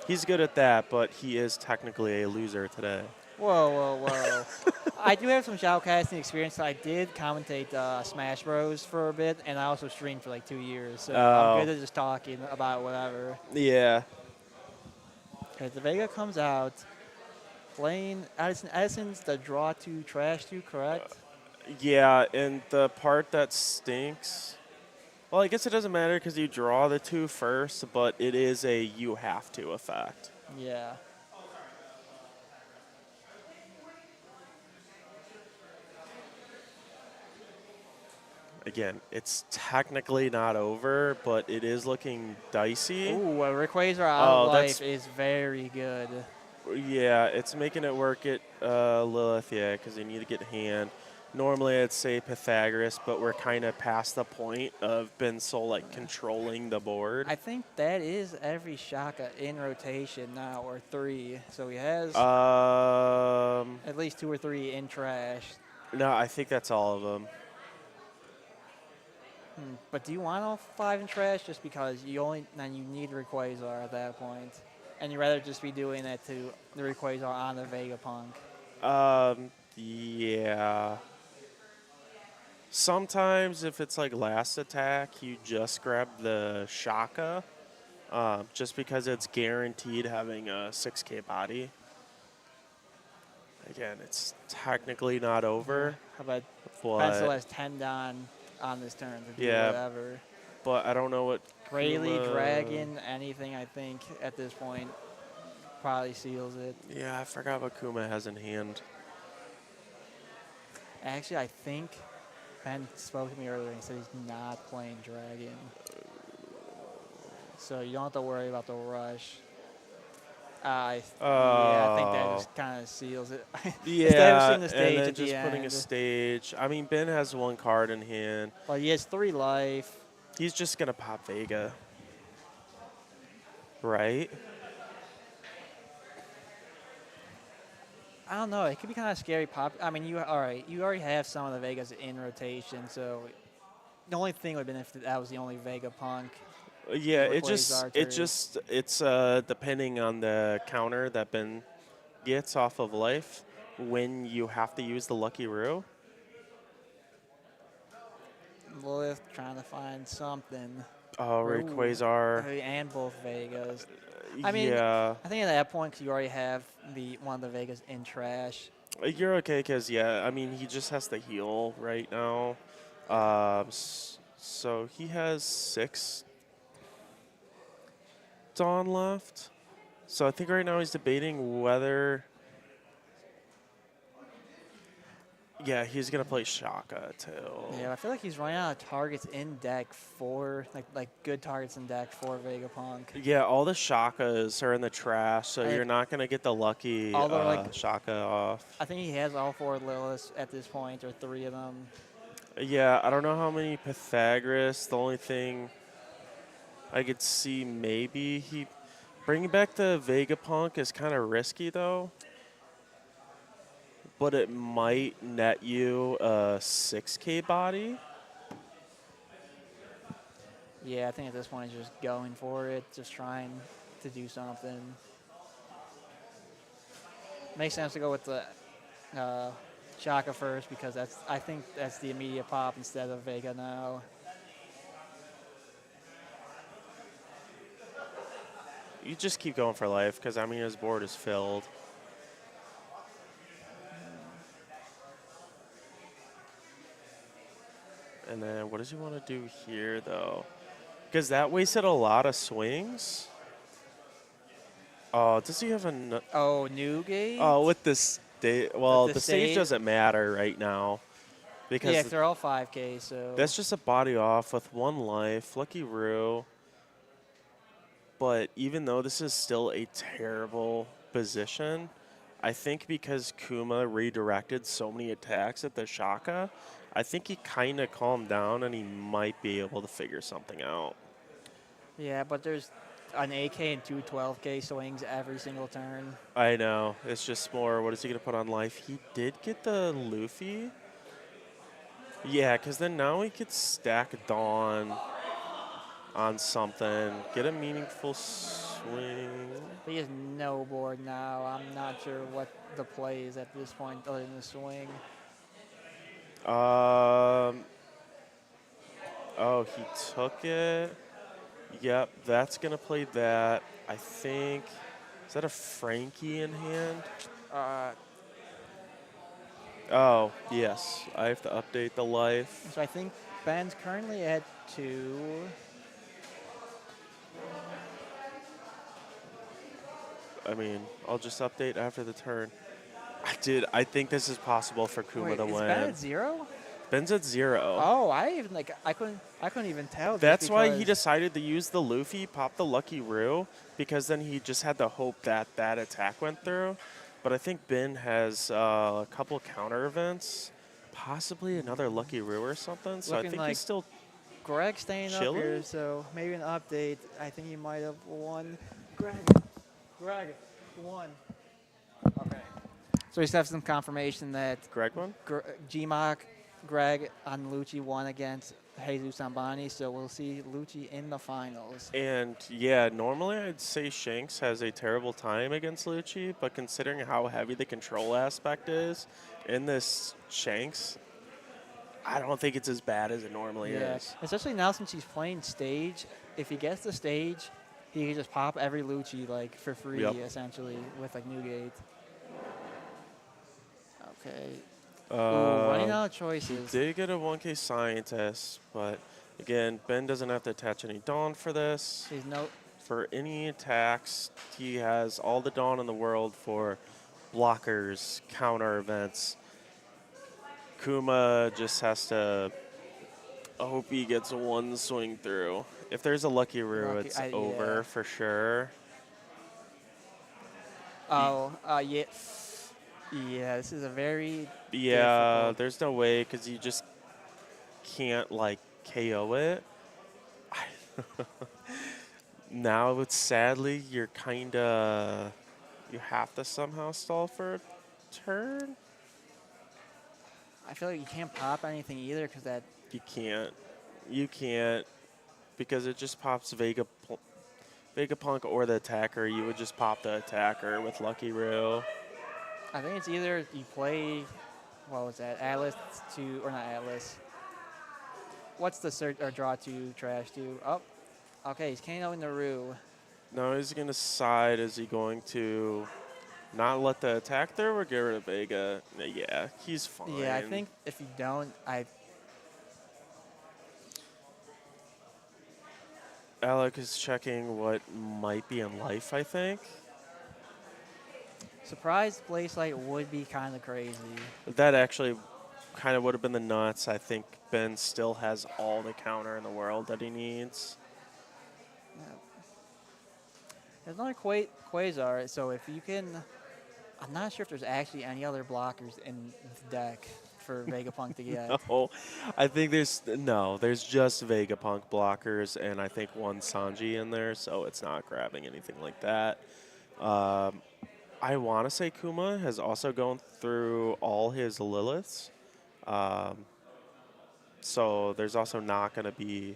He's good at that, but he is technically a loser today. Whoa. I do have some shoutcasting experience. I did commentate Smash Bros. For a bit, and I also streamed for like 2 years. So I'm good at just talking about whatever. Yeah. Okay, the Vega comes out, playing Edison's the draw 2, trash 2, correct? Yeah, and the part that stinks. Well, I guess it doesn't matter because you draw the 2 first, but it is a you have to effect. Yeah. Again, it's technically not over, but it is looking dicey. Ooh, a Rayquaza out of life is very good. Yeah, it's making it work at Lilith, yeah, because they need to get hand. Normally I'd say Pythagoras, but we're kind of past the point of Ben Sol like controlling the board. I think that is every Shaka in rotation now, or 3. So he has at least 2 or 3 in trash. No, I think that's all of them. But do you want all 5 in trash just because you need Rayquaza at that point? And you'd rather just be doing that to the Rayquaza on the Vegapunk? Yeah. Sometimes if it's like last attack, you just grab the Shaka, just because it's guaranteed having a 6K body. Again, it's technically not over. How about But, Pencil has 10 on this turn to do Yeah. whatever. but I don't know what. Rayleigh, Kuma- Dragon, anything I think at this point probably seals it. Yeah, I forgot what Kuma has in hand. Actually, I think Ben spoke to me earlier and he said he's not playing Dragon. So you don't have to worry about the rush. Yeah, I think that just kind of seals it. Yeah, Establishing the stage and then at just the putting a end. stage. I mean, Ben has 1 card in hand. Well, he has 3 life. He's just gonna pop Vega, right? I don't know. It could be kind of scary. I mean, you already have some of the Vegas in rotation, so the only thing would have been if that was the only Vegapunk. Yeah, Or it plays just Archer. it's depending on the counter that Ben gets off of life when you have to use the Lucky Roo. Lilith trying to find something. Oh, Ooh. Rayquaza. And both Vegas. I mean, Yeah, I think at that point, 'cause you already have one of the Vegas in trash. you're okay because I mean he just has to heal right now. So he has 6 Dawn left. So I think right now he's debating whether. Yeah, he's gonna play Shaka too. Yeah, I feel like he's running out of targets in deck 4, like good targets in deck 4 Vegapunk. Yeah, all the Shakas are in the trash, so I- you're not gonna get the lucky Although, like- Shaka off. I think he has all 4 Liliths at this point, or 3 of them. Yeah, I don't know how many Pythagoras. The only thing I could see maybe he bringing back the Vegapunk is kind of risky though. But it might net you a 6K body. Yeah, I think at this point he's just going for it, just trying to do something. Makes sense to go with the Shaka first because I think that's the immediate pop instead of Vega now. You just keep going for life because I mean his board is filled. And then what does he want to do here though? Because that wasted a lot of swings. Oh, does he have a? Oh, Newgate? Oh, with this stage. Well, the the stage stage? doesn't matter right now because Yeah, 'cause they're all 5K, so. that's just a body off with 1 life. Lucky Roo. But even though this is still a terrible position, I think because Kuma redirected so many attacks at the Shaka, I think he kind of calmed down and he might be able to figure something out. Yeah, but there's an 8K and 2 12K swings every single turn. I know. It's just more, what is he going to put on life? He did get the Luffy. Yeah, because then now he could stack Dawn on something. Get a meaningful swing. But he has no board now. I'm not sure what the play is at this point other than the swing. Oh, he took it. Yep, that's going to play that. I think, is that a Frankie in hand? Oh, yes. I have to update the life. So I think Ben's currently at 2. I mean, I'll just update after the turn. I think this is possible for Kuma Wait, to is win. Ben at 0? Ben's at 0. Oh, I couldn't even tell. just That's why he because- decided to use the Luffy, pop the Lucky Roo, because then he just had to hope that that attack went through. But I think Ben has a couple counter events, possibly another Lucky Roo or something. So I Looking think like he's still Greg staying up chilling? here, so maybe an update. I think he might have won. Greg won. Okay. So we just have some confirmation that Greg one. Gmok, Greg, on Lucci won against Jesus Ambani, so we'll see Lucci in the finals. And yeah, normally I'd say Shanks has a terrible time against Lucci, but considering how heavy the control aspect is in this Shanks, I don't think it's as bad as it normally is. Especially now since he's playing stage. If he gets the stage, he can just pop every Lucci like for free, Yep. essentially, with like Newgate. Okay. Ooh, running out of He choices. did get a 1K Scientist, but again, Ben doesn't have to attach any Dawn for this. He's no. For any attacks, he has all the Dawn in the world for blockers, counter events. Kuma just has to hope he gets one swing through. If there's a Lucky Roo, it's over yeah. for sure. Oh, yeah. Yeah, this is a very Yeah, difficult. there's no way because you just can't like KO it. Now it's sadly you're kinda you have to somehow stall for a turn. I feel like you can't pop anything either because that. You can't because it just pops Vegapunk or the attacker. You would just pop the attacker with Lucky Roo. I think it's either you play, what was that, Atlas to, or not Atlas. What's the search or draw to trash to? Oh, okay, he's KO in the Roo. Now he's gonna side. Is he going to not let the attack through or get rid of Vega? Yeah, he's fine. Yeah, I think if you don't, Alec is checking what might be in life, I think. surprised Blaze Light would be kind of crazy. That actually kind of would have been the nuts. I think Ben still has all the counter in the world that he needs. There's another Quasar, so if you can, I'm not sure if there's actually any other blockers in the deck for Vegapunk to get. Oh, I think there's just Vegapunk blockers and I think one Sanji in there, so it's not grabbing anything like that. I want to say Kuma has also gone through all his Liliths, so there's also not going to be,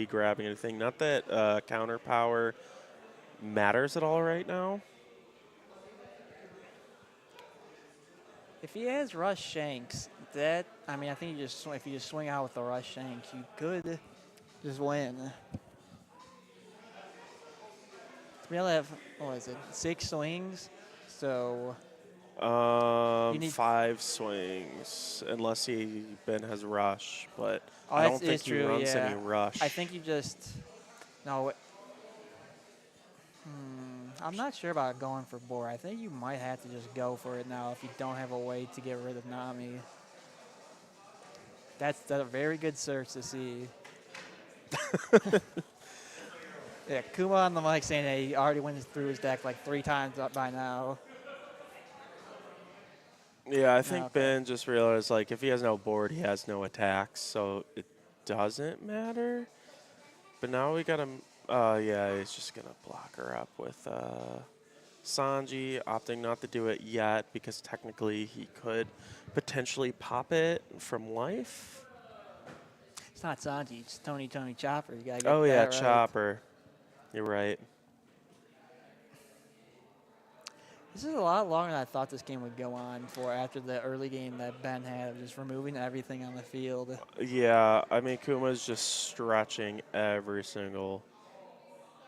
grabbing anything. Not that counter power matters at all right now. If he has Rush Shanks, I think if you just swing out with the Rush Shanks, you could just win. We only have, 6 swings, so. You need 5 swings, unless Ben has rush, but Oh, I don't that's- think it's he true, runs yeah. any rush. I think you just. No. I'm not sure about going for Boar. I think you might have to just go for it now if you don't have a way to get rid of Nami. That's a very good search to see. Yeah, Kuma on the mic saying that he already went through his deck like 3 times up by now. Yeah, I think Okay. Ben just realized, like, if he has no board, he has no attacks, so it doesn't matter. But now we got him. Yeah, he's just going to block her up with Sanji, opting not to do it yet because technically he could potentially pop it from life. It's not Sanji, it's Tony Chopper. You gotta get Oh, yeah, that right. Chopper. You're right. This is a lot longer than I thought this game would go on for after the early game that Ben had of just removing everything on the field. Yeah, I mean, Kuma's just stretching every single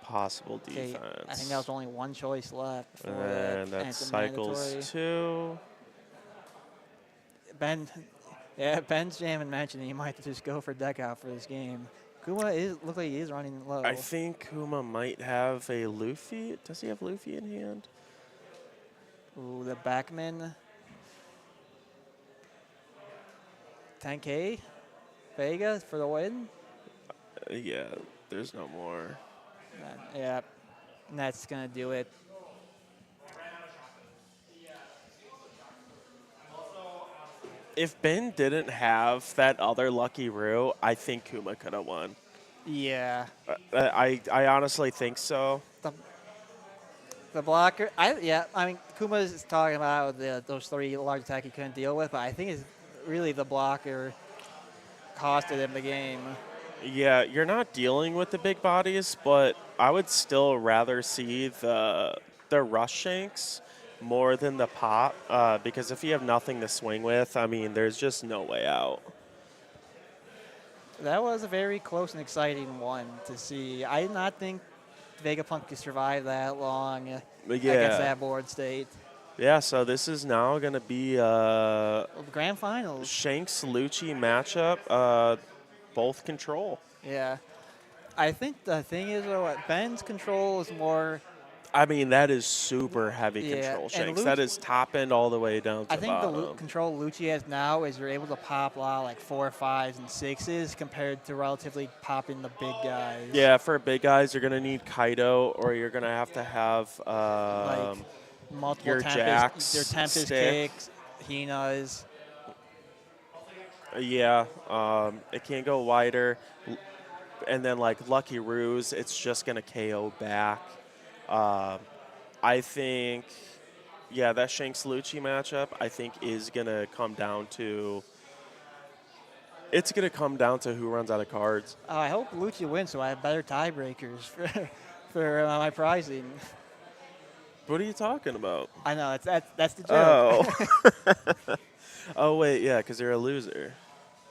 possible Okay, defense. I think that was only one choice left before And that. that it's a cycles mandatory. 2. Ben's jamming mentioned he might just go for deck out for this game. Kuma look like he is running low. I think Kuma might have a Luffy. Does he have Luffy in hand? Ooh, the backman. 10K. Vega for the win. Yeah, there's no more. Yeah, and that's going to do it. If Ben didn't have that other lucky Roo, I think Kuma could have won. Yeah. I honestly think so. The blocker, I mean, Kuma's talking about those 3 large attack he couldn't deal with, but I think it's really the blocker costed him the game. Yeah, you're not dealing with the big bodies, but I would still rather see the rush shanks more than the pop, because if you have nothing to swing with, I mean, there's just no way out. That was a very close and exciting one to see. I did not think Vegapunk could survive that long against that board state. Yeah, so this is now going to be The grand finals. Shanks-Lucci matchup, both control. Yeah. I think the thing is, though, Ben's control is more... I mean, that is super heavy control, and Shanks. That is top end all the way down to I think bottom. the control Lucci has now is you're able to pop a lot of like 4, 5s, and 6s compared to relatively popping the big guys. Yeah, for big guys, you're going to need Kaido, or you're going to have Like multiple your Jax your Tempest stick. kicks, Hina's. Yeah, it can't go wider. And then like Lucky Ruse, it's just going to KO back. I think, yeah, that Shanks-Lucci matchup, I think, is going to come down to... It's going to come down to who runs out of cards. I hope Lucci wins so I have better tiebreakers for my pricing. What are you talking about? I know, that's the joke. Oh. Oh, wait, yeah, because you're a loser.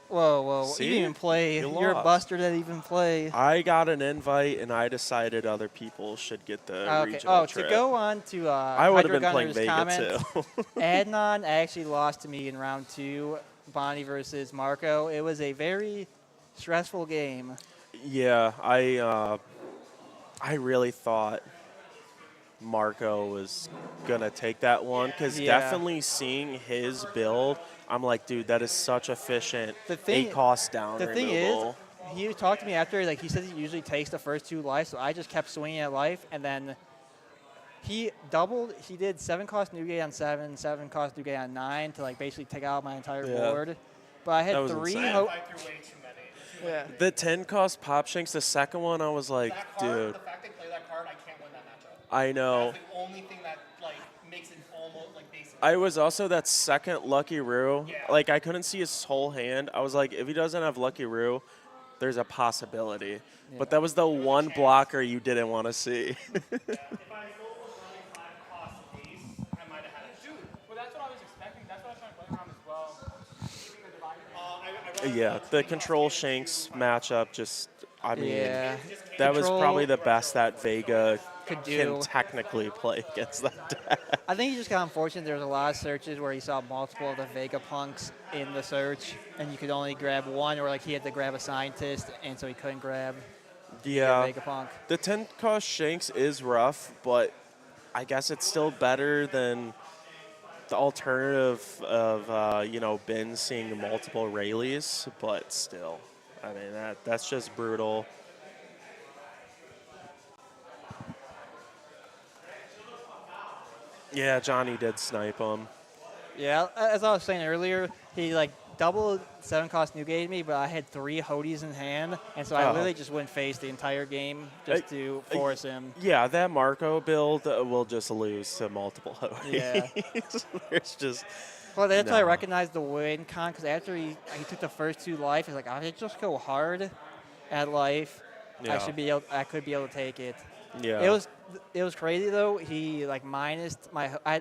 Whoa. See? You didn't even play. You You're a lost. buster that didn't even play. I got an invite, and I decided other people should get the regional trip. To go on to I would have been playing Hydro Gunner's Vega, comment, too. Adnan actually lost to me in round 2, Bonnie versus Marco. It was a very stressful game. Yeah, I really thought Marco was going to take that one, because definitely seeing his build, I'm like, dude, that is such efficient 8-cost down The removal. thing is, he talked to me after, like he says he usually takes the first 2 life, so I just kept swinging at life, and then he doubled. He did 7-cost Newgate on 7, 7-cost Newgate on 9 to like basically take out my entire board. But I had That was 3. insane. Yeah. The 10-cost Pop Shanks, the second one, I was like, dude. The fact they play that card, I can't win that matchup. I know. That's the only thing that like makes it almost like basic. I was also that second Lucky Roo. Yeah. Like, I couldn't see his whole hand. I was like, if he doesn't have Lucky Roo, there's a possibility. Yeah. But that was the one blocker you didn't want to see. If I rolled only 5-cost ace, I might have had it. Dude, well, that's what I was expecting. That's what I was trying to play around as well. Keeping the divider. Yeah, the Control Shanks matchup just, I mean, that was Control probably the best that Vega could can do. technically play against that deck. I think he just got unfortunate. There was a lot of searches where he saw multiple of the Vegapunks in the search, and you could only grab one, or like he had to grab a scientist, and so he couldn't grab Yeah, Vegapunk. the 10-cost Shanks is rough, but I guess it's still better than the alternative of, Ben seeing multiple Rayleighs, but still, I mean, that's just brutal. Yeah, Johnny did snipe him. Yeah, as I was saying earlier, he like doubled 7-cost Newgate me, but I had 3 Hodies in hand, and so I literally just went face the entire game just to force him. Yeah, that Marco build will just lose to multiple Hodies. Yeah. There's just... Well, that's why I No. recognized the win con, because after he took the first 2 life, he's like, I should just go hard at life. Yeah. I could be able to take it. Yeah. It was crazy though. He like minused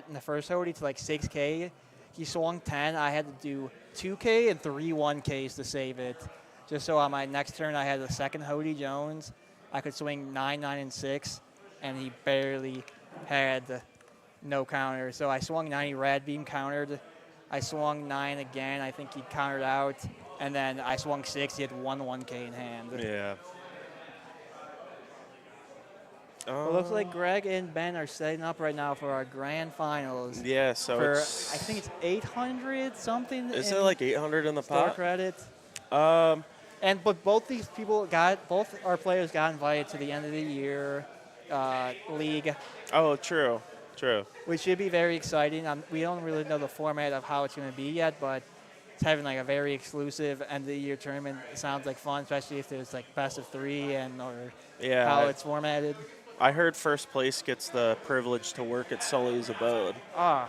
in the first Hodie to like 6K. He swung 10. I had to do 2K and 3 1Ks to save it. Just so on my next turn I had the second Hodie Jones. I could swing 9, 9, and 6, and he barely had no counter. So I swung 9, he Rad Beam countered. I swung 9 again. I think he countered out. And then I swung 6. He had 1 1K in hand. Yeah. It looks like Greg and Ben are setting up right now for our grand finals. Yeah, so For it's, I think it's 800 something. is in it like 800 in the store pot? credits? Um, But both these people both our players got invited to the end of the year league, oh, true. which should be very exciting. We don't really know the format of how it's going to be yet, but it's having like a very exclusive end of the year tournament. It sounds like fun, especially if there's like best of 3 or Yeah. how it's formatted. I heard first place gets the privilege to work at Sully's Abode. Ah,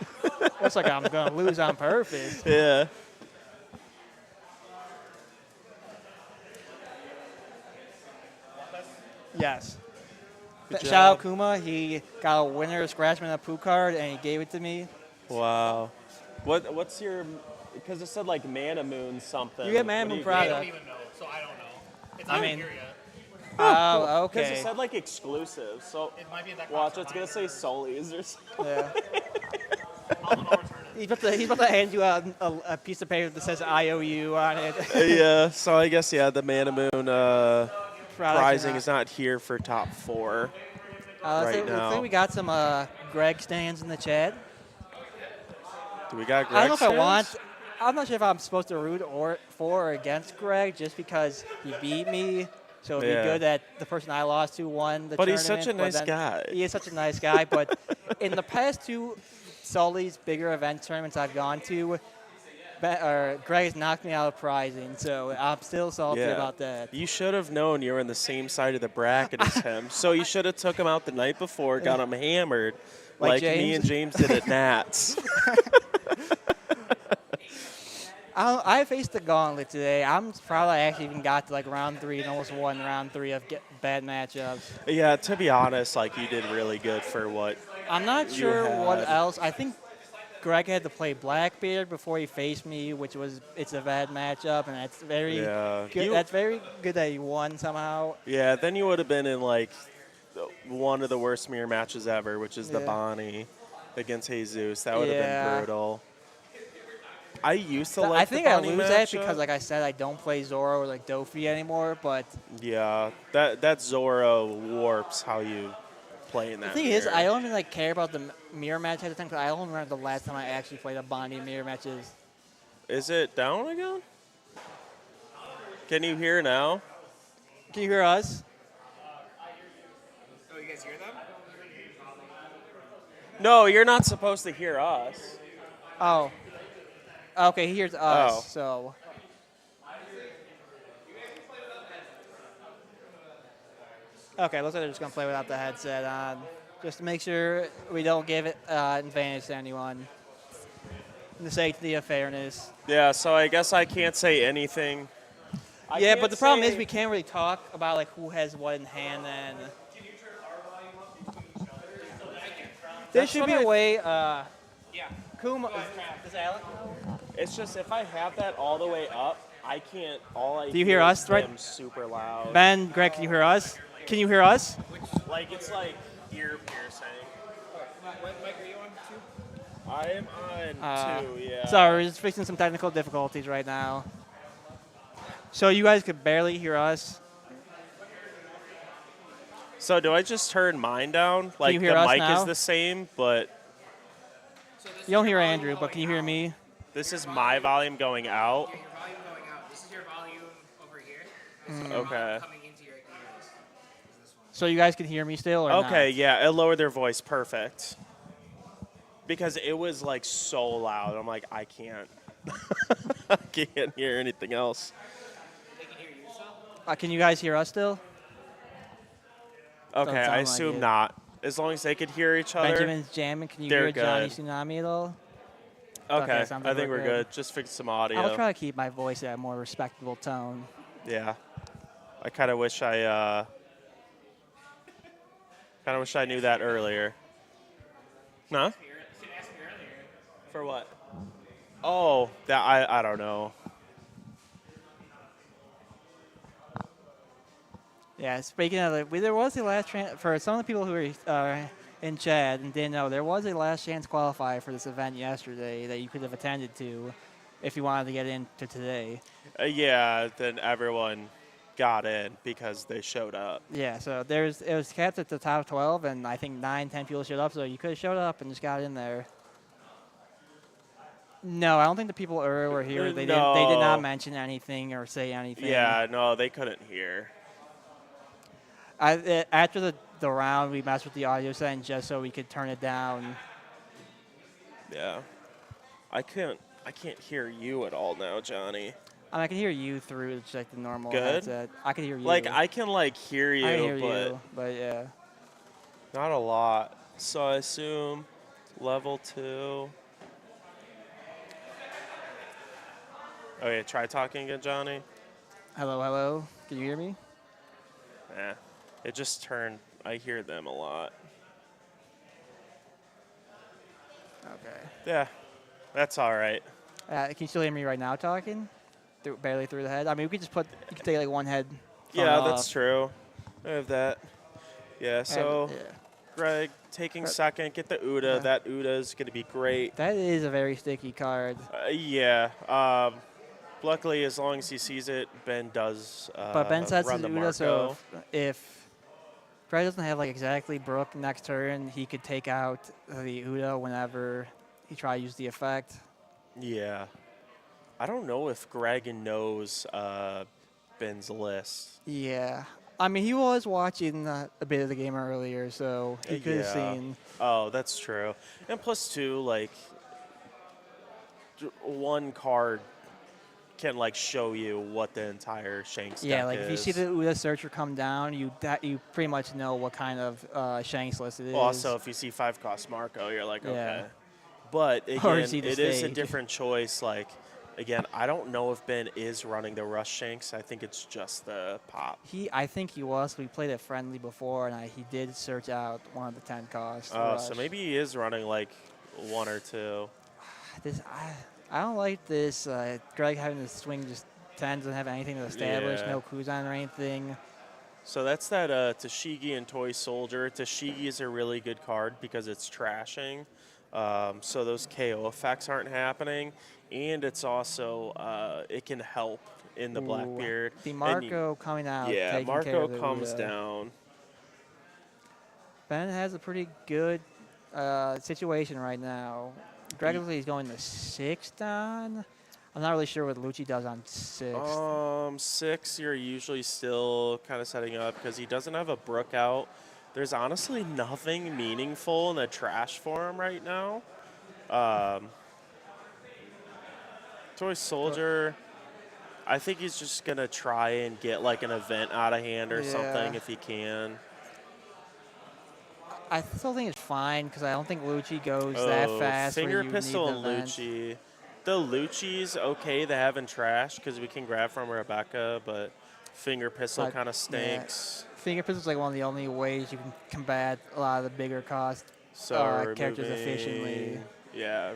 looks like I'm going to lose on purpose. Yeah. Yes. Good Shout out job. Kuma. He got a winner scratchman a poo card and he gave it to me. Wow. What's your? Because it said like Mana Moon something. You get Mana What do Moon you product. I don't even know, so I don't know. It's I not mean- here yet. Oh, Because it okay. said like exclusive. So It might be at that watch, concert it's gonna say line. Sulleys or something. Yeah. I'll return it. He's about to hand you a piece of paper that says IOU on it. Yeah. So I guess yeah, the Mana Moon Product prizing or is not here for top 4. not. right Looks now. like we got some Greg stands in the chat. Do we got Greg? I don't know if I stands? want. I'm not sure if I'm supposed to root for or against Greg just because he beat me. So it'd Yeah. be good that the person I lost to won the But tournament. he's such a nice then- guy. He is such a nice guy. But in the past 2 Sully's bigger event tournaments I've gone to, Greg has knocked me out of prizing. So I'm still salty Yeah. about that. You should have known you were in the same side of the bracket as him. So you should have took him out the night before, got him hammered, Like like me James? and James did at Nats. I faced the gauntlet today. I'm proud I actually even got to like round 3 and almost won round 3 of bad matchups. Yeah, to be honest, like you did really good for what. I'm not You sure what had- else. I think Greg had to play Blackbeard before he faced me, it's a bad matchup, and that's very Yeah. good. You- That's very good that he won somehow. Yeah, then you would have been in like one of the worst mirror matches ever, which is the Yeah. Bonnie against Jesus. That would have Yeah. been brutal. I used to I like think the I Bonnie lose that matchup. because, like I said, I don't play Zoro or like Dofi anymore. But Yeah, that Zoro warps how you play in that. the thing is, mirror. I don't even like care about the mirror match at the time because I don't remember the last time I actually played a Bonnie mirror matches. Is it down again? Can you hear now? Can you hear us? Oh, you guys hear them? No, you're not supposed to hear us. Oh. Okay, he hears us, Oh. so. Okay, looks like they're just going to play without the headset on. Just to make sure we don't give it advantage to anyone. In the safety of fairness. Yeah, so I guess I can't say anything. I Yeah, can't but the problem is say- we can't really talk about like who has what in hand and. There should what be a I- way. Yeah. Kuma, does Alec know? It's just if I have that all the way up, I can't. All I Do you hear is us, right? them super loud. Ben, Greg, can you hear us? Can you hear us? Like it's like ear piercing. What mic are you on, too? I am on 2. Yeah. Sorry, we're just fixing some technical difficulties right now. So you guys could barely hear us. So do I just turn mine down? Like you hear the us mic now? is the same, but You don't hear Andrew, but can you hear me? this is my volume going out. Your volume going out. This is your volume over here. Okay. Coming into your ears. So you guys can hear me still, or Okay, not? yeah, it lowered their voice perfect. Because it was like so loud. I'm like, I can't. I can't hear anything else. They can hear you still? Can you guys hear us still? Okay, sound I like assume it. not. As long as they could hear each other. Benjamin's jamming. Can you They're hear Johnny good. Tsunami at all? Okay, Okay, sounds I like think we're we're good. good. Just fix some audio. I'll try to keep my voice at a more respectable tone. Yeah. I kind of wish I knew that earlier. Huh? For what? Oh, that I don't know. Yeah, speaking of, there was a last chance for some of the people who were in chat and didn't know. There was a last chance qualifier for this event yesterday that you could have attended to if you wanted to get into today. Yeah, then everyone got in because they showed up. Yeah, so it was capped at the top 12, and I think 9, 10 people showed up, so you could have showed up and just got in there. No, I don't think the people were here. They did not mention anything or say anything. Yeah, no, they couldn't hear. After the round, we messed with the audio setting just so we could turn it down. Yeah. I can't hear you at all now, Johnny. I can hear you through just like the normal Good? headset. I can hear you. Like, I can, like, hear you, I can hear but you, but yeah. not a lot. So I assume level 2. Okay, try talking again, Johnny. Hello, hello. Can you hear me? Eh, it just turned. I hear them a lot. Okay. Yeah, that's all right. Can you still hear me right now talking? Barely through the head? I mean, you could take like one head. Yeah, off. that's true. I have that. Yeah, so Yeah. Greg taking second, get the Uda. Yeah. That Uda is going to be great. That is a very sticky card. Yeah. Luckily, as long as he sees it, Ben does But Ben sets run his the Uda, so Marco. if Greg doesn't have like exactly Brook next turn, he could take out the Uda whenever he tries to use the effect. Yeah. I don't know if Greg knows Ben's list. Yeah. I mean, he was watching a bit of the game earlier, so he could have seen. Oh, that's true. And plus 2, like, one card can, like, show you what the entire Shanks Yeah, deck like is. if you see the Uda searcher come down, you pretty much know what kind of Shanks list it is. Well, also, if you see 5-cost Marco, you're like, okay. Yeah. But, Or again, see the it is a stage. different choice. Like, again, I don't know if Ben is running the Rush Shanks. I think it's just the pop. I think he was. We played it friendly before, and he did search out one of the 10 costs. Oh, so maybe he is running, like, 1 or 2. I don't like this. Greg having to swing just 10 doesn't have anything to establish, Yeah. no Kuzan or anything. So that's that Tashigi and Toy Soldier. Tashigi is a really good card because it's trashing. So those KO effects aren't happening. And it's also, it can help in the Blackbeard. The Marco coming out. Yeah, taking care Marco of the comes Uda. down. Ben has a pretty good situation right now. Greg looks like he's going to 6 down. I'm not really sure what Lucci does on 6. 6, you're usually still kind of setting up because he doesn't have a Brook out. There's honestly nothing meaningful in the trash for him right now. Toy Soldier, I think he's just going to try and get like an event out of hand or something if he can. I still think it's fine because I don't think Lucci goes that fast. Finger where you Pistol need and the vent. Lucci. The Lucci's okay to have in trash because we can grab from Rebecca, but Finger Pistol kind of stinks. Finger pistol is like one of the only ways you can combat a lot of the bigger cost So characters efficiently. Yeah,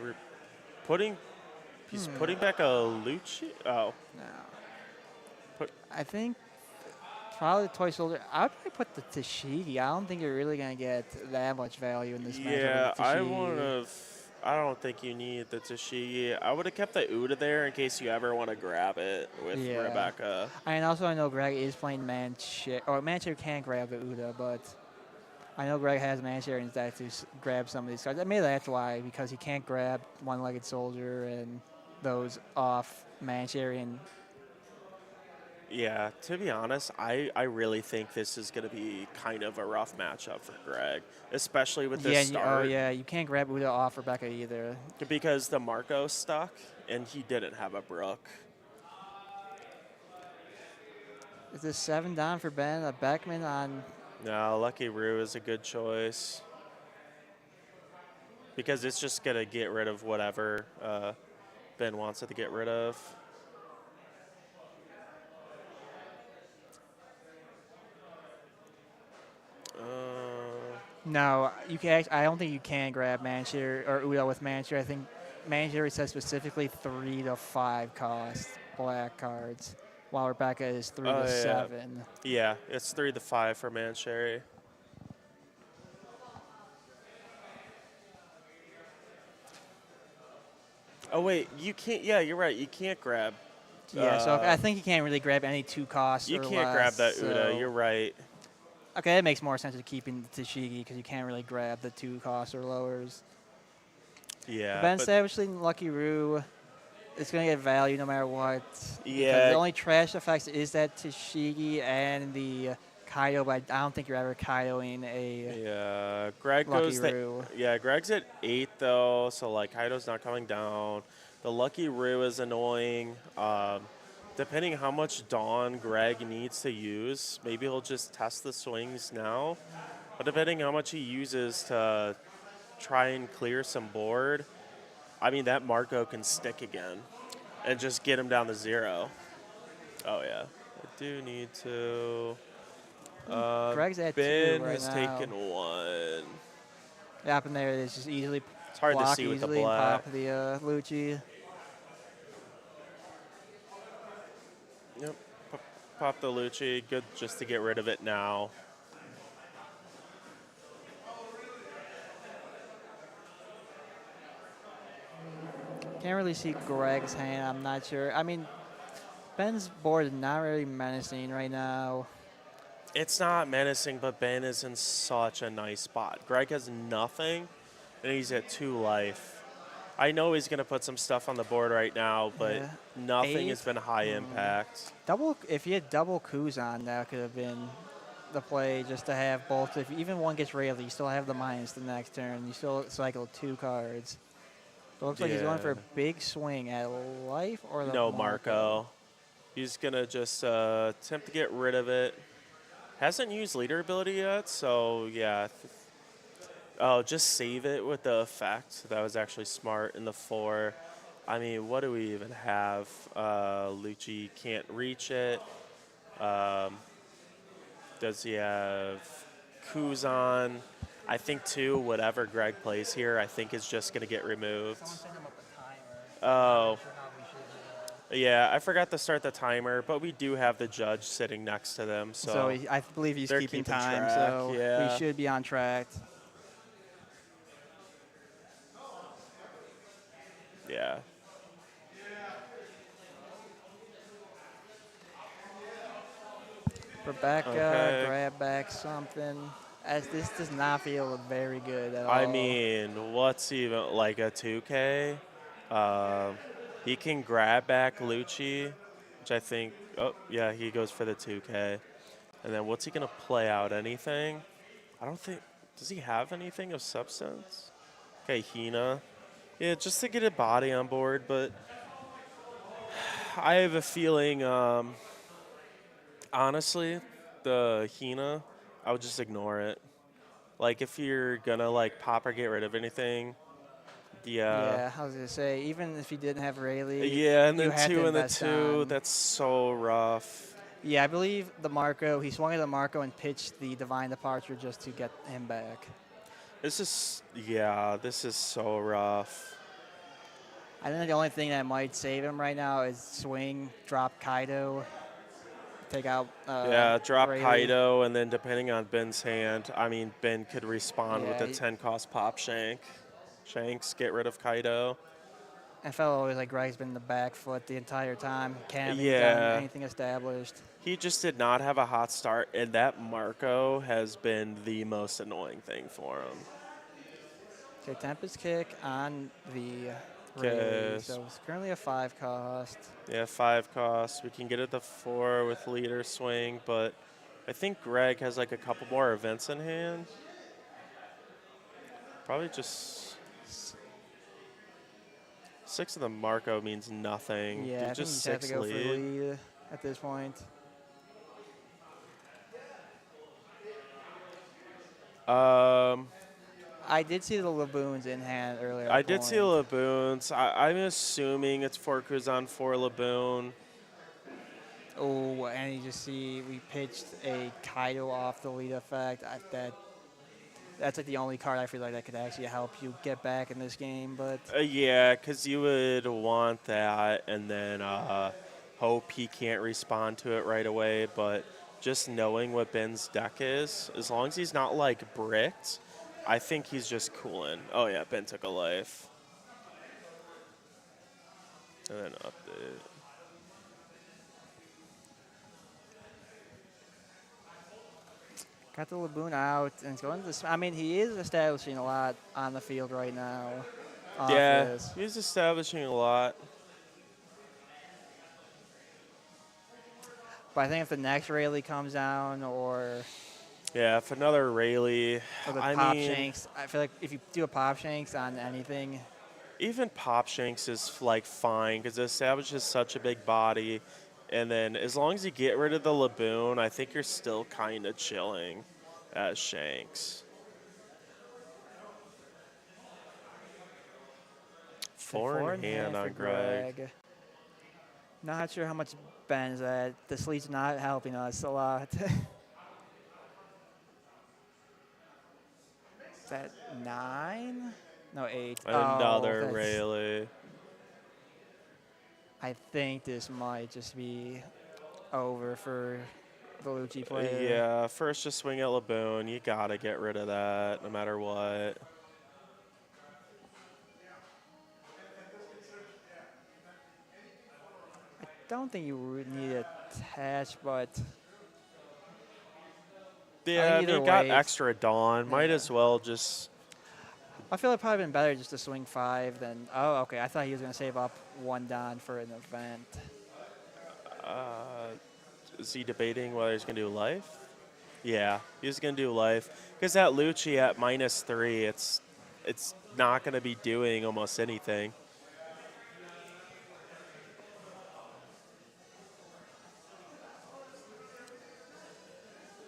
he's putting back a Lucci. Oh, No. I think probably the Toy Soldier. I would probably put the Tashigi. I don't think you're really gonna get that much value in this matchup. yeah. with the I Tashigi. I don't think you need the Tashigi. I would have kept the Uda there in case you ever want to grab it with Yeah. Rebecca. And also, I know Greg is playing Mancher. Or Mancher can grab the Uda, but I know Greg has Mancher in his deck to grab some of these cards. Maybe that's why, because he can't grab One-Legged Soldier and those off Manchurian. Yeah, to be honest, I really think this is going to be kind of a rough matchup for Greg, especially with this start. You can't grab Uda off Rebecca either. Because the Marco's stuck, and he didn't have a Brook. Is this 7 down for Ben? A Beckman on. No, Lucky Roo is a good choice. Because it's just going to get rid of whatever Ben wants it to get rid of. No, you can. I don't think you can grab Mancher or Uda with Mancher. I think Mancher says specifically 3 to 5 cost black cards, while Rebecca is 3 to 7. Yeah, it's 3 to 5 for Mancherry. Oh wait, you can't. Yeah, you're right. You can't grab Yeah, so I think you can't really grab any 2 costs You or can't grab that less, Uda. so- You're right. Okay, that makes more sense to keeping the Tashigi because you can't really grab the 2 costs or lowers. Yeah. Ben but Savagely and Lucky Roo, it's going to get value no matter what. Because Yeah. the only trash effects is that Tashigi and the Kaido, but I don't think you're ever Kaidoing a Yeah, Greg Lucky goes. Roo. Yeah, Greg's at 8 though, so like Kaido's not coming down. The Lucky Roo is annoying. Depending how much Dawn Greg needs to use, maybe he'll just test the swings now. But depending how much he uses to try and clear some board, I mean that Marco can stick again and just get him down to 0. Oh yeah, I do need to. Greg's at 2 Ben right has now. taken 1. Up in there is just easily It's hard to block see with the easily and black. pop the Lucci. Yep. Pop the Lucci. Good just to get rid of it now. Can't really see Greg's hand. I'm not sure. I mean, Ben's board is not really menacing right now. It's not menacing, but Ben is in such a nice spot. Greg has nothing, and he's at 2 life. I know he's going to put some stuff on the board right now, but Yeah. nothing has 8. been high impact. If you had double Kuzan, that could have been the play just to have both. If even one gets railed, you still have the minus the next turn. You still cycle 2 cards. So it looks like he's going for a Yeah. big swing at life or the No, Marco. He's going to just attempt to get rid of it. Hasn't used leader ability yet, so yeah. Oh, just save it with the effect. That was actually smart in the 4. I mean, what do we even have? Lucci can't reach it. Does he have Kuzan? I think, too, whatever Greg plays here, I think is just going to get removed. Oh. Yeah, I forgot to start the timer, but we do have the judge sitting next to them. So, I believe he's they're keeping keeping time, track, so yeah. we should be on track. yeah. Rebecca, Okay. grab back something. As this does not feel very good at all. I mean, what's even like a 2K? He can grab back Lucci, which I think. Oh, yeah, he goes for the 2K. And then what's he gonna play out? Anything? I don't think. Does he have anything of substance? Okay, Hina. Yeah, just to get a body on board, but I have a feeling. Honestly, the Hina, I would just ignore it. Like if you're gonna like pop or get rid of anything, Yeah, I was gonna say even if he didn't have Rayleigh, yeah, and you then had to 2 and the invest 2, on- that's so rough. Yeah, I believe the Marco. He swung at the Marco and pitched the Divine Departure just to get him back. This is so rough. I think the only thing that might save him right now is swing, drop Kaido, take out. Yeah, drop Rayleigh. Kaido, and then depending on Ben's hand, I mean Ben could respond with Yeah, the 10 cost pop Shanks, get rid of Kaido. And fellow always like Greg's been in the back foot the entire time. Can't even Yeah. done anything established. He just did not have a hot start, and that Marco has been the most annoying thing for him. Okay, Tempest Kick on the Okay. Rayleigh. So it's currently a 5 cost. Yeah, 5 costs. We can get it to 4 with leader swing, but I think Greg has like a couple more events in hand. Probably just 6 of the Marco means nothing. Yeah, I think just you just have to 6 go for the lead. lead at this point. I did see the Laboons in hand earlier. I did see the Laboons. I'm assuming it's 4 Kuzan, 4 Laboon. Oh, and you just see we pitched a Kaido off the lead effect. That's like the only card I feel like that could actually help you get back in this game. But Yeah, because you would want that and then hope he can't respond to it right away. But just knowing what Ben's deck is, as long as he's not like bricked, I think he's just cooling. Oh, yeah, Ben took a life. And then update. Got the Laboon out and it's going to this. I mean, he is establishing a lot on the field right now. Off Yeah, this. he's establishing a lot. But I think if the next Rayleigh comes down or Yeah, if another Rayleigh, the I Pop mean, Shanks, I feel like if you do a Pop Shanks on anything, even Pop Shanks is like fine because it establishes such a big body, and then as long as you get rid of the Laboon, I think you're still kind of chilling as Shanks. Four in hand on for Greg. Not sure how much bends that. The sleeve's not helping us a lot. Is that 9? No, 8. Another that's- Rayleigh. I think this might just be over for the Lucci player. Yeah, first just swing at Laboon. You gotta get rid of that no matter what. I don't think you would need a attach, but Yeah, either you got way, extra Dawn. Might yeah. as well just. I feel it probably been better just to swing 5 than. Oh, okay. I thought he was going to save up 1 Don for an event. Is he debating whether he's gonna do life? Yeah, he's gonna do life because that Lucci at -3, it's not gonna be doing almost anything.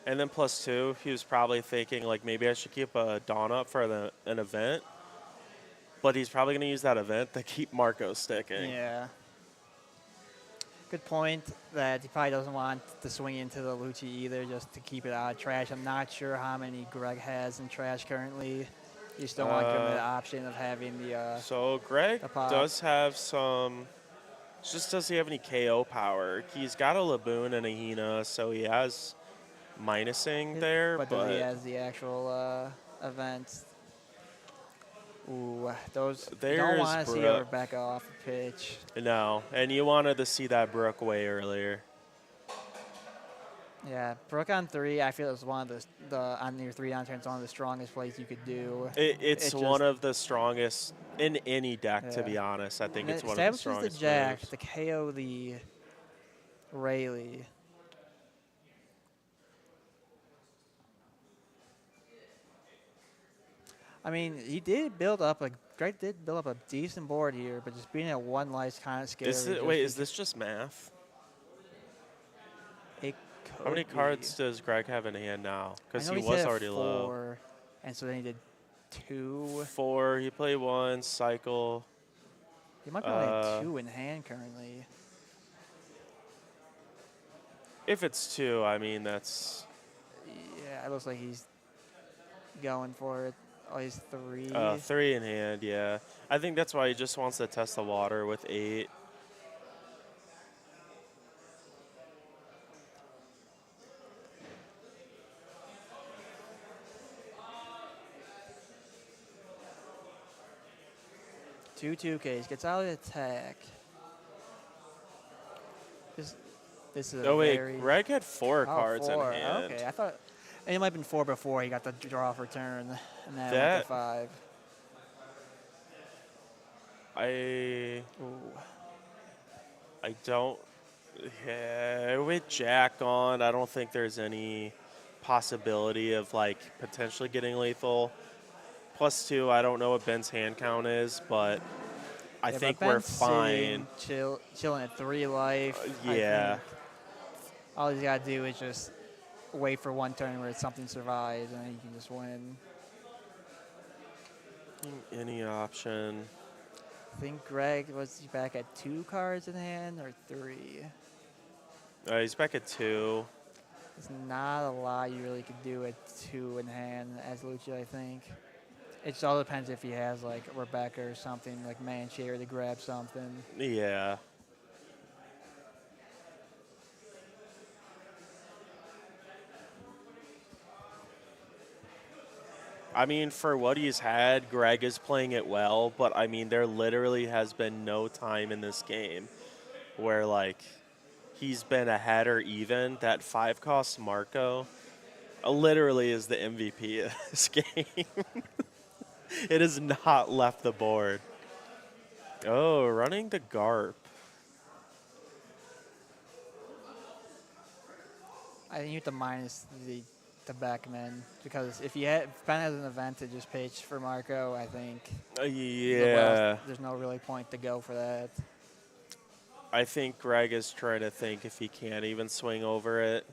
And then +2, he was probably thinking like maybe I should keep a Dawn up for an event, but he's probably gonna use that event to keep Marco sticking. Yeah. Good point that he probably doesn't want to swing into the Lucci either just to keep it out of trash. I'm not sure how many Greg has in trash currently. You still want to give him the option of having the. So Greg the pop. does have some. Just does he have any KO power? He's got a Laboon and a Hina, so he has minusing there. But does he has the actual events? Ooh, those. You don't There's want to see Brooke. a Rebecca off the pitch. No, and you wanted to see that Brook way earlier. Yeah, Brook on 3. I feel it was one of the on your 3 down turns one of the strongest plays you could do. It's It one just- of the strongest in any deck, to Yeah. be honest. I think And it's it one of the establishes strongest the Jack moves. to KO the Rayleigh. I mean, Greg did build up a decent board here, but just being at 1 light's kind of scary. Is this just math? It How many could be. cards does Greg have in hand now? Because I he know was said already low. 4, and so then he did 2. 4, he played 1, cycle. He might be only at 2 in hand currently. If it's 2, I mean, that's Yeah, it looks like he's going for it. Oh, he's 3. 3 in hand, yeah. I think that's why he just wants to test the water with 8. Two 2Ks. Gets out of the attack. This is Oh, a wait, very... Greg had 4 cards 4. in hand. Okay, I thought... And it might have been 4 before he got the draw for turn, and then That- went to 5. I Ooh. don't. Yeah, with Jack on, I don't think there's any possibility of like potentially getting lethal. +2, I don't know what Ben's hand count is, but I Yeah, but think we're Ben's fine. sitting, chilling at 3 life. I Yeah. think all he's got to do is just wait for 1 turn where something survives, and then he can just win. Any option. I think Greg was back at 2 cards in hand or 3. He's back at 2. There's not a lot you really could do at 2 in hand as Lucci, I think. It just all depends if he has like Rebecca or something, like Manshare to grab something. Yeah. I mean, for what he's had, Greg is playing it well, but I mean, there literally has been no time in this game where, like, he's been ahead or even. That 5 cost Marco, literally is the MVP of this game. It has not left the board. Oh, running the Garp. I think you have to minus the Beckman because if Ben has an advantage just pitch for Marco, I think Yeah. there's no really point to go for that. I think Greg is trying to think if he can't even swing over it.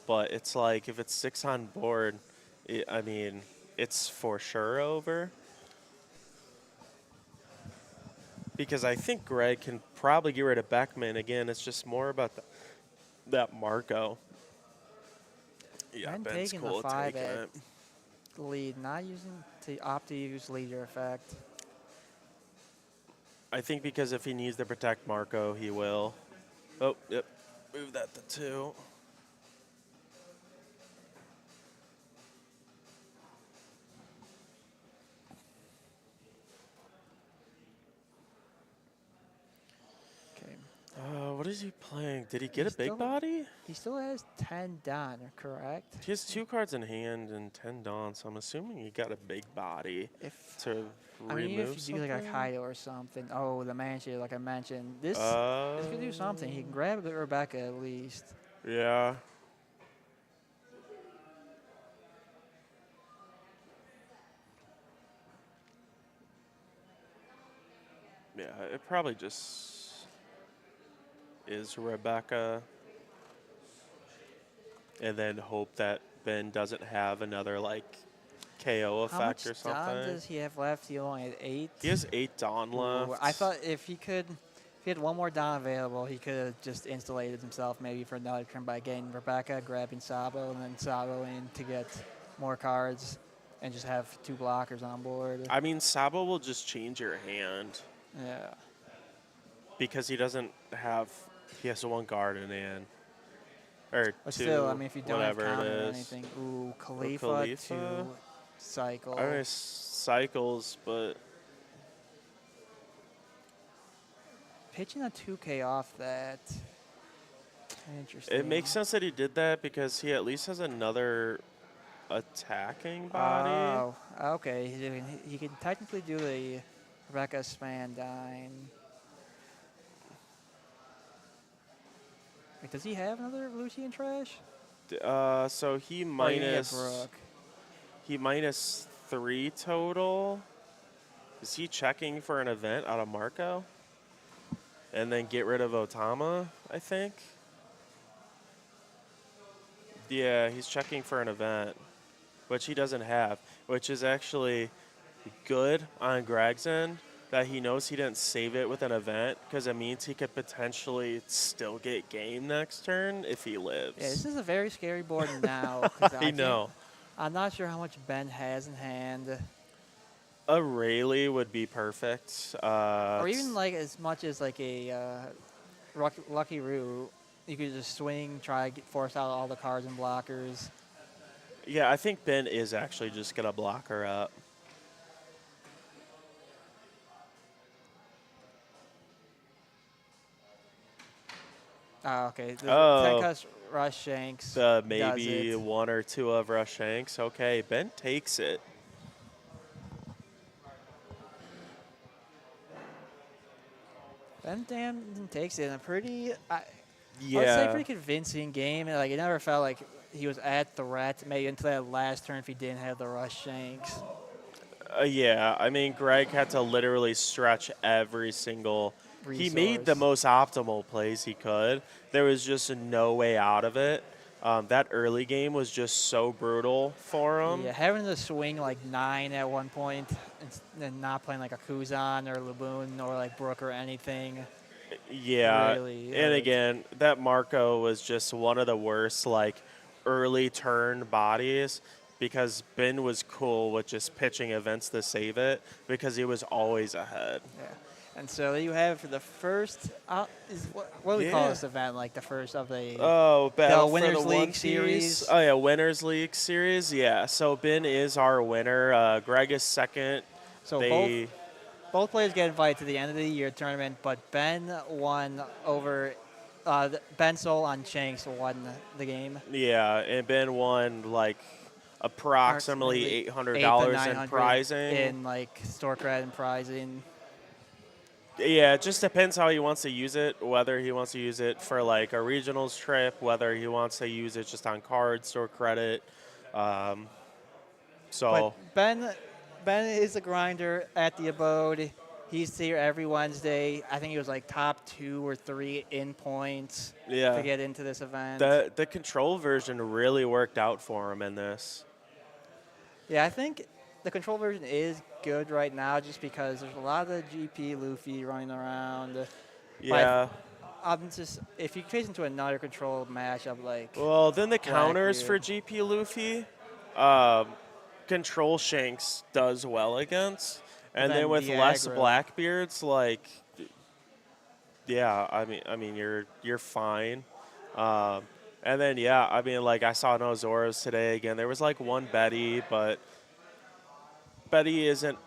But it's like if it's 6 on board, I mean, it's for sure over. Because I think Greg can probably get rid of Beckman. Again, it's just more about that Marco. Yeah, Ben Ben's taking cool the at 5 taking at it. lead, not using to opt to use leader effect. I think because if he needs to protect Marco, he will. Oh, yep. Move that to 2. Okay. What is he playing? Did he get He's a big still- body? He still has 10 done, correct? He has 2 cards in hand and 10 Dawn, so I'm assuming he got a big body If to I mean, remove if you do like a something. Kaido or something. Oh, the Mansion, like I mentioned. This could do something. He can grab Rebecca at least. Yeah. Yeah, it probably just is Rebecca. And then hope that Ben doesn't have another, like, KO How much effect or Dawn something. does he have left? He only had 8. He has 8 Dawn Ooh, left. I thought if he had one more Dawn available, he could have just installated himself maybe for another turn by getting Rebecca, grabbing Sabo, and then Sabo in to get more cards and just have 2 blockers on board. I mean, Sabo will just change your hand Yeah. because he doesn't have. He has 1 guard in hand. Or But 2, still, I mean, if you don't have whatever it counter or is. anything. Ooh, Khalifa, Khalifa? to cycle. I mean, cycles, but Pitching a 2K off that. Interesting. it makes sense that he did that because he at least has another attacking body. Oh, okay. He can technically do the Rebecca Spandine. Wait, does he have another Lucian trash? So he Or you need a minus. Brooke? He minus 3 total. Is he checking for an event out of Marco? And then get rid of Otama, I think. Yeah, he's checking for an event, which he doesn't have, which is actually good on Greg's end that he knows he didn't save it with an event because it means he could potentially still get game next turn if he lives. Yeah, this is a very scary board now. 'Cause I know. I'm not sure how much Ben has in hand. A Rayleigh would be perfect. Or even like as much as like a Lucky Roo. You could just swing, try to force out all the cards and blockers. Yeah, I think Ben is actually just going to block her up. Oh, okay. The Oh. 10 Rush Shanks. Maybe does it. 1 or 2 of Rush Shanks. Okay, Ben takes it. Ben Damon takes it in a pretty, I would say Yeah. pretty convincing game. Like it never felt like he was at the rat maybe until that last turn if he didn't have the Rush Shanks. Yeah, I mean, Greg had to literally stretch every single. He made the Resource. most optimal plays he could. There was just no way out of it. That early game was just so brutal for him. Yeah, having to swing like 9 at one point and not playing like a Kuzan or Laboon or like Brook or anything. Yeah, Really and hurt. again, that Marco was just one of the worst, like, early turn bodies because Ben was cool with just pitching events to save it because he was always ahead. Yeah. And so you have for the first, what do we call Yeah. this event? Like the first of the. Oh, battle for Winners the League One Piece. Series. Oh, yeah, Winners League Series. Yeah, so Ben is our winner. Greg is second. So They, both players get invited to the end of the year tournament, but Ben won over Ben Sol on Shanks won the game. Yeah, and Ben won like approximately $800 in prizing. In like store credit and prizing. Yeah, it just depends how he wants to use it, whether he wants to use it for like a regionals trip, whether he wants to use it just on cards or credit. So But Ben is a grinder at the Abode. He's here every Wednesday. I think he was like top 2 or 3 in points yeah, to get into this event. the control version really worked out for him in this. Yeah, I think the control version is good right now just because there's a lot of GP Luffy running around. Yeah. If you chase into another control matchup like Well, then the counters for Blackbeard. GP Luffy, control Shanks does well against, and then with less Viagra. Blackbeards, like, yeah, I mean, you're fine. And then yeah, I mean, like I saw no Zoros today again. There was like one Betty, but Betty isn't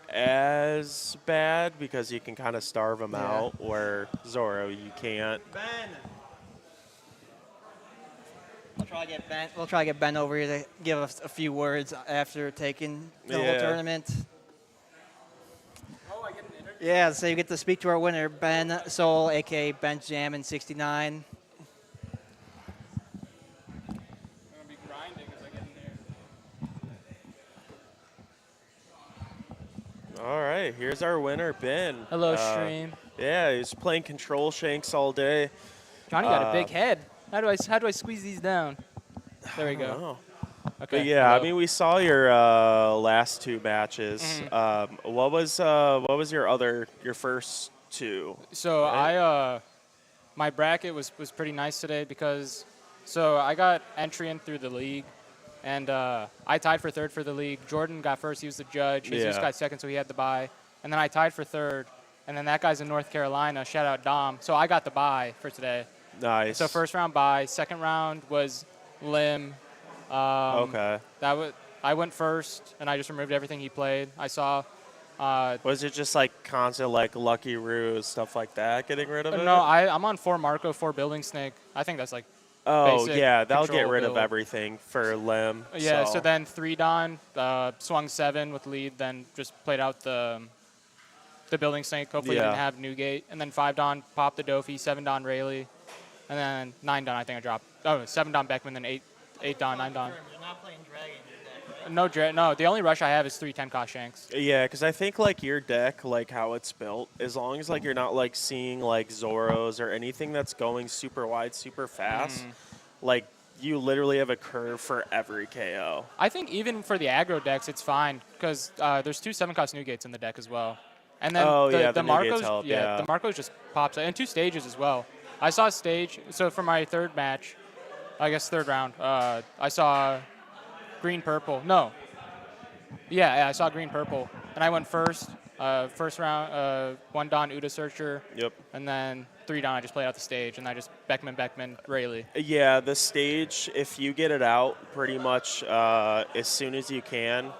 as bad because you can kind of starve him Yeah. out, where Zoro you can't. Ben. We'll try to get Ben over here to give us a few words after taking the whole Yeah. tournament. Yeah, so you get to speak to our winner, Ben Sol, aka Bench Jam in 69. I'm gonna be grinding as I get in there. All right, here's our winner, Ben. Hello, stream. Yeah, he's playing control Shanks all day. Johnny got a big head. How do I squeeze these down? There we go. Oh. Okay. But yeah, I hello. mean, we saw your last 2 matches. What was your first 2? So right? my bracket was pretty nice today because, so I got entry in through the league, and I tied for 3rd for the league. Jordan got 1st, he was the judge. Jesus Yeah. got 2nd, so he had the bye. And then I tied for 3rd, and then that guy's in North Carolina. Shout out Dom. So I got the bye for today. Nice. So first round bye. Second round was Lim. Okay. I went first, and I just removed everything he played. I saw. Was it just like constant like Lucky Ruse, stuff like that, getting rid of it? No, I'm on 4 Marco, 4 Building Snake. I think that's like. Oh, basic yeah, that'll get control rid of build. everything for Lim. Yeah, so then 3 Don, swung 7 with lead, then just played out the Building Snake. Hopefully he Yeah. didn't have Newgate. And then 5 Don, popped the Dofi, 7 Don Rayleigh. And then 9 Don, I think I dropped. Oh, 7 Don Beckman, then 8 Don, 9 Don. You're not playing Dragon. No, the only rush I have is 3 10 cost Shanks. Yeah, because I think like your deck, like how it's built, as long as like you're not like seeing like Zoros or anything that's going super wide, super fast, like you literally have a curve for every KO. I think even for the aggro decks, it's fine because there's 2 7-cost Newgates in the deck as well. And then the Newgates Marcos, help, yeah. the Marcos just pops out. And 2 stages as well. I saw a stage, so for my 3rd match, I guess 3rd round, I saw green-purple. No. Yeah, I saw green-purple. And I went first. First round, 1 Don Uda Searcher. Yep. And then 3 Don, I just played out the stage. And I just Beckman, Rayleigh. Yeah, the stage, if you get it out pretty much as soon as you can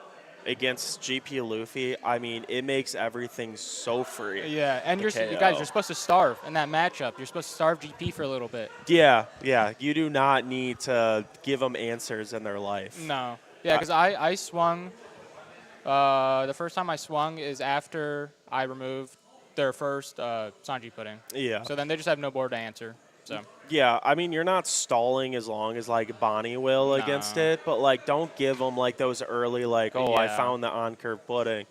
against GP Luffy, I mean, it makes everything so free. Yeah, and you guys, you're supposed to starve in that matchup. You're supposed to starve GP for a little bit. Yeah, you do not need to give them answers in their life. No. Yeah, because I swung. The first time I swung is after I removed their first Sanji pudding. Yeah. So then they just have no board to answer. So. Yeah, I mean, you're not stalling as long as, like, Bonnie will against it, but, like, don't give them, like, those early, like, oh, I Yeah. found the on-curve pudding.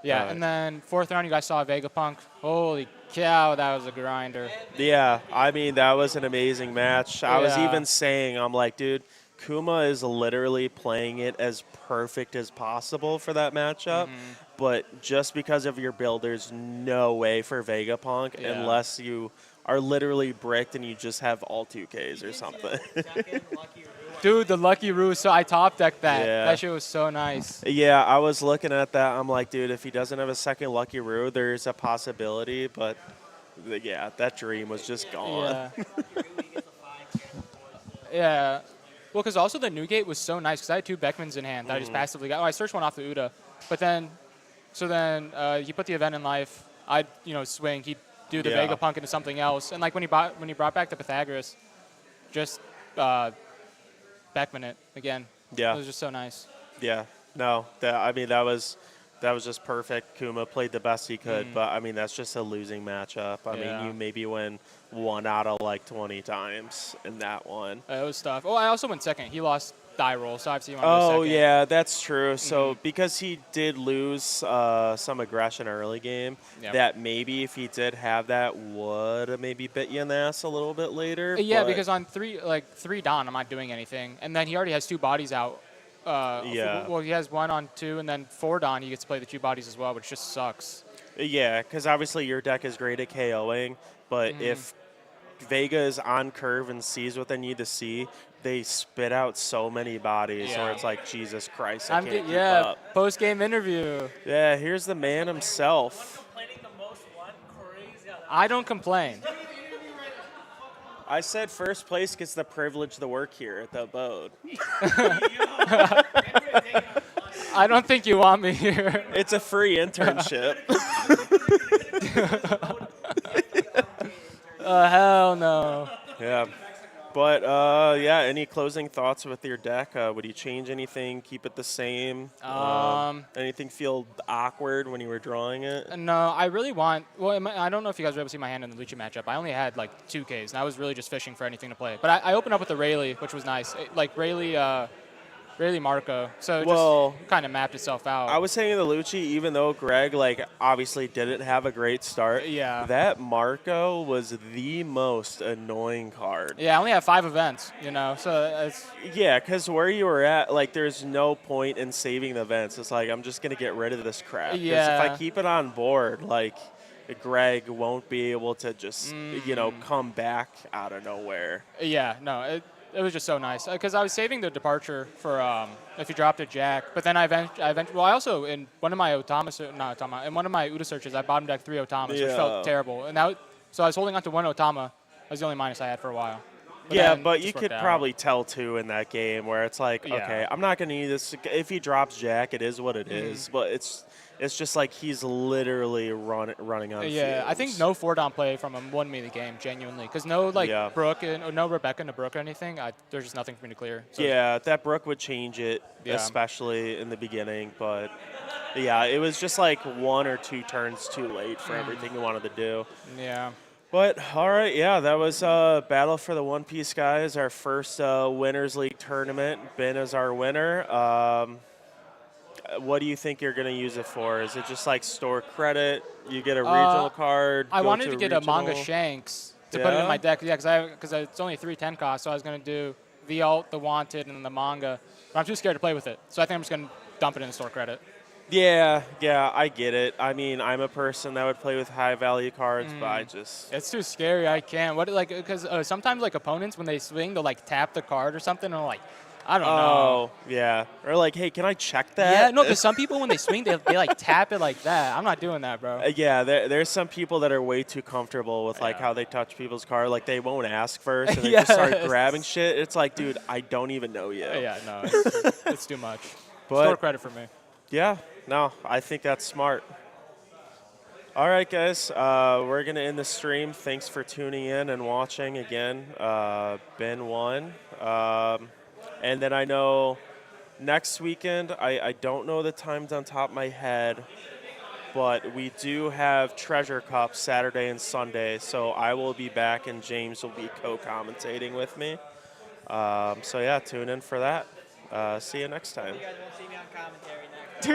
Yeah, and then 4th round, you guys saw Vegapunk. Holy cow, that was a grinder. Yeah, I mean, that was an amazing match. I was Yeah. even saying, I'm like, dude, Kuma is literally playing it as perfect as possible for that matchup, but just because of your build, there's no way for Vegapunk Yeah. unless you are literally bricked and you just have all 2Ks or something. Dude, the Lucky Roo, so I top decked that. Yeah. That shit was so nice. Yeah, I was looking at that. I'm like, dude, if he doesn't have a second Lucky Roo, there's a possibility, but yeah, that dream was just gone. Yeah. Yeah. Well, because also the Newgate was so nice because I had 2 Beckmans in hand that I just passively got. Oh, I searched one off the Uda. But then, you put the event in life. I'd, swing. He'd do the Yeah. Vegapunk into something else. And like when he brought back the Pythagoras, just Beckman it again. Yeah. It was just so nice. Yeah, no, that was just perfect. Kuma played the best he could, but I mean that's just a losing matchup. I Yeah. mean you maybe win 1 out of like 20 times in that one. It was tough. Oh, I also went second. He lost die roll, so obviously you want to go Oh second. yeah, that's true. So because he did lose some aggression early game, Yep. that maybe if he did have that would have maybe bit you in the ass a little bit later. Yeah, but because on three Don, I'm not doing anything, and then he already has 2 bodies out. Yeah. Well, he has 1 on 2, and then 4 Don, he gets to play the 2 bodies as well, which just sucks. Yeah, because obviously your deck is great at KOing, but if Vega is on curve and sees what they need to see, they spit out so many bodies where it's like, Jesus Christ, I can't keep up. Post-game interview. Yeah, here's the man himself. I don't complain. I said first place gets the privilege to work here at the Abode. I don't think you want me here. It's a free internship. Hell no. Yeah. But, yeah, any closing thoughts with your deck? Would you change anything, keep it the same? Anything feel awkward when you were drawing it? No, I really want. Well, I don't know if you guys were able to see my hand in the Lucha matchup. I only had like 2 Ks, and I was really just fishing for anything to play. But I opened up with the Rayleigh, which was nice. Like Rayleigh Marco. So it just kind of mapped itself out. I was saying the Lucci, even though Greg like obviously didn't have a great start, that Marco was the most annoying card. Yeah, I only have 5 events, so it's. Yeah, because where you were at, like, there's no point in saving the events. It's like, I'm just going to get rid of this crap. Because if I keep it on board, like, Greg won't be able to just, come back out of nowhere. Yeah, no, it was just so nice. Because I was saving the departure for if you dropped a Jack. But then I also, in one of my in one of my Uda searches, I bottom decked 3 Otamas, which felt terrible. And so I was holding on to 1 Otama. That was the only minus I had for a while. But you could probably tell, too, in that game where it's like, okay, I'm not going to need this. If he drops Jack, it is what it is. But it's just like he's literally running on Yeah, fumes. I think no 4-down play from him won me the game, genuinely. Because no, Brooke, no Rebecca into Brooke or anything. There's just nothing for me to clear. So. Yeah, that Brooke would change it, especially in the beginning. But, yeah, it was just like 1 or 2 turns too late for everything he wanted to do. Yeah. But, all right, yeah, that was Battle for the One Piece guys, our first Winners League tournament. Ben is our winner. What do you think you're going to use it for? Is it just like store credit? You get a regional card? I wanted to get a Manga Shanks to put it in my deck. Yeah, because it's only 310 cost, so I was going to do the Alt, the Wanted, and then the Manga. But I'm too scared to play with it, so I think I'm just going to dump it in the store credit. Yeah, I get it. I mean, I'm a person that would play with high value cards, but I just... It's too scary. I can't. Because sometimes, opponents, when they swing, they'll, tap the card or something, and I don't know. Oh, yeah. Or hey, can I check that? Yeah, no, because some people, when they swing, they tap it like that. I'm not doing that, bro. Yeah, there's some people that are way too comfortable with, how they touch people's card. Like, they won't ask first, and they just start grabbing shit. It's like, dude, I don't even know you. Yeah, no, it's too much. But, store credit for me. Yeah, no, I think that's smart. All right, guys, we're going to end the stream. Thanks for tuning in and watching again. Ben won. And then I know next weekend, I don't know the times on top of my head, but we do have Treasure Cup Saturday and Sunday, so I will be back and James will be co-commentating with me. So, yeah, tune in for that. See you next time. You guys won't see me on commentary next.